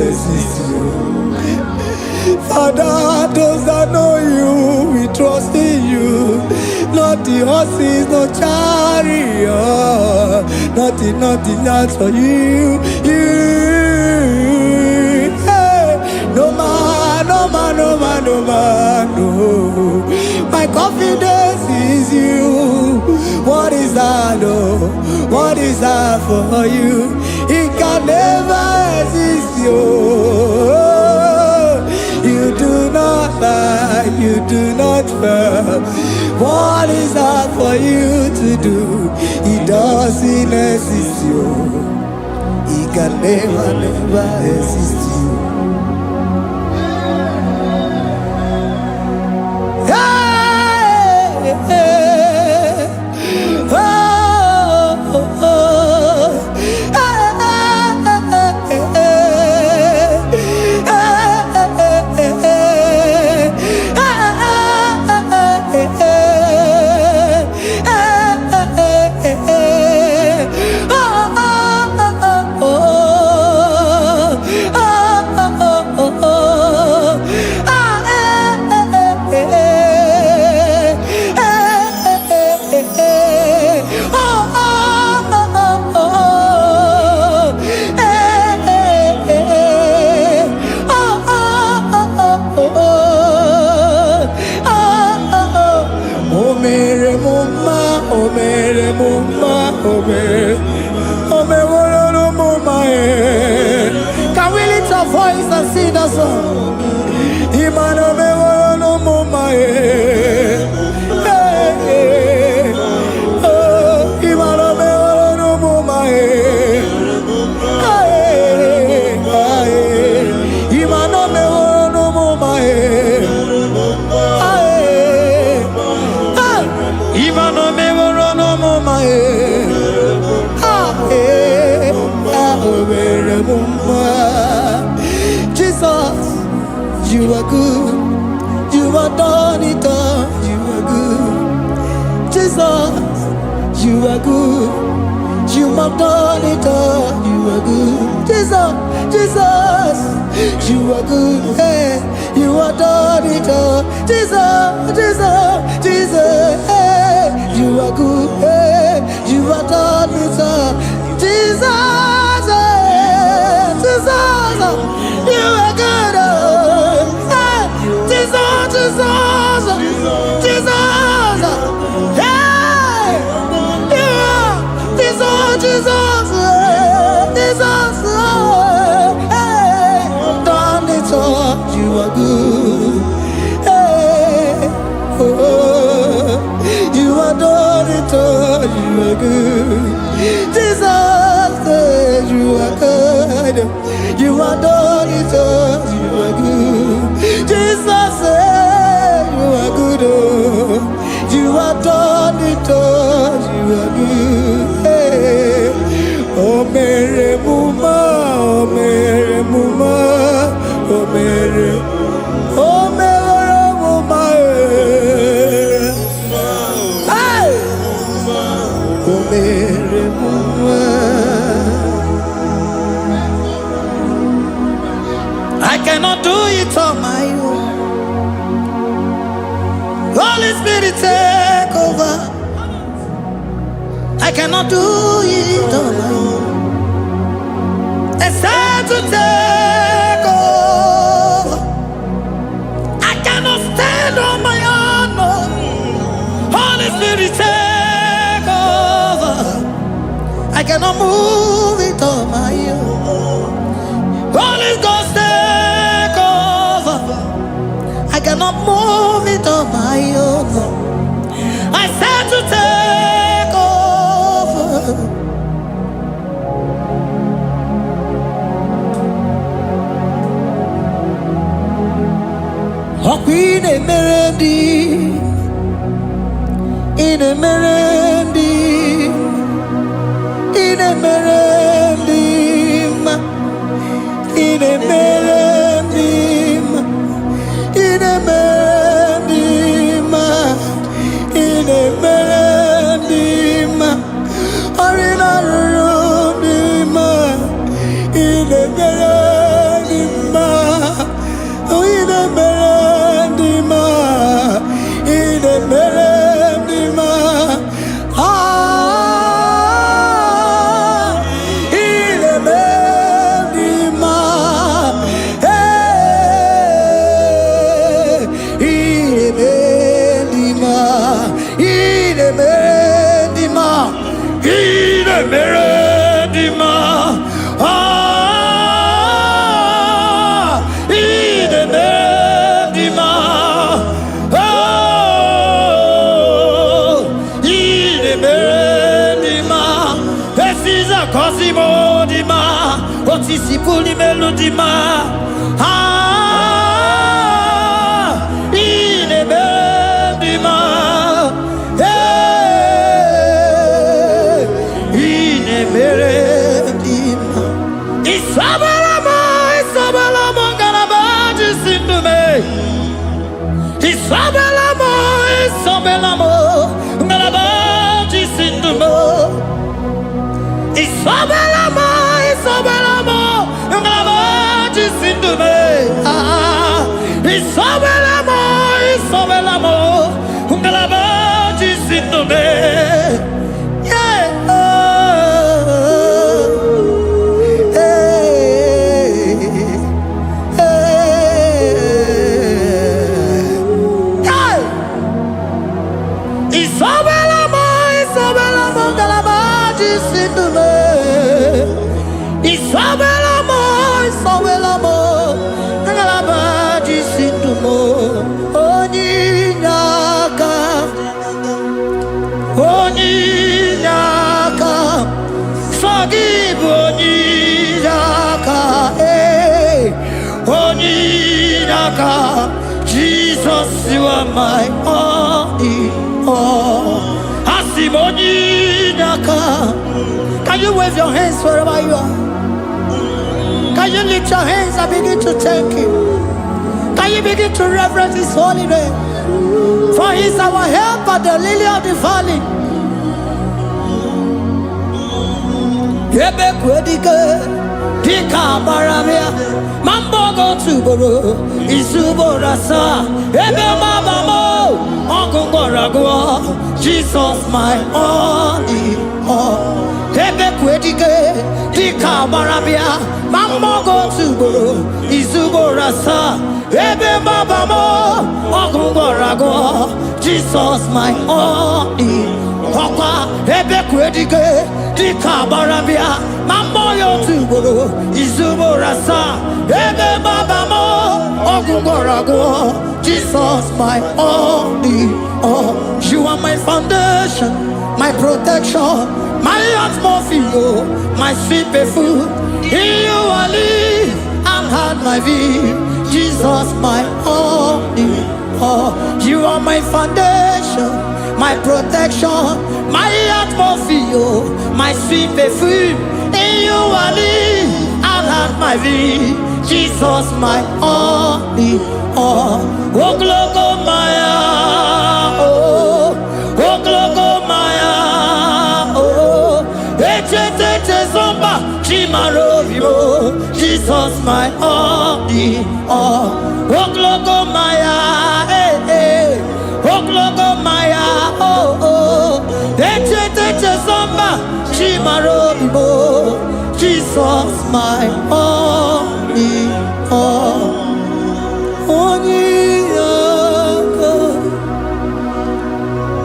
F: exist you. Father, those that know you, we trust in you. Not the horses, no chariot. Nothing else for you. Hey, no man, no. My confidence is you. What is that? Oh, what is that for you? It can never exist you. You do not lie, you do not fail. What is that for you to do? It doesn't exist you. It can never exist you. Hey, hey, oh, oh, oh. Can we lift our voice and sing that song? Imano me no mama oh, Imano me no mama Imano me no mama Imano me no mama Jesus, you are good. You are done it all. You are good. Jesus, you are good. You have done it all. You are good. Jesus, you are good. Hey, you are done it all. Jesus, hey, you are good. Hey, you are done it all. Jesus, you are good. Hey, Jesus, hey, you are Jesus, hey, done it all. You are good. Hey, oh, you are done it all. You are good. Jesus, you are good. You are done it all. You are good. Jesus, you are good. Oh, you are done it all. You are good. Hey. Oh, Mary Muma, oh, Mary Muma, oh, Mary, oh, Mary Muma, hey, oh, Mary Muma. I cannot do it on my own. Holy Spirit, take over. I cannot do it on my own. It's time to take over. I cannot stand on my own. No. Holy Spirit, take over. I cannot move it on my own. Holy Ghost, take over. I cannot move it on my own. I said to take over. Oh, Queen Emerald, in a merendim, in a merendim, in a merendim, in a merendim, in a merendim, arina rundima, in a merendim, in a merendim, in a merendim, in a merendim, in a merendim, Meredima, Ide Meredima, Ide Meredima, Precisa Cosimo Dima, Otisipuli Melodima, Ide Meredima. Isabelamo, Galabaji Sindume. Isabelamo, Galabaji Sindume. Isabelamo, Galabaji Sindume. Isabelamo, Galabaji Sindume. Jesus, you are my all. Can you wave your hands wherever you are? Can you lift your hands and begin to thank Him? Can you begin to reverence His holy name? For He is our help at the lily of the valley. Dika Baramia, Mambo go to Boro, Isuborasa, Ebe Mabamo, Uncle Gorago, Jesus my only all. Ebe Quedike, Dika Baramia, Mambo go to Boro, Isuborasa, Ebe Mabamo, Uncle Gorago, Jesus my only. Papa, Ebe Quedike, Dika Baramia, Mambo yo tuboro, Izuborasa, Ebe Babamo, Ogungorago, Jesus my only all. You are my foundation, my protection, my atmosphere, my sweet perfume. In you I live and had my vie. Jesus my only all. You are my foundation, my protection, my atmosphere, my sweet perfume. In you I live and have my vie. Jesus my only all. Oh glogo maya, oh glogo maya, oh eche zomba chimaro vivo. Jesus my only all. Oh glogo maya, oh glogo maya, oh eche zomba chimaro vivo. Jesus my only all. Only God,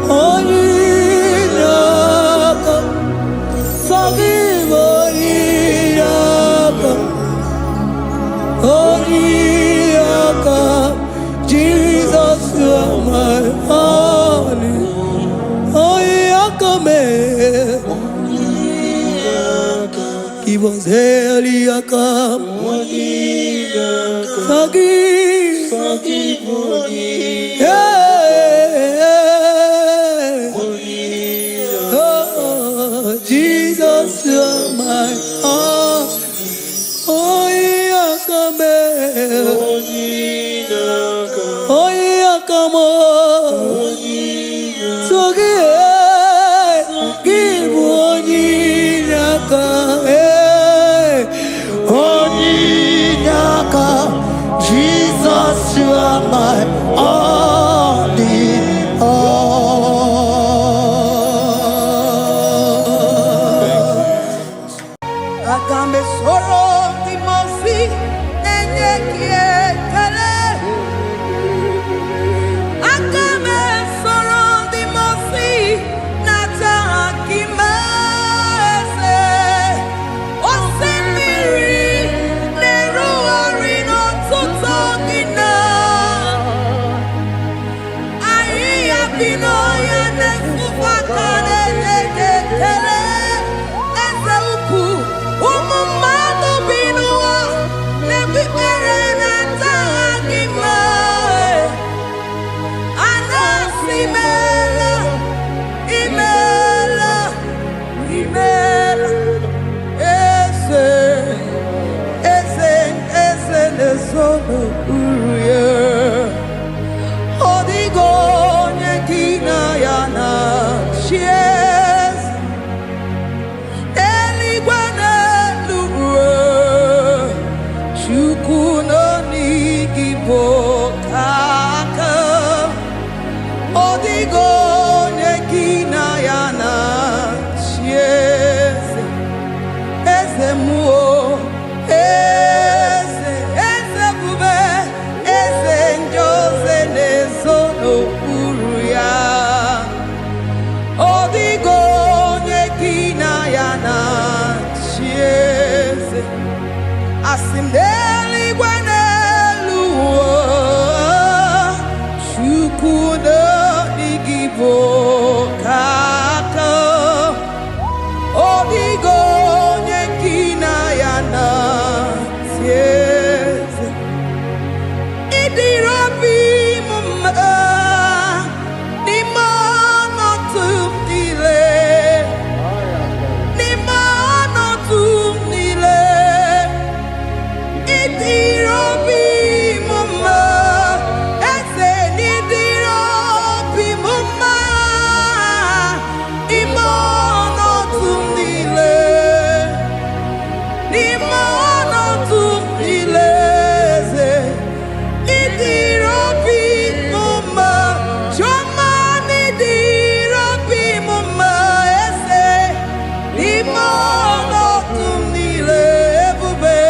F: only God, forgive only God, Jesus you are my only God, give us Eliakam, forgive, yeah. are my all in all.
A: Agame soro di mosi enye kiekele. Agame soro di mosi nata akimese. Osemiri neru orino tutogina. Ayi abino ya nesufakane lekele. Eze uku umumado binua nebibere nata akima. Anasimela imela imela ese nesono uruye odigo nyekina yana shies eligwana luwe chukuno nigibo kaka odigo nyekina yana shies eze muo eze bube eze njoze nezono uruya odigo nyekina yana shies asimdeli gwaneluwo shukuno igibo kaka odigo nyekina yana shies idirobi mumma nimono tumile nimono tumile idirobi mumma eze nidirobi mumma imono tumile nimono tumile eze idirobi mumma choma nidirobi mumma eze nimono tumile ebube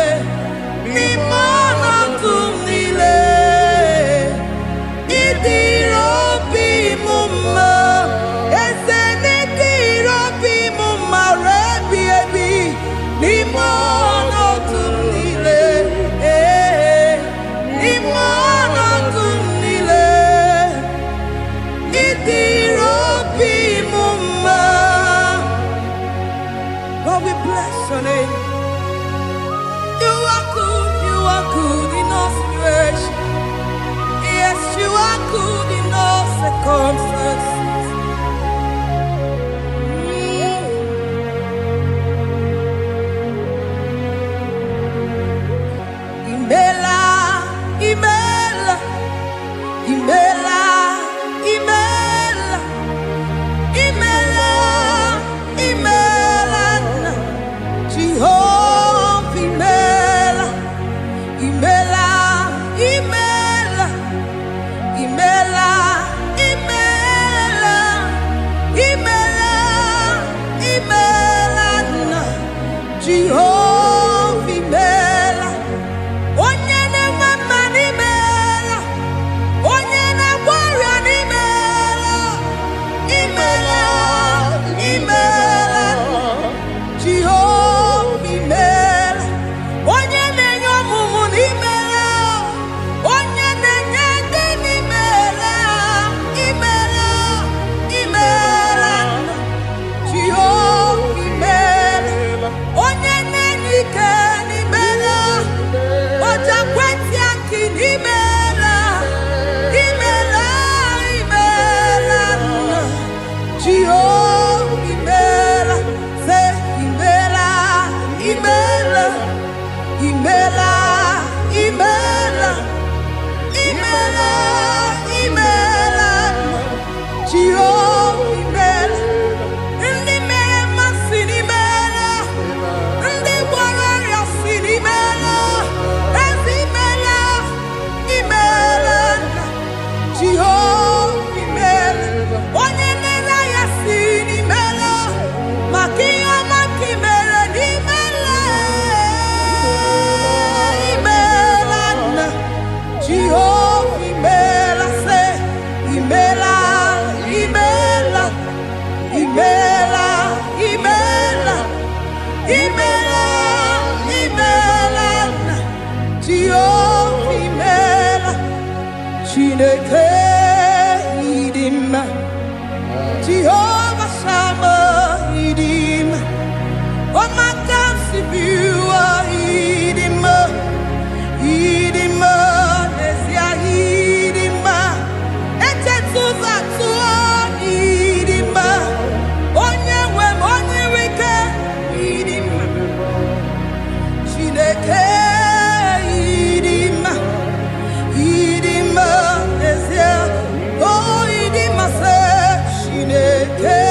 A: nimono tumile idirobi mumma eze nidirobi mumma rebi ebi nimono tumile nimono tumile idirobi mumma. Lord, we bless your name. You are good in all situations. Yes, you are good in all circumstances. Imela, imela, imela, imela, imela, imela, Jehovah, imela, imela, imela, imela, imela, imela, imela, Jehovah, imela. Onye na-enwe n'imela, onye na-agwọrịa n'imela, imela, imela, Jehova imela, onye na-enye ọmụmụ n'imela, Jehovah imela, Chineke idima, Jehovah Shammah idima, Omakamsi biwa idima, idima nesia idima, etetuza tuo idima, onyewe onyiwike idima, Chineke. Idima, oh, Idima, say, Chineke.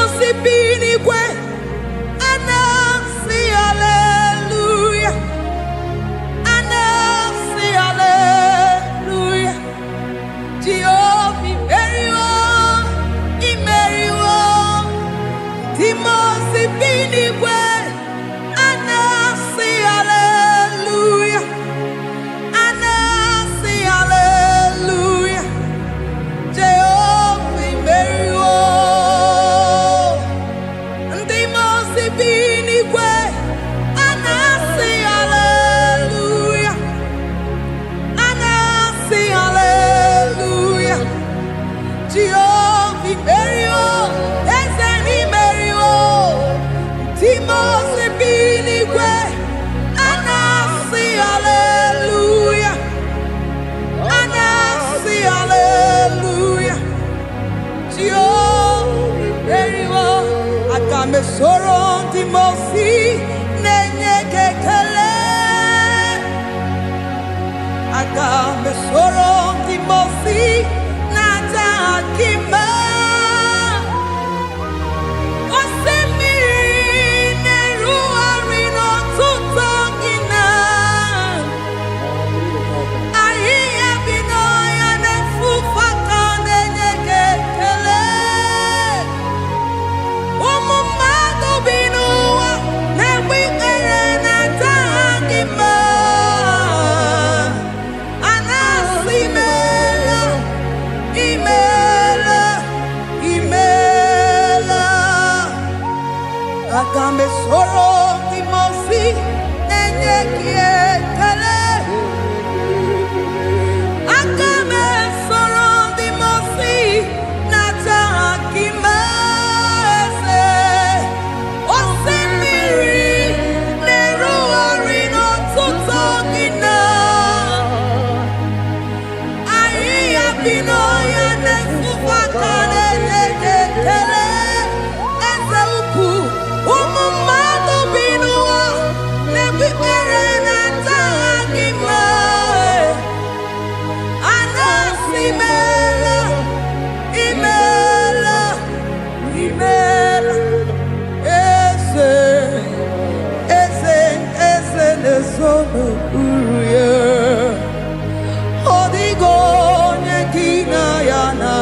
A: si binigwe anasi hallelujah, anasi hallelujah. Jehovah imeriwo, timo si binigwe anasi hallelujah, anasi hallelujah. Jehovah imeriwo, timo si binigwe anasi hallelujah, anasi hallelujah. Jehovah imeriwo, ezeni imeriwo, timo si binigwe anasi hallelujah, anasi hallelujah. Jehovah imeriwo, akame soro timo si nenye kekele, akame soro timo si nata akima. Osemiri neru arino tutogina, ahiya binoya nefufaka nenye kekele. Umumado binuwa nebikere nata akima. Anasimela, imela, imela. Akame soro timosi nenye kiekele. Akame soro timosi nata akimese. Osemiri neru arino tutogina, ahiya binoya nefufaka nenye kekele. Eze ukwu, umumado binuwa nebikere nata akima. Anasimela, imela, imela. Eze nezono uruye. Odigo nyekina yana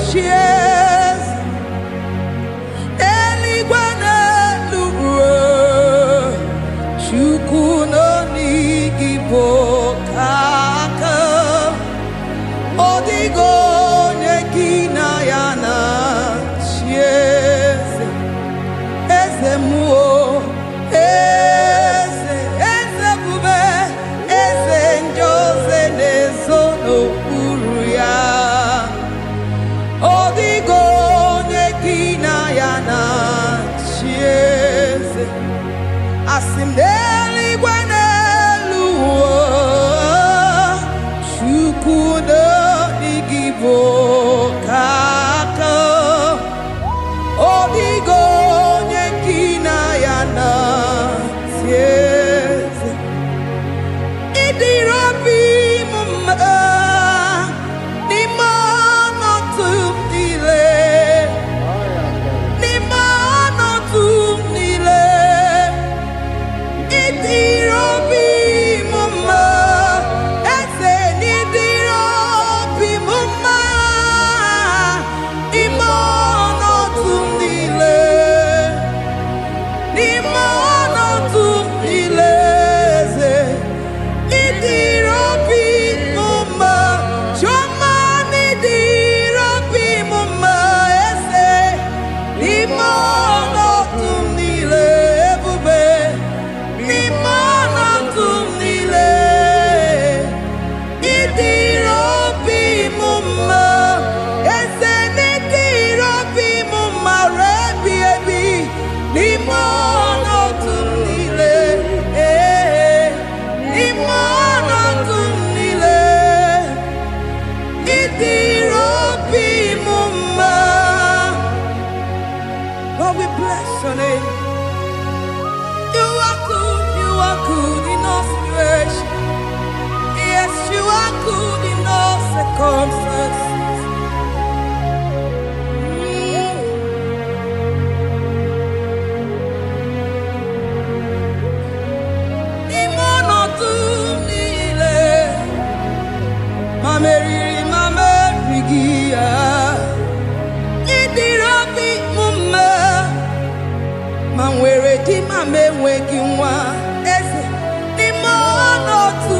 A: chies. Eligwe n'eluigwe, Chukwu n'onigibo kaka. Odigo nyekina yana chies. Eze muo, eze bube, eze njoze nezono uruya. Odigo nyekina yana chieze. Asim n'eluigwe n'eluigwe, Chukwu n'onigibo kaka. Odigo nyekina yana chieze. Idirobi mumma, nimano tumdile, nimano tumdile. Idirobi mumma, eze nidirobi mumma, imano tumdile, nimano tumdile. Idirobi mumma, choma nidirobi mumma, eze nimano tumdile, ebube nimano tumdile. Idirobi mumma, eze nidirobi mumma, rebi ebi nimano tumdile, nimano tumdile. Idirobi mumma. Lord, we bless your name. You are good in all situation. Yes, you are good in all circumstances.
G: di ma me enweghị nwa eze n'ime ọnọdụ